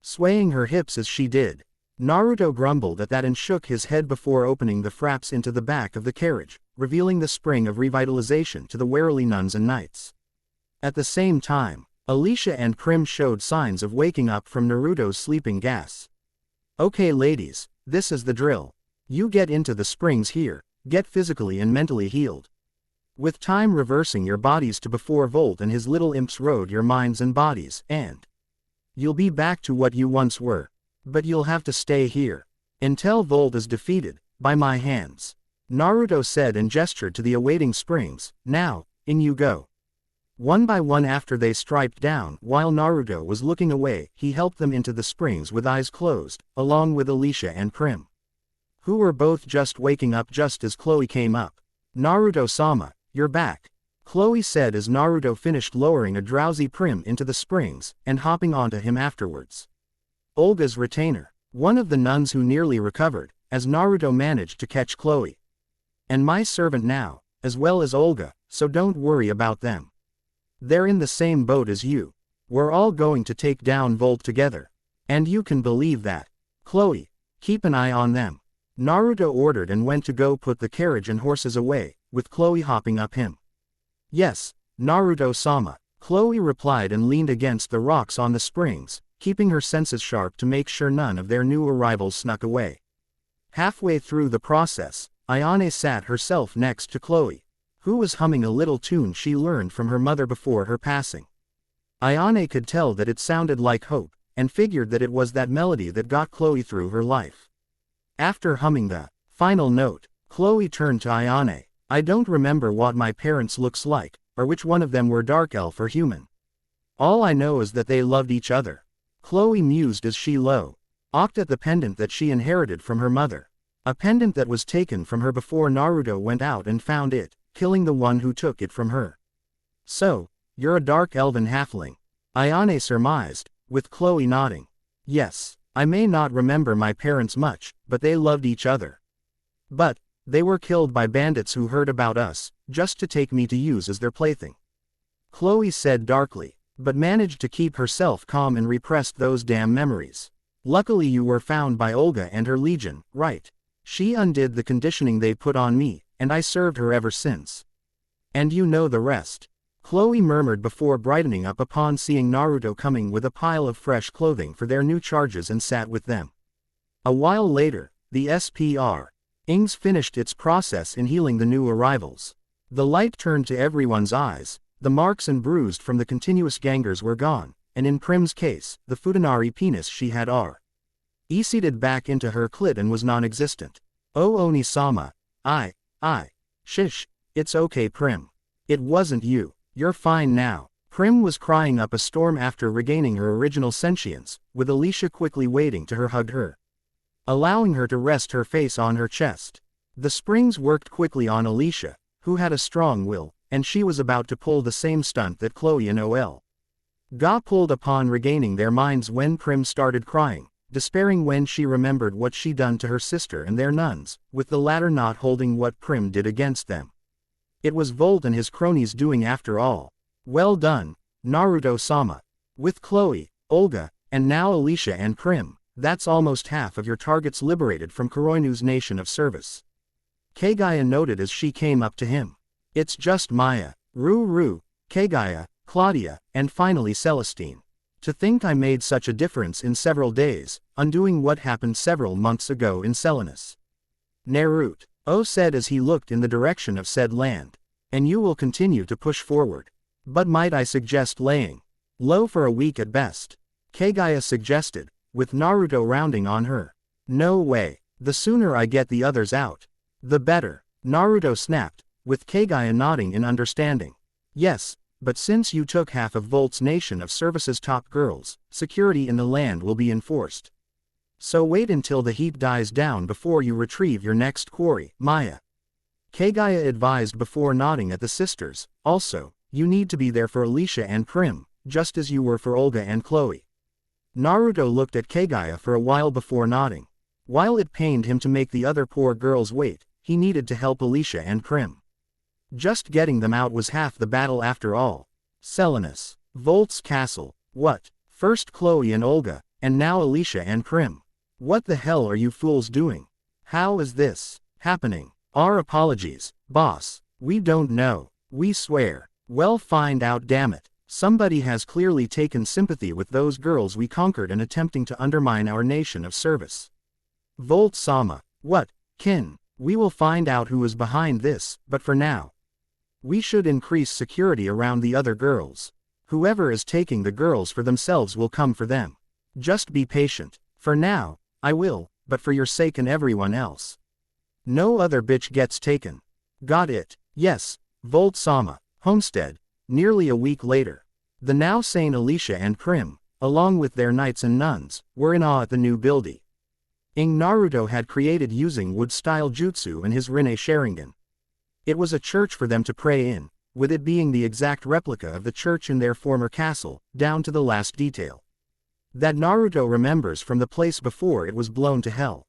Swaying her hips as she did. Naruto grumbled at that and shook his head before opening the fraps into the back of the carriage, revealing the spring of revitalization to the warily nuns and knights. At the same time, Alicia and Prim showed signs of waking up from Naruto's sleeping gas. Okay ladies, this is the drill. You get into the springs here, get physically and mentally healed. With time reversing your bodies to before Volt and his little imps rode your minds and bodies, and you'll be back to what you once were. But you'll have to stay here until Volt is defeated, by my hands. Naruto said and gestured to the awaiting springs. Now, in you go. One by one after they striped down, while Naruto was looking away, he helped them into the springs with eyes closed, along with Alicia and Prim, who were both just waking up just as Khloe came up. Naruto-sama, you're back. Khloe said as Naruto finished lowering a drowsy Prim into the springs, and hopping onto him afterwards. Olga's retainer, one of the nuns who nearly recovered, as Naruto managed to catch Khloe. And my servant now, as well as Olga, so don't worry about them. They're in the same boat as you. We're all going to take down Volt together. And you can believe that. Khloe, keep an eye on them. Naruto ordered and went to go put the carriage and horses away, with Khloe hopping up him. Yes, Naruto-sama, Khloe replied and leaned against the rocks on the springs, keeping her senses sharp to make sure none of their new arrivals snuck away. Halfway through the process, Ayane sat herself next to Khloe, who was humming a little tune she learned from her mother before her passing. Ayane could tell that it sounded like hope, and figured that it was that melody that got Khloe through her life. After humming the final note, Khloe turned to Ayane. I don't remember what my parents looks like, or which one of them were dark elf or human. All I know is that they loved each other. Khloe mused as she looked at the pendant that she inherited from her mother. A pendant that was taken from her before Naruto went out and found it, killing the one who took it from her. So, you're a dark elven halfling, Ayane surmised, with Khloe nodding. Yes, I may not remember my parents much, but they loved each other. But they were killed by bandits who heard about us, just to take me to use as their plaything. Khloe said darkly, but managed to keep herself calm and repressed those damn memories. Luckily you were found by Olga and her legion, right? She undid the conditioning they put on me, and I served her ever since. And you know the rest. Khloe murmured before brightening up upon seeing Naruto coming with a pile of fresh clothing for their new charges and sat with them. A while later, the SPR-ings finished its process in healing the new arrivals. The light turned to everyone's eyes, the marks and bruised from the continuous gangers were gone, and in Prim's case, the Futanari penis she had seeded back into her clit and was non-existent. Oh Oni-sama, shish, it's okay Prim. It wasn't you, you're fine now. Prim was crying up a storm after regaining her original sentience, with Alicia quickly waiting to hug her, allowing her to rest her face on her chest. The springs worked quickly on Alicia, who had a strong will, and she was about to pull the same stunt that Khloe and Olga pulled upon regaining their minds when Prim started crying, despairing when she remembered what she'd done to her sister and their nuns, with the latter not holding what Prim did against them. It was Volt and his cronies doing after all. Well done, Naruto-sama. With Khloe, Olga, and now Alicia and Prim, that's almost half of your targets liberated from Kuroinu's nation of service. Kaguya noted as she came up to him. It's just Maya, Ruru, Kaguya, Claudia, and finally Celestine. To think I made such a difference in several days, undoing what happened several months ago in Selinus. Naruto said as he looked in the direction of said land. and you will continue to push forward. But might I suggest laying low for a week at best? Kaguya suggested, with Naruto rounding on her. No way. The sooner I get the others out, the better, Naruto snapped, with Kaguya nodding in understanding. Yes, but since you took half of Volt's nation of service's top girls, security in the land will be enforced. So wait until the heat dies down before you retrieve your next quarry, Maya. Kaguya advised before nodding at the sisters. Also, you need to be there for Alicia and Prim, just as you were for Olga and Khloe. Naruto looked at Kaguya for a while before nodding. While it pained him to make the other poor girls wait, he needed to help Alicia and Prim. Just getting them out was half the battle after all. Selinus. Volt's castle. What? First Khloe and Olga, and now Alicia and Prim. What the hell are you fools doing? How is this happening? Our apologies, boss. We don't know. We swear. Well, find out, damn it. Somebody has clearly taken sympathy with those girls we conquered and attempting to undermine our nation of service. Volt-sama. What, kin? We will find out who is behind this, but for now, we should increase security around the other girls. Whoever is taking the girls for themselves will come for them. Just be patient. For now, I will, but for your sake and everyone else. No other bitch gets taken. Got it. Yes, Volt-sama. Homestead. Nearly a week later. The now sane Alicia and Prim, along with their knights and nuns, were in awe at the new building Naruto had created using wood-style jutsu and his Rinne Sharingan. It was a church for them to pray in, with it being the exact replica of the church in their former castle, down to the last detail. That Naruto remembers from the place before it was blown to hell.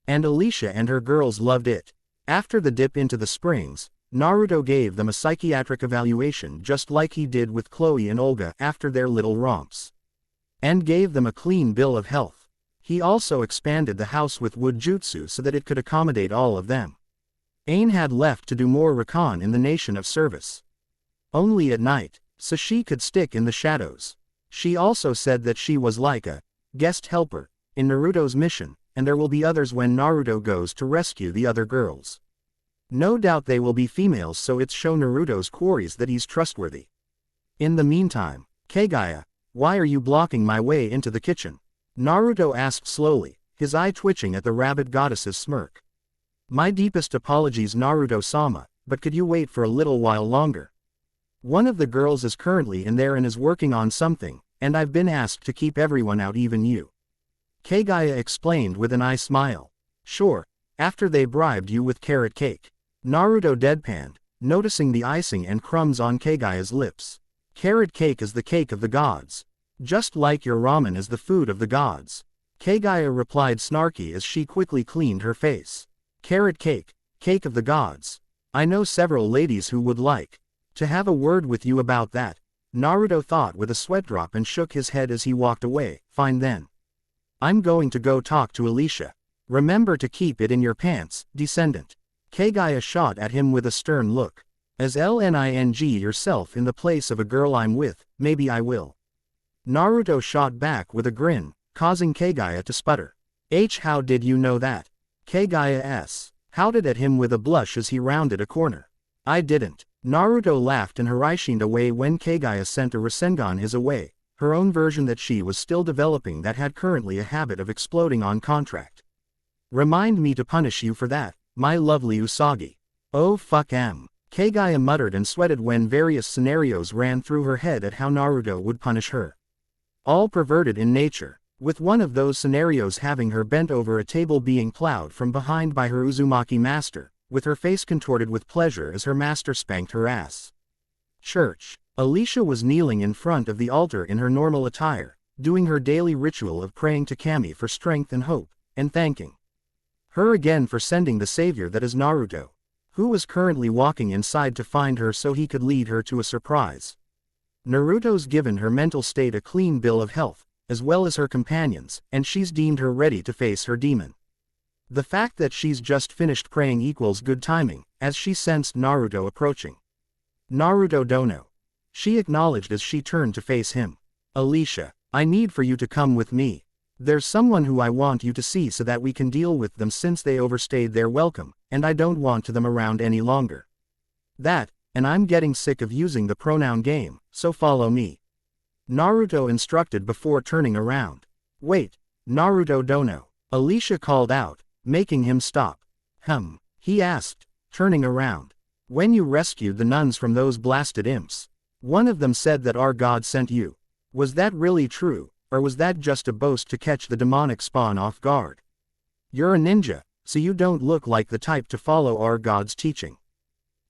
And Alicia and her girls loved it. After the dip into the springs, Naruto gave them a psychiatric evaluation just like he did with Khloe and Olga after their little romps. And gave them a clean bill of health. He also expanded the house with wood jutsu so that it could accommodate all of them. Ain had left to do more recon in the nation of service. Only at night, so she could stick in the shadows. She also said that she was like a guest helper in Naruto's mission, and there will be others when Naruto goes to rescue the other girls. No doubt they will be females, so it's show Naruto's quarries that he's trustworthy. In the meantime, Kaguya, why are you blocking my way into the kitchen? Naruto asked slowly, his eye twitching at the rabbit goddess's smirk. My deepest apologies, Naruto-sama, but could you wait for a little while longer? One of the girls is currently in there and is working on something, and I've been asked to keep everyone out, even you. Kaguya explained with an eye smile. Sure, after they bribed you with carrot cake. Naruto deadpanned, noticing the icing and crumbs on Kaguya's lips. Carrot cake is the cake of the gods. Just like your ramen is the food of the gods. Kaguya replied snarky as she quickly cleaned her face. Carrot cake, cake of the gods. I know several ladies who would like to have a word with you about that. Naruto thought with a sweat drop and shook his head as he walked away. Fine then. I'm going to go talk to Alicia. Remember to keep it in your pants, descendant. Kaguya shot at him with a stern look. As LNING yourself in the place of a girl I'm with, maybe I will. Naruto shot back with a grin, causing Kaguya to sputter. How did you know that? Kaguya howled at him with a blush as he rounded a corner. I didn't. Naruto laughed and Hiraishined away when Kaguya sent a Rasengan his way, her own version that she was still developing that had currently a habit of exploding on contract. Remind me to punish you for that, my lovely Usagi. Oh fuck em. Kaguya muttered and sweated when various scenarios ran through her head at how Naruto would punish her. All perverted in nature, with one of those scenarios having her bent over a table being plowed from behind by her Uzumaki master, with her face contorted with pleasure as her master spanked her ass. Church. Alicia was kneeling in front of the altar in her normal attire, doing her daily ritual of praying to Cami for strength and hope, and thanking her again for sending the savior that is Naruto, who was currently walking inside to find her so he could lead her to a surprise. Naruto's given her mental state a clean bill of health, as well as her companions, and she's deemed her ready to face her demon. The fact that she's just finished praying equals good timing, as she sensed Naruto approaching. Naruto dono. She acknowledged as she turned to face him. Alicia, I need for you to come with me. There's someone who I want you to see so that we can deal with them since they overstayed their welcome, and I don't want them around any longer. That, and I'm getting sick of using the pronoun game, so follow me. Naruto instructed before turning around. Wait, Naruto dono, Alicia called out, making him stop. He asked, turning around. When you rescued the nuns from those blasted imps, one of them said that our god sent you. Was that really true, or was that just a boast to catch the demonic spawn off guard? You're a ninja, so you don't look like the type to follow our god's teaching.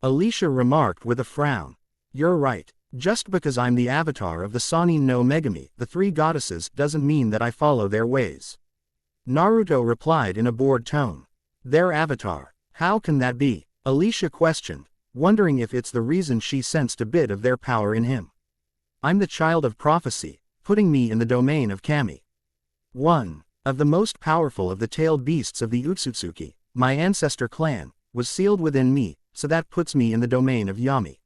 Alicia remarked with a frown. You're right, just because I'm the avatar of the Sanin no Megami, the three goddesses, doesn't mean that I follow their ways. Naruto replied in a bored tone. Their avatar, how can that be? Alicia questioned, wondering if it's the reason she sensed a bit of their power in him. I'm the child of prophecy, putting me in the domain of Cami. One of the most powerful of the tailed beasts of the Utsutsuki, my ancestor clan, was sealed within me, so that puts me in the domain of Yami.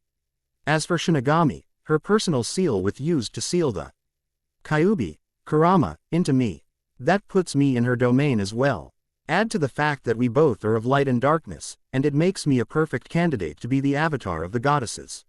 As for Shinigami, her personal seal was used to seal the Kyuubi, Kurama, into me. That puts me in her domain as well. Add to the fact that we both are of light and darkness, and it makes me a perfect candidate to be the avatar of the goddesses.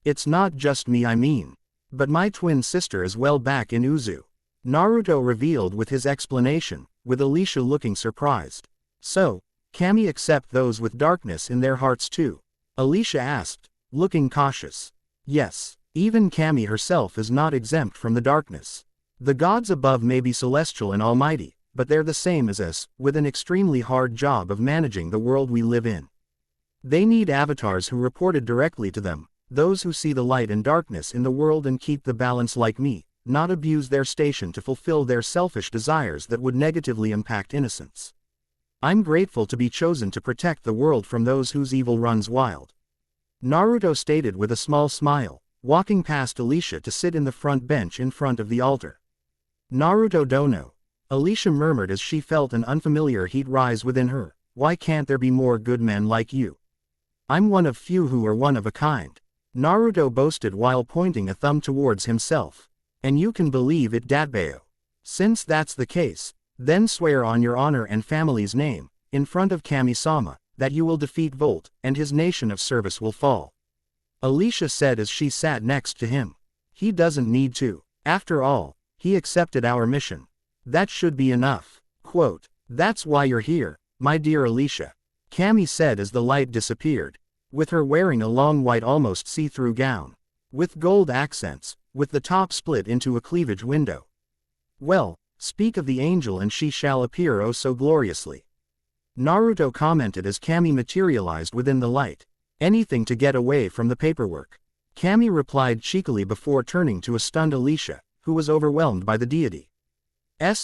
It's not just me, I mean, but my twin sister as well back in Uzu. Naruto revealed with his explanation, with Alicia looking surprised. So, Cami accept those with darkness in their hearts too? Alicia asked, looking cautious. Yes, even Cami herself is not exempt from the darkness. The gods above may be celestial and almighty, but they're the same as us, with an extremely hard job of managing the world we live in. They need avatars who reported directly to them, those who see the light and darkness in the world and keep the balance like me, not abuse their station to fulfill their selfish desires that would negatively impact innocence. I'm grateful to be chosen to protect the world from those whose evil runs wild. Naruto stated with a small smile, walking past Alicia to sit in the front bench in front of the altar. Naruto dono, Alicia murmured as she felt an unfamiliar heat rise within her. Why can't there be more good men like you? I'm one of few who are one of a kind. Naruto boasted while pointing a thumb towards himself. And you can believe it, Datbeo. Since that's the case, then swear on your honor and family's name, in front of Kami-sama, that you will defeat Volt, and his nation of service will fall. Alicia said as she sat next to him. He doesn't need to. After all, he accepted our mission. That should be enough. Quote, that's why you're here, my dear Alicia. Cami said as the light disappeared. With her wearing a long white almost see-through gown. With gold accents, with the top split into a cleavage window. Well, speak of the angel and she shall appear oh so gloriously. Naruto commented as Cami materialized within the light. Anything to get away from the paperwork. Cami replied cheekily before turning to a stunned Alicia, who was overwhelmed by the deity's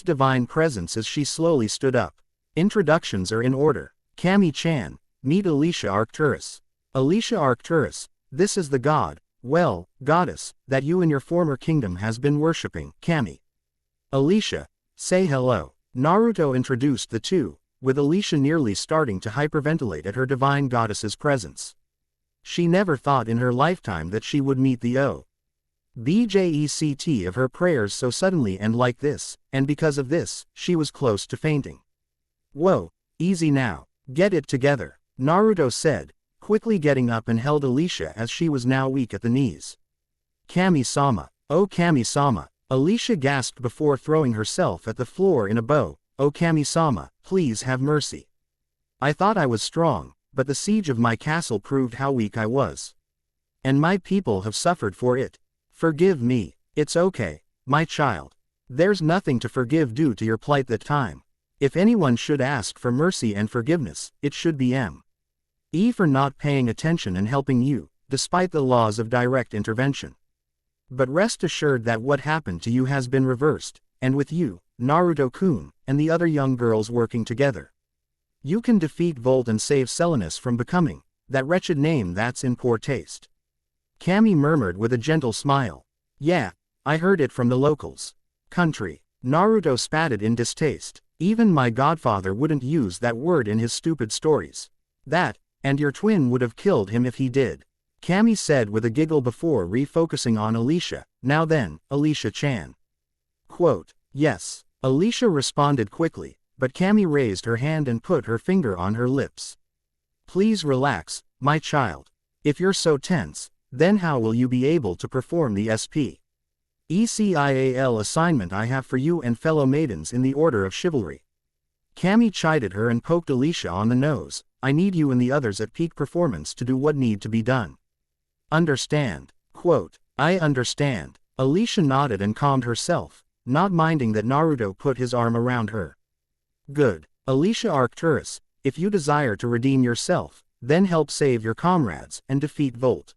divine presence as she slowly stood up. Introductions are in order. Cami-chan, meet Alicia Arcturus. Alicia Arcturus, this is the god, well, goddess, that you in your former kingdom has been worshipping, Cami. Alicia, say hello. Naruto introduced the two, with Alicia nearly starting to hyperventilate at her divine goddess's presence. She never thought in her lifetime that she would meet the object of her prayers so suddenly and like this, and because of this, she was close to fainting. Whoa, easy now, get it together, Naruto said, quickly getting up and held Alicia as she was now weak at the knees. Kami-sama, oh Kami-sama, Alicia gasped before throwing herself at the floor in a bow. Oh Kami-sama, please have mercy. I thought I was strong, but the siege of my castle proved how weak I was. And my people have suffered for it. Forgive me. It's okay, my child. There's nothing to forgive due to your plight that time. If anyone should ask for mercy and forgiveness, it should be me for not paying attention and helping you, despite the laws of direct intervention. But rest assured that what happened to you has been reversed, and with you, Naruto-kun, and the other young girls working together, you can defeat Volt and save Selinus from becoming that wretched name that's in poor taste. Cami murmured with a gentle smile. Yeah, I heard it from the locals. Country. Naruto spatted in distaste. Even my godfather wouldn't use that word in his stupid stories. That, and your twin would have killed him if he did. Cami said with a giggle before refocusing on Alicia. Now then, Alicia-chan. Quote, yes, Alicia responded quickly, but Cami raised her hand and put her finger on her lips. Please relax, my child. If you're so tense, then how will you be able to perform the SPECIAL assignment I have for you and fellow maidens in the Order of Chivalry? Cami chided her and poked Alicia on the nose. I need you and the others at peak performance to do what need to be done. Understand? Quote, I understand. Alicia nodded and calmed herself, not minding that Naruto put his arm around her. Good. Alicia Arcturus, if you desire to redeem yourself, then help save your comrades and defeat Volt.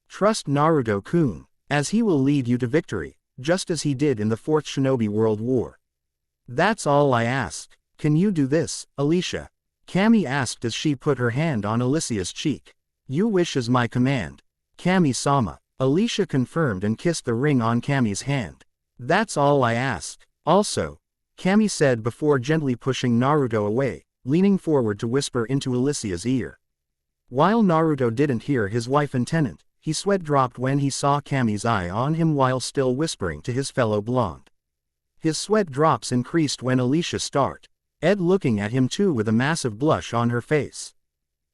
Trust Naruto-kun, as he will lead you to victory, just as he did in the Fourth Shinobi World War. That's all I ask. Can you do this, Alicia? Cami asked as she put her hand on Alicia's cheek. You wish is my command. Kami-sama. Alicia confirmed and kissed the ring on Cami's hand. That's all I ask. Also, Cami said before gently pushing Naruto away, leaning forward to whisper into Alicia's ear. While Naruto didn't hear his wife and tenant, his sweat dropped when he saw Cami's eye on him while still whispering to his fellow blonde. His sweat drops increased when Alicia started looking at him too with a massive blush on her face.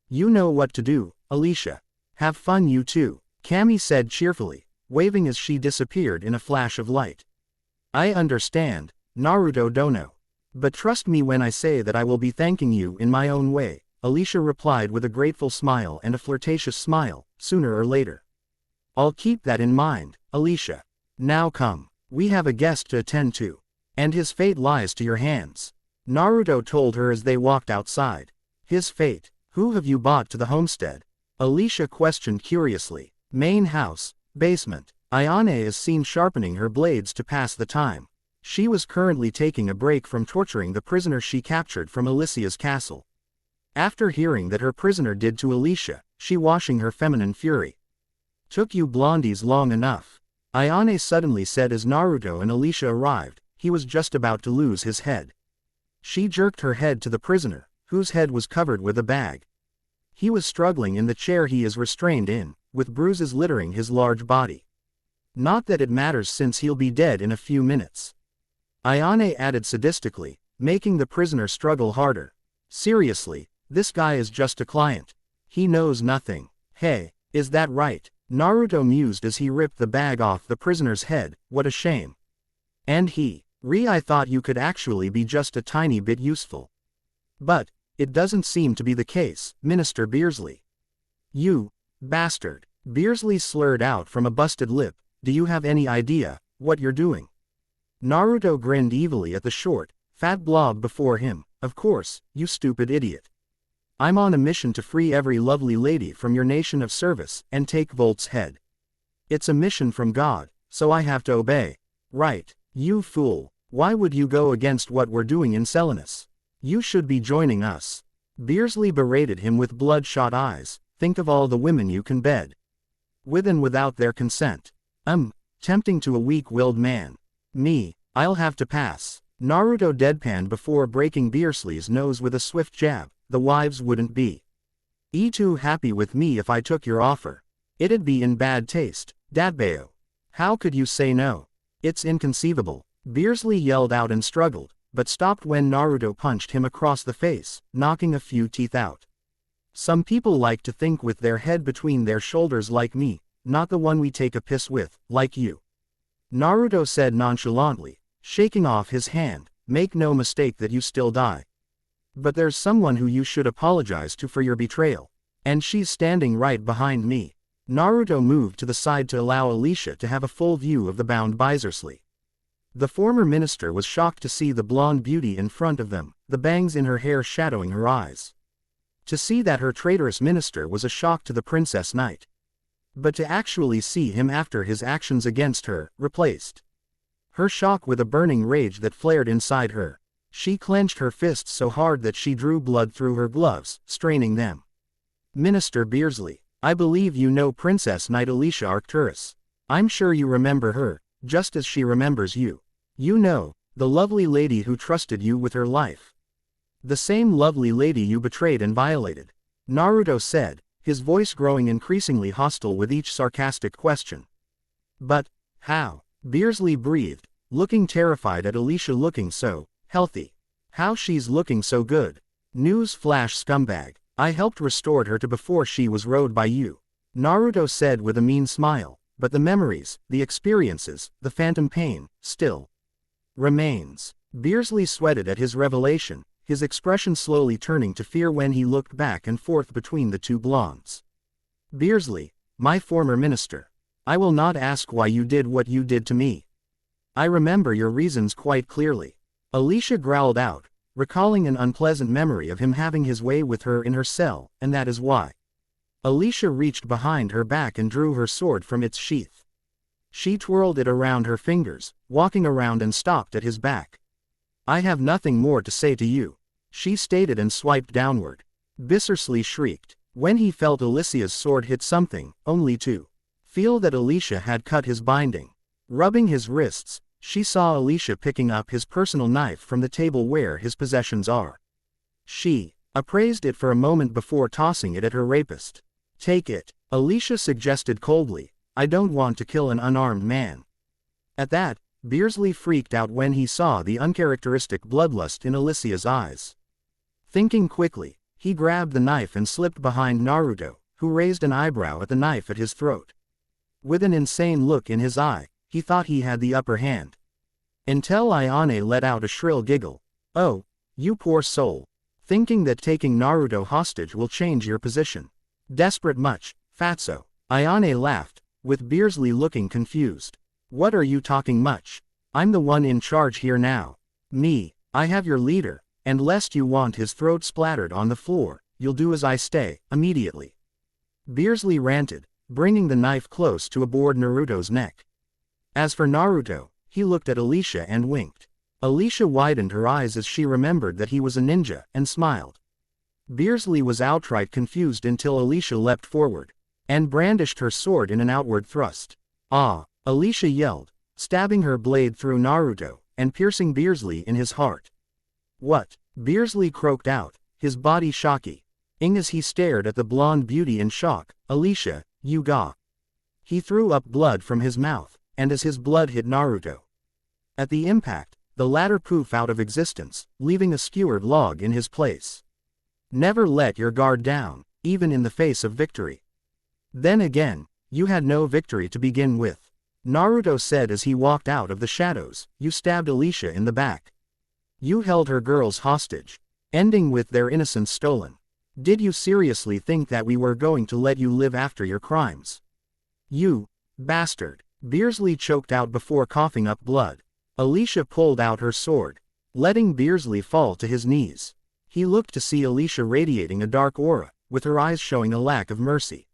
You know what to do, Alicia. Have fun you too, Cami said cheerfully, waving as she disappeared in a flash of light. I understand, Naruto dono. But trust me when I say that I will be thanking you in my own way, Alicia replied with a grateful smile and a flirtatious smile, sooner or later. I'll keep that in mind, Alicia. Now come, we have a guest to attend to. And his fate lies to your hands. Naruto told her as they walked outside. His fate? Who have you brought to the homestead? Alicia questioned curiously. Main house, basement. Ayane is seen sharpening her blades to pass the time. She was currently taking a break from torturing the prisoner she captured from Alicia's castle. After hearing that her prisoner did to Alicia, she washing her feminine fury. Took you blondies long enough. Ayane suddenly said as Naruto and Alicia arrived. He was just about to lose his head. She jerked her head to the prisoner, whose head was covered with a bag. He was struggling in the chair he is restrained in, with bruises littering his large body. Not that it matters since he'll be dead in a few minutes. Ayane added sadistically, making the prisoner struggle harder. Seriously, this guy is just a client. He knows nothing. Hey, is that right? Naruto mused as he ripped the bag off the prisoner's head. What a shame. And I thought you could actually be just a tiny bit useful. But, it doesn't seem to be the case, Minister Beerle. You bastard. Beerle slurred out from a busted lip. Do you have any idea what you're doing? Naruto grinned evilly at the short, fat blob before him. Of course, you stupid idiot. I'm on a mission to free every lovely lady from your nation of service and take Volt's head. It's a mission from God, so I have to obey. Right, you fool. Why would you go against what we're doing in Selinus? You should be joining us. Beerle berated him with bloodshot eyes. Think of all the women you can bed with and without their consent. Tempting to a weak-willed man. Me, I'll have to pass. Naruto deadpanned before breaking Beerle's nose with a swift jab. The wives wouldn't be too happy with me if I took your offer. It'd be in bad taste, Dadbeo. How could you say no? It's inconceivable. Beerle yelled out and struggled, but stopped when Naruto punched him across the face, knocking a few teeth out. Some people like to think with their head between their shoulders like me, not the one we take a piss with, like you. Naruto said nonchalantly, shaking off his hand. Make no mistake that you still die. But there's someone who you should apologize to for your betrayal. And she's standing right behind me. Naruto moved to the side to allow Alicia to have a full view of the bound Beerle. The former minister was shocked to see the blonde beauty in front of them, the bangs in her hair shadowing her eyes. To see that her traitorous minister was a shock to the princess knight. But to actually see him after his actions against her, replaced her shock with a burning rage that flared inside her. She clenched her fists so hard that she drew blood through her gloves, straining them. Minister Beerle, I believe you know Princess Knight Alicia Arcturus. I'm sure you remember her, just as she remembers you. You know, the lovely lady who trusted you with her life. The same lovely lady you betrayed and violated. Naruto said, his voice growing increasingly hostile with each sarcastic question. But, how? Beerle breathed, looking terrified at Alicia looking so healthy. How she's looking so good. News flash scumbag. I helped restore her to before she was rode by you. Naruto said with a mean smile, but the memories, the experiences, the phantom pain, still remains. Beerle sweated at his revelation, his expression slowly turning to fear when he looked back and forth between the two blondes. Beerle, my former minister. I will not ask why you did what you did to me. I remember your reasons quite clearly. Alicia growled out, recalling an unpleasant memory of him having his way with her in her cell, and that is why. Alicia reached behind her back and drew her sword from its sheath. She twirled it around her fingers, walking around and stopped at his back. I have nothing more to say to you, she stated and swiped downward. Beerle shrieked, when he felt Alicia's sword hit something, only to feel that Alicia had cut his binding. Rubbing his wrists, she saw Alicia picking up his personal knife from the table where his possessions are. She appraised it for a moment before tossing it at her rapist. Take it, Alicia suggested coldly. I don't want to kill an unarmed man. At that, Beerle freaked out when he saw the uncharacteristic bloodlust in Alicia's eyes. Thinking quickly, he grabbed the knife and slipped behind Naruto, who raised an eyebrow at the knife at his throat. With an insane look in his eye, he thought he had the upper hand. Until Ayane let out a shrill giggle. Oh, you poor soul. Thinking that taking Naruto hostage will change your position. Desperate much, fatso. Ayane laughed, with Beerle looking confused. What are you talking much? I'm the one in charge here now. Me, I have your leader, and lest you want his throat splattered on the floor, you'll do as I say, immediately. Beerle ranted, bringing the knife close to aboard Naruto's neck. As for Naruto, he looked at Alicia and winked. Alicia widened her eyes as she remembered that he was a ninja, and smiled. Beerle was outright confused until Alicia leapt forward, and brandished her sword in an outward thrust. Ah! Alicia yelled, stabbing her blade through Naruto, and piercing Beerle in his heart. What? Beerle croaked out, his body shocky. As he stared at the blonde beauty in shock. Alicia, you ga. He threw up blood from his mouth, and as his blood hit Naruto. At the impact, the latter poof out of existence, leaving a skewered log in his place. Never let your guard down, even in the face of victory. Then again, you had no victory to begin with. Naruto said as he walked out of the shadows. You stabbed Alicia in the back. You held her girls hostage, ending with their innocence stolen. Did you seriously think that we were going to let you live after your crimes? You bastard. Beerle choked out before coughing up blood. Alicia pulled out her sword, letting Beerle fall to his knees. He looked to see Alicia radiating a dark aura, with her eyes showing a lack of mercy.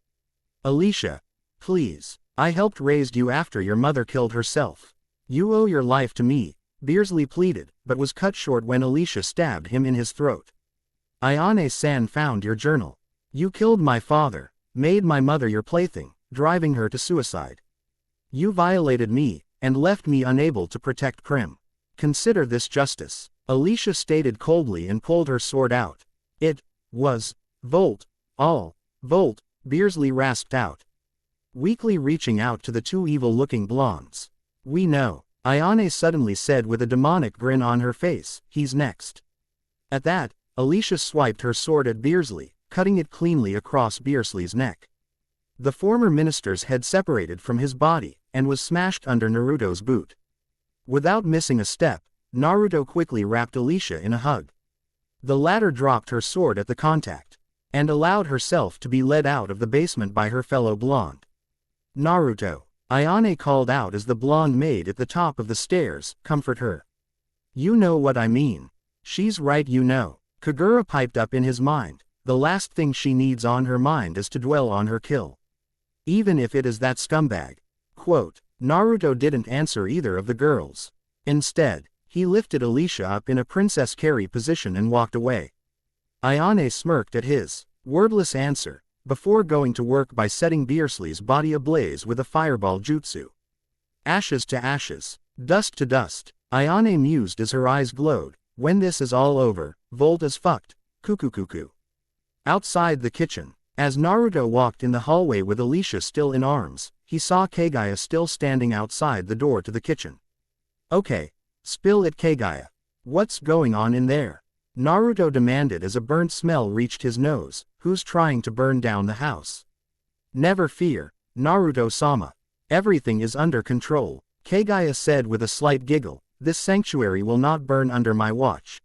Alicia, please. I helped raise you after your mother killed herself. You owe your life to me, Beerle pleaded, but was cut short when Alicia stabbed him in his throat. Ayane-san found your journal. You killed my father, made my mother your plaything, driving her to suicide. You violated me, and left me unable to protect Prim. Consider this justice, Alicia stated coldly and pulled her sword out. It was Volt, all Volt, Beerle rasped out, weakly reaching out to the two evil-looking blondes. We know, Ayane suddenly said with a demonic grin on her face. He's next. At that, Alicia swiped her sword at Beerle, cutting it cleanly across Beerle's neck. The former minister's head separated from his body, and was smashed under Naruto's boot. Without missing a step, Naruto quickly wrapped Alicia in a hug. The latter dropped her sword at the contact, and allowed herself to be led out of the basement by her fellow blonde. Naruto, Ayane called out as the blonde maid at the top of the stairs. Comfort her. You know what I mean. She's right, you know. Kaguya piped up in his mind. The last thing she needs on her mind is to dwell on her kill. Even if it is that scumbag. Quote, Naruto didn't answer either of the girls. Instead, he lifted Alicia up in a princess carry position and walked away. Ayane smirked at his wordless answer, before going to work by setting Beerle's body ablaze with a fireball jutsu. Ashes to ashes, dust to dust, Ayane mused as her eyes glowed. When this is all over, Volt is fucked. Cuckoo. Outside the kitchen, as Naruto walked in the hallway with Alicia still in arms, he saw Kaguya still standing outside the door to the kitchen. Okay, spill it, Kaguya. What's going on in there? Naruto demanded as a burnt smell reached his nose. Who's trying to burn down the house? Never fear, Naruto-sama. Everything is under control, Kaguya said with a slight giggle. This sanctuary will not burn under my watch.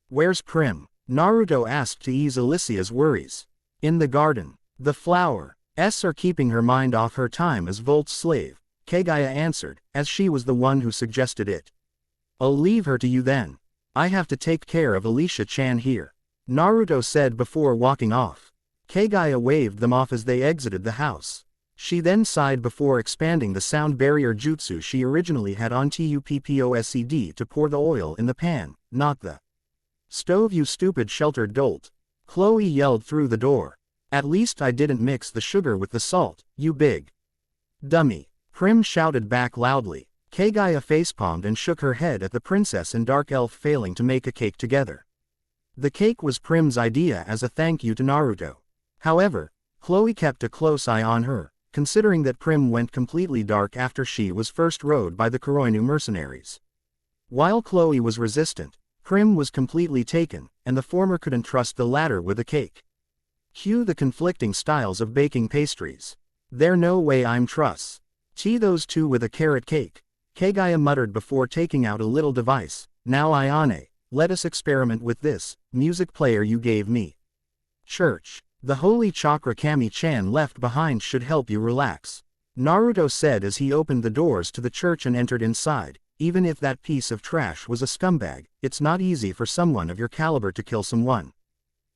Where's Prim? Naruto asked to ease Alicia's worries. In the garden. The flowers are keeping her mind off her time as Volt's slave, Kaguya answered, as she was the one who suggested it. I'll leave her to you then. I have to take care of Alicia-chan here, Naruto said before walking off. Kaguya waved them off as they exited the house. She then sighed before expanding the sound barrier jutsu she originally had on TUPPOSED to pour the oil in the pan, not the stove. You stupid sheltered dolt. Khloe yelled through the door. At least I didn't mix the sugar with the salt, you big dummy. Prim shouted back loudly. Kaguya facepalmed and shook her head at the princess and dark elf failing to make a cake together. The cake was Prim's idea as a thank you to Naruto. However, Khloe kept a close eye on her, considering that Prim went completely dark after she was first rode by the Kuroinu mercenaries. While Khloe was resistant, Prim was completely taken, and the former couldn't trust the latter with a cake. Cue the conflicting styles of baking pastries. There no way I'm trust. Those two with a carrot cake, Kaguya muttered before taking out a little device. Now Ayane, let us experiment with this music player you gave me. Church. The holy chakra Cami-chan left behind should help you relax, Naruto said as he opened the doors to the church and entered inside. Even if that piece of trash was a scumbag, it's not easy for someone of your caliber to kill someone.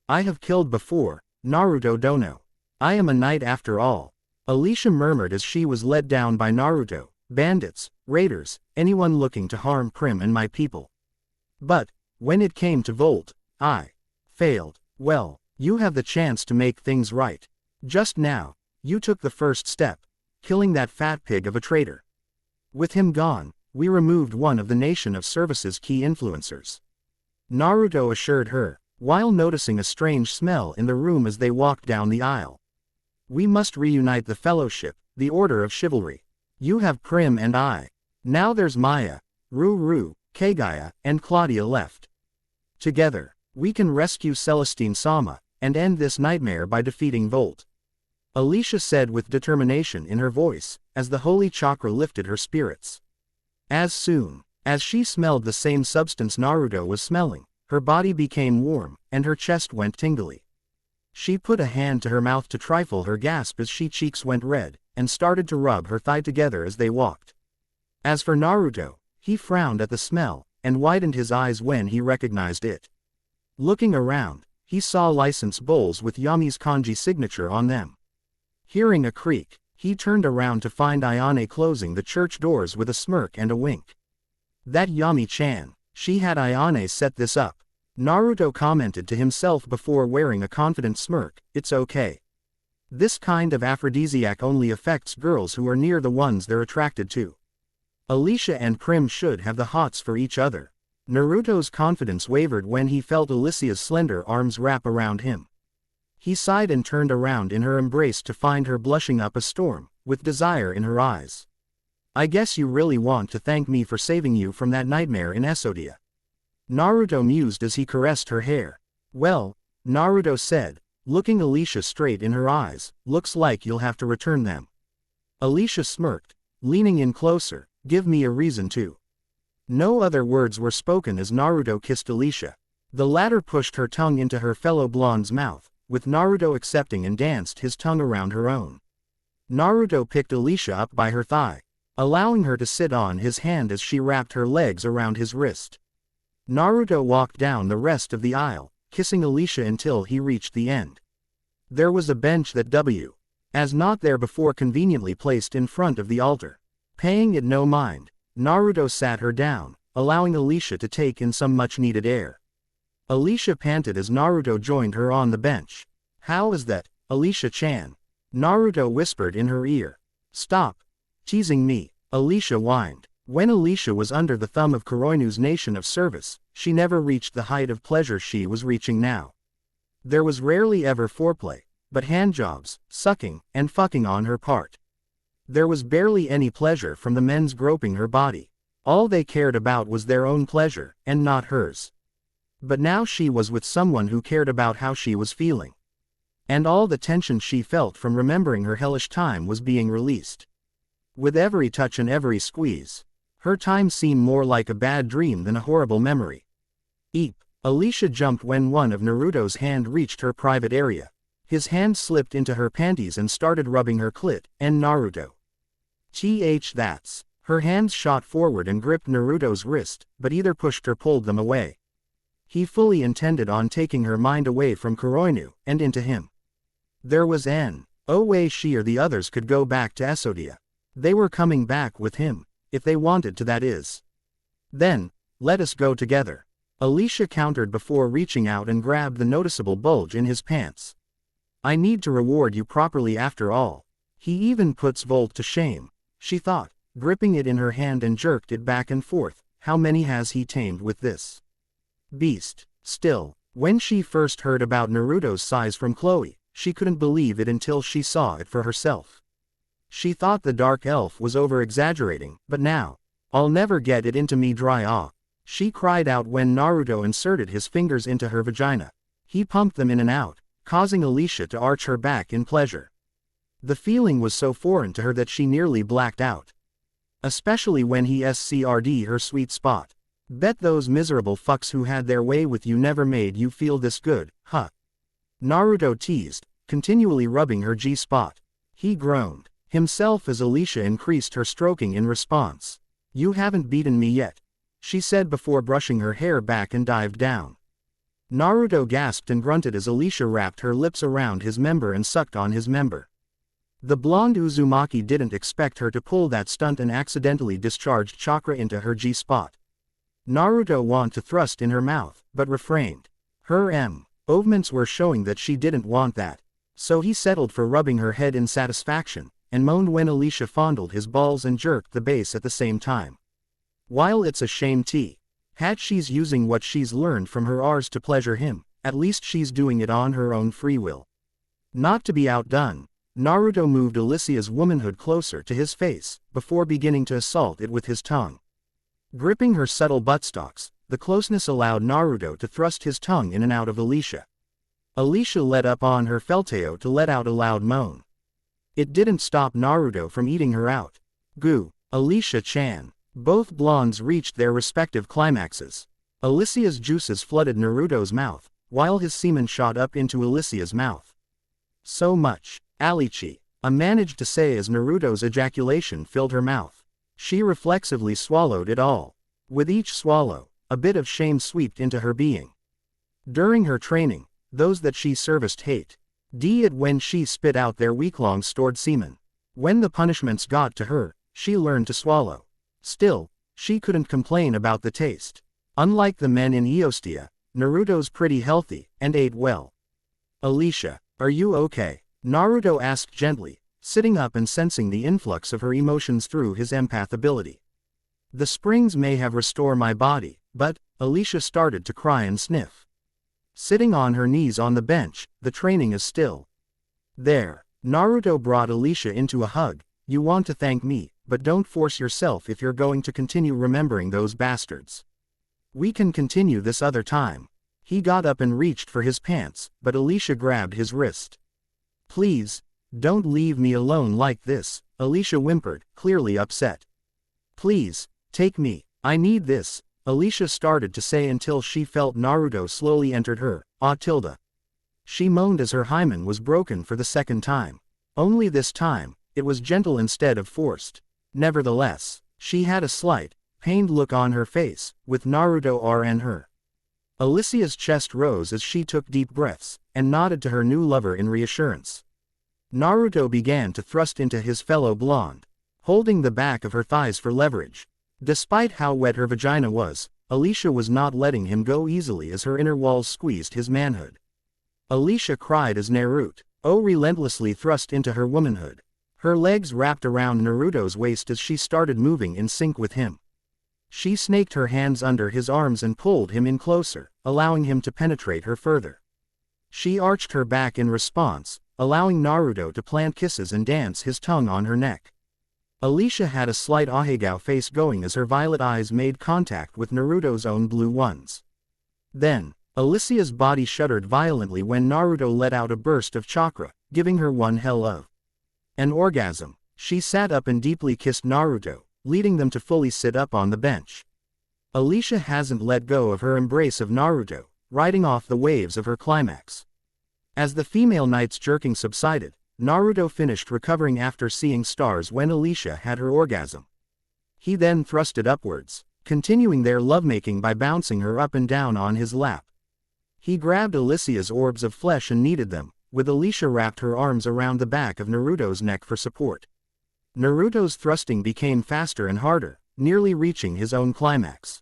I have killed before, Naruto dono. I am a knight after all, Alicia murmured as she was led down by Naruto. Bandits, raiders, anyone looking to harm Prim and my people. But, when it came to Volt, I failed. Well, you have the chance to make things right. Just now, you took the first step, killing that fat pig of a traitor. With him gone, we removed one of the Nation of Service's key influencers, Naruto assured her, while noticing a strange smell in the room as they walked down the aisle. We must reunite the Fellowship, the Order of Chivalry. You have Prim and I. Now there's Maya, Ruru, Kaguya, and Claudia left. Together, we can rescue Celestine-sama, and end this nightmare by defeating Volt, Alicia said with determination in her voice, as the holy chakra lifted her spirits. As soon as she smelled the same substance Naruto was smelling, her body became warm, and her chest went tingly. She put a hand to her mouth to trifle her gasp as she cheeks went red, and started to rub her thigh together as they walked. As for Naruto, he frowned at the smell, and widened his eyes when he recognized it. Looking around, he saw license bowls with Yami's kanji signature on them. Hearing a creak, he turned around to find Ayane closing the church doors with a smirk and a wink. That Yami-chan, she had Ayane set this up, Naruto commented to himself before wearing a confident smirk. It's okay. This kind of aphrodisiac only affects girls who are near the ones they're attracted to. Alicia and Prim should have the hots for each other. Naruto's confidence wavered when he felt Alicia's slender arms wrap around him. He sighed and turned around in her embrace to find her blushing up a storm, with desire in her eyes. I guess you really want to thank me for saving you from that nightmare in Esodia, Naruto mused as he caressed her hair. Well, Naruto said, looking Alicia straight in her eyes, looks like you'll have to return them. Alicia smirked, leaning in closer, give me a reason to. No other words were spoken as Naruto kissed Alicia. The latter pushed her tongue into her fellow blonde's mouth, with Naruto accepting and danced his tongue around her own. Naruto picked Alicia up by her thigh, allowing her to sit on his hand as she wrapped her legs around his wrist. Naruto walked down the rest of the aisle, kissing Alicia until he reached the end. There was a bench that was not there before conveniently placed in front of the altar. Paying it no mind, Naruto sat her down, allowing Alicia to take in some much-needed air. Alicia panted as Naruto joined her on the bench. How is that, Alicia-chan? Naruto whispered in her ear. Stop teasing me, Alicia whined. When Alicia was under the thumb of Kuroinu's Nation of Service, she never reached the height of pleasure she was reaching now. There was rarely ever foreplay, but handjobs, sucking, and fucking on her part. There was barely any pleasure from the men's groping her body. All they cared about was their own pleasure, and not hers. But now she was with someone who cared about how she was feeling. And all the tension she felt from remembering her hellish time was being released. With every touch and every squeeze, her time seemed more like a bad dream than a horrible memory. Eep! Alicia jumped when one of Naruto's hand reached her private area. His hand slipped into her panties and started rubbing her clit, and Naruto. That's. Her hands shot forward and gripped Naruto's wrist, but either pushed or pulled them away. He fully intended on taking her mind away from Kuroinu, and into him. There was no way she or the others could go back to Esodia. They were coming back with him, if they wanted to, that is. Then, let us go together. Alicia countered before reaching out and grabbed the noticeable bulge in his pants. I need to reward you properly after all. He even puts Volt to shame, she thought, gripping it in her hand and jerked it back and forth. How many has he tamed with this beast? Still, when she first heard about Naruto's size from Khloe, she couldn't believe it until she saw it for herself. She thought the dark elf was over-exaggerating, but now, I'll never get it into me dry. She cried out when Naruto inserted his fingers into her vagina. He pumped them in and out, causing Alicia to arch her back in pleasure. The feeling was so foreign to her that she nearly blacked out. Especially when he SCR'd her sweet spot. Bet those miserable fucks who had their way with you never made you feel this good, huh? Naruto teased, continually rubbing her G-spot. He groaned himself as Alicia increased her stroking in response. You haven't beaten me yet, she said before brushing her hair back and dived down. Naruto gasped and grunted as Alicia wrapped her lips around his member and sucked on his member. The blonde Uzumaki didn't expect her to pull that stunt and accidentally discharged chakra into her G-spot. Naruto wanted to thrust in her mouth, but refrained. Her movements were showing that she didn't want that, so he settled for rubbing her head in satisfaction, and moaned when Alicia fondled his balls and jerked the base at the same time. While it's a shame she's using what she's learned from her R's to pleasure him, at least she's doing it on her own free will. Not to be outdone, Naruto moved Alicia's womanhood closer to his face, before beginning to assault it with his tongue. Gripping her subtle buttocks, the closeness allowed Naruto to thrust his tongue in and out of Alicia. Alicia let up on her felteo to let out a loud moan. It didn't stop Naruto from eating her out. Goo, Alicia-chan. Both blondes reached their respective climaxes. Alicia's juices flooded Naruto's mouth, while his semen shot up into Alicia's mouth. So much, Alichi, managed to say as Naruto's ejaculation filled her mouth. She reflexively swallowed it all. With each swallow, a bit of shame swept into her being. During her training, those that she serviced hated it when she spit out their week-long stored semen. When the punishments got to her, she learned to swallow. Still, she couldn't complain about the taste. Unlike the men in Eostia, Naruto's pretty healthy, and ate well. Alicia, are you okay? Naruto asked gently, sitting up and sensing the influx of her emotions through his empath ability. The springs may have restored my body, but, Alicia started to cry and sniff. Sitting on her knees on the bench, the training is still. There. Naruto brought Alicia into a hug. You want to thank me, but don't force yourself if you're going to continue remembering those bastards. We can continue this other time. He got up and reached for his pants, but Alicia grabbed his wrist. Please, don't leave me alone like this, Alicia whimpered, clearly upset. Please, take me, I need this, Alicia started to say until she felt Naruto slowly entered her, She moaned as her hymen was broken for the second time. Only this time, it was gentle instead of forced. Nevertheless, she had a slight, pained look on her face, with Naruto and her. Alicia's chest rose as she took deep breaths, and nodded to her new lover in reassurance. Naruto began to thrust into his fellow blonde, holding the back of her thighs for leverage. Despite how wet her vagina was, Alicia was not letting him go easily as her inner walls squeezed his manhood. Alicia cried as Naruto relentlessly thrust into her womanhood. Her legs wrapped around Naruto's waist as she started moving in sync with him. She snaked her hands under his arms and pulled him in closer, allowing him to penetrate her further. She arched her back in response, allowing Naruto to plant kisses and dance his tongue on her neck. Alicia had a slight ahegao face going as her violet eyes made contact with Naruto's own blue ones. Then, Alicia's body shuddered violently when Naruto let out a burst of chakra, giving her one hell of an orgasm. She sat up and deeply kissed Naruto, leading them to fully sit up on the bench. Alicia hasn't let go of her embrace of Naruto, riding off the waves of her climax. As the female knight's jerking subsided, Naruto finished recovering after seeing stars when Alicia had her orgasm. He then thrusted upwards, continuing their lovemaking by bouncing her up and down on his lap. He grabbed Alicia's orbs of flesh and kneaded them, with Alicia wrapped her arms around the back of Naruto's neck for support. Naruto's thrusting became faster and harder, nearly reaching his own climax.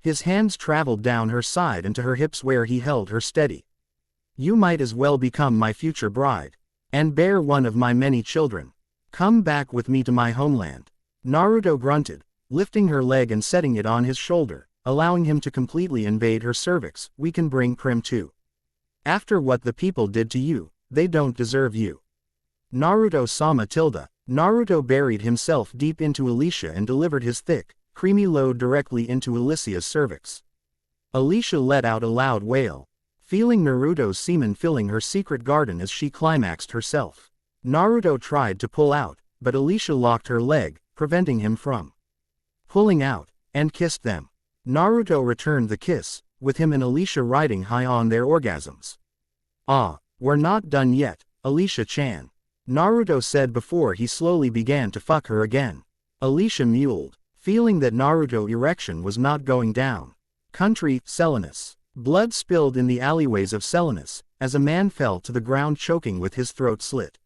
His hands traveled down her side and to her hips where he held her steady. "You might as well become my future bride, and bear one of my many children. Come back with me to my homeland." Naruto grunted, lifting her leg and setting it on his shoulder, allowing him to completely invade her cervix. "We can bring Prim too. After what the people did to you, they don't deserve you." Naruto-sama tilde. Naruto buried himself deep into Alicia and delivered his thick, creamy load directly into Alicia's cervix. Alicia let out a loud wail, feeling Naruto's semen filling her secret garden as she climaxed herself. Naruto tried to pull out, but Alicia locked her leg, preventing him from pulling out, and kissed them. Naruto returned the kiss, with him and Alicia riding high on their orgasms. "Ah, we're not done yet, Alicia-chan," Naruto said before he slowly began to fuck her again. Alicia mewed, feeling that Naruto's erection was not going down. Country, Selinus. Blood spilled in the alleyways of Selinus, as a man fell to the ground choking with his throat slit.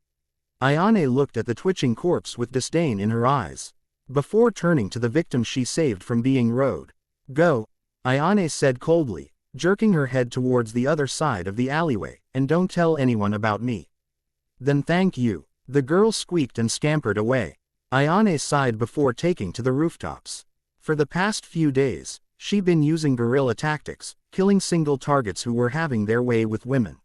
Ayane looked at the twitching corpse with disdain in her eyes, before turning to the victim she saved from being rode. "Go," Ayane said coldly, jerking her head towards the other side of the alleyway, "and don't tell anyone about me." "Then thank you." The girl squeaked and scampered away. Ayane sighed before taking to the rooftops. For the past few days, she'd been using guerrilla tactics, killing single targets who were having their way with women.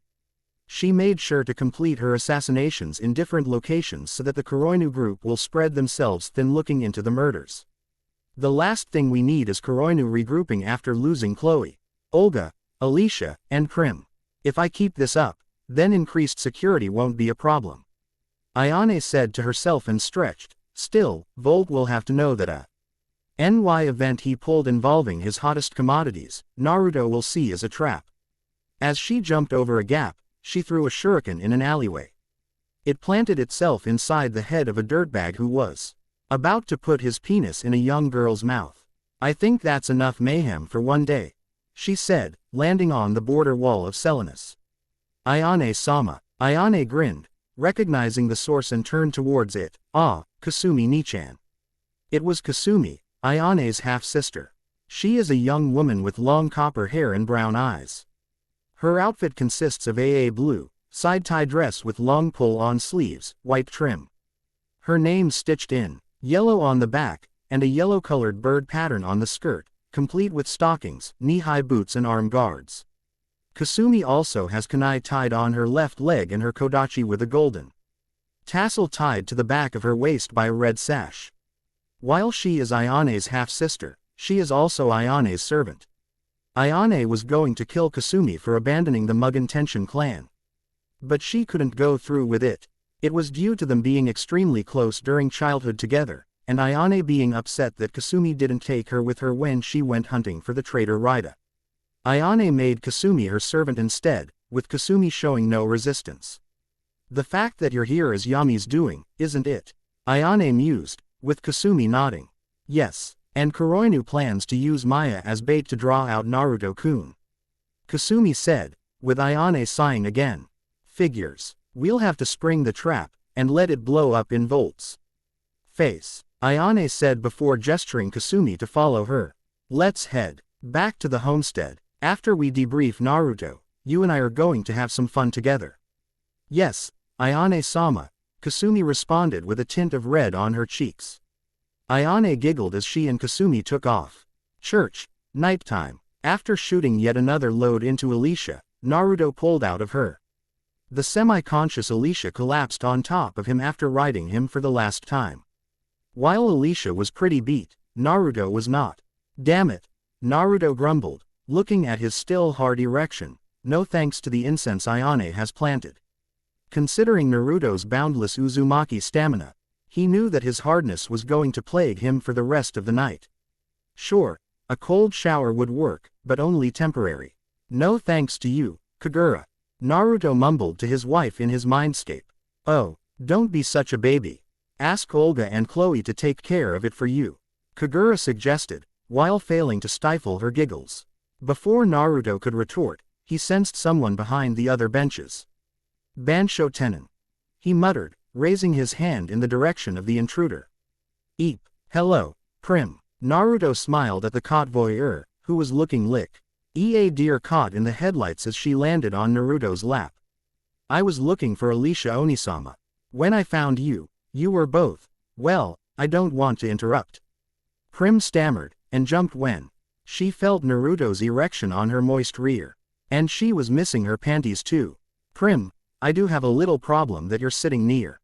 She made sure to complete her assassinations in different locations so that the Kuroinu group will spread themselves thin looking into the murders. The last thing we need is Kuroinu regrouping after losing Khloe, Olga, Alicia, and Prim. If I keep this up, then increased security won't be a problem, Ayane said to herself and stretched. Still, Volt will have to know that a NY event he pulled involving his hottest commodities, Naruto will see as a trap. As she jumped over a gap, she threw a shuriken in an alleyway. It planted itself inside the head of a dirtbag who was about to put his penis in a young girl's mouth. "I think that's enough mayhem for one day," she said, landing on the border wall of Selinus. "Ayane-sama." Ayane grinned, recognizing the source and turned towards it. "Ah, Kasumi-ni-chan." It was Kasumi, Ayane's half-sister. She is a young woman with long copper hair and brown eyes. Her outfit consists of a blue, side-tie dress with long pull-on sleeves, white trim. Her name stitched in yellow on the back, and a yellow-colored bird pattern on the skirt, complete with stockings, knee-high boots and arm guards. Kasumi also has kunai tied on her left leg and her kodachi with a golden tassel tied to the back of her waist by a red sash. While she is Ayane's half-sister, she is also Ayane's servant. Ayane was going to kill Kasumi for abandoning the Mugen Tenshin clan, but she couldn't go through with it. It was due to them being extremely close during childhood together, and Ayane being upset that Kasumi didn't take her with her when she went hunting for the traitor Raida. Ayane made Kasumi her servant instead, with Kasumi showing no resistance. "The fact that you're here is Yami's doing, isn't it?" Ayane mused, with Kasumi nodding. "Yes, and Kuroinu plans to use Maya as bait to draw out Naruto-kun," Kasumi said, with Ayane sighing again. "Figures. We'll have to spring the trap, and let it blow up in volts." "Face," Ayane said before gesturing Kasumi to follow her. "Let's head back to the homestead. After we debrief Naruto, you and I are going to have some fun together." "Yes, Ayane-sama," Kasumi responded with a tint of red on her cheeks. Ayane giggled as she and Kasumi took off. Church, nighttime. After shooting yet another load into Alicia, Naruto pulled out of her. The semi-conscious Alicia collapsed on top of him after riding him for the last time. While Alicia was pretty beat, Naruto was not. "Damn it," Naruto grumbled, looking at his still hard erection, no thanks to the incense Ayane has planted. Considering Naruto's boundless Uzumaki stamina, he knew that his hardness was going to plague him for the rest of the night. Sure, a cold shower would work, but only temporary. No thanks to you, Kaguya. Naruto mumbled to his wife in his mindscape. Oh, don't be such a baby. Ask Olga and Khloe to take care of it for you, Kaguya suggested, while failing to stifle her giggles. Before Naruto could retort, he sensed someone behind the other benches. Bansho Tenin, he muttered, raising his hand in the direction of the intruder. Eep, hello, Prim. Naruto smiled at the caught voyeur, who was looking lick. Deer caught in the headlights as she landed on Naruto's lap. I was looking for Alicia Onisama. When I found you, you were both. Well, I don't want to interrupt. Prim stammered, and jumped when she felt Naruto's erection on her moist rear. And she was missing her panties too. Prim, I do have a little problem that you're sitting near.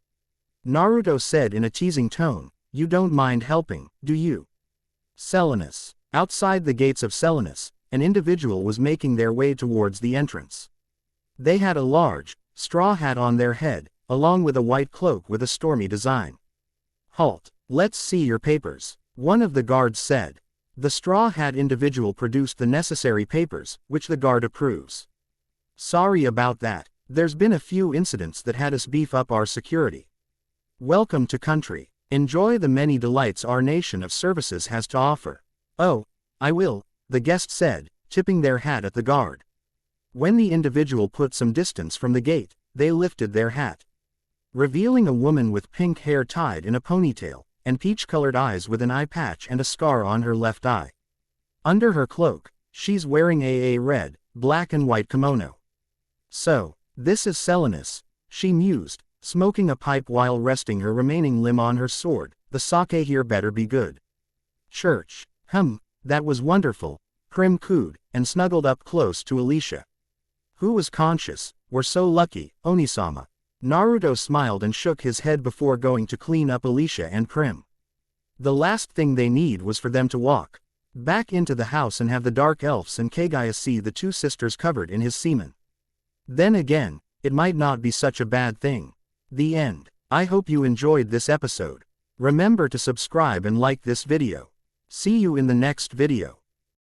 Naruto said in a teasing tone, you don't mind helping, do you? Selinus. Outside the gates of Selinus, an individual was making their way towards the entrance. They had a large, straw hat on their head, along with a white cloak with a stormy design. Halt, let's see your papers, one of the guards said. The straw hat individual produced the necessary papers, which the guard approves. Sorry about that, there's been a few incidents that had us beef up our security. Welcome to country. Enjoy the many delights our nation of services has to offer. Oh, I will, the guest said, tipping their hat at the guard. When the individual put some distance from the gate, they lifted their hat, revealing a woman with pink hair tied in a ponytail, and peach-colored eyes with an eye patch and a scar on her left eye. Under her cloak, she's wearing a red, black and white kimono. So, this is Selinus, she mused, smoking a pipe while resting her remaining limb on her sword. The sake here better be good. Church. That was wonderful, Prim cooed, and snuggled up close to Alicia. Who was conscious? We're so lucky, Onisama. Naruto smiled and shook his head before going to clean up Alicia and Prim. The last thing they need was for them to walk back into the house and have the dark elves and Kaguya see the two sisters covered in his semen. Then again, it might not be such a bad thing. The end. I hope you enjoyed this episode. Remember to subscribe and like this video. See you in the next video.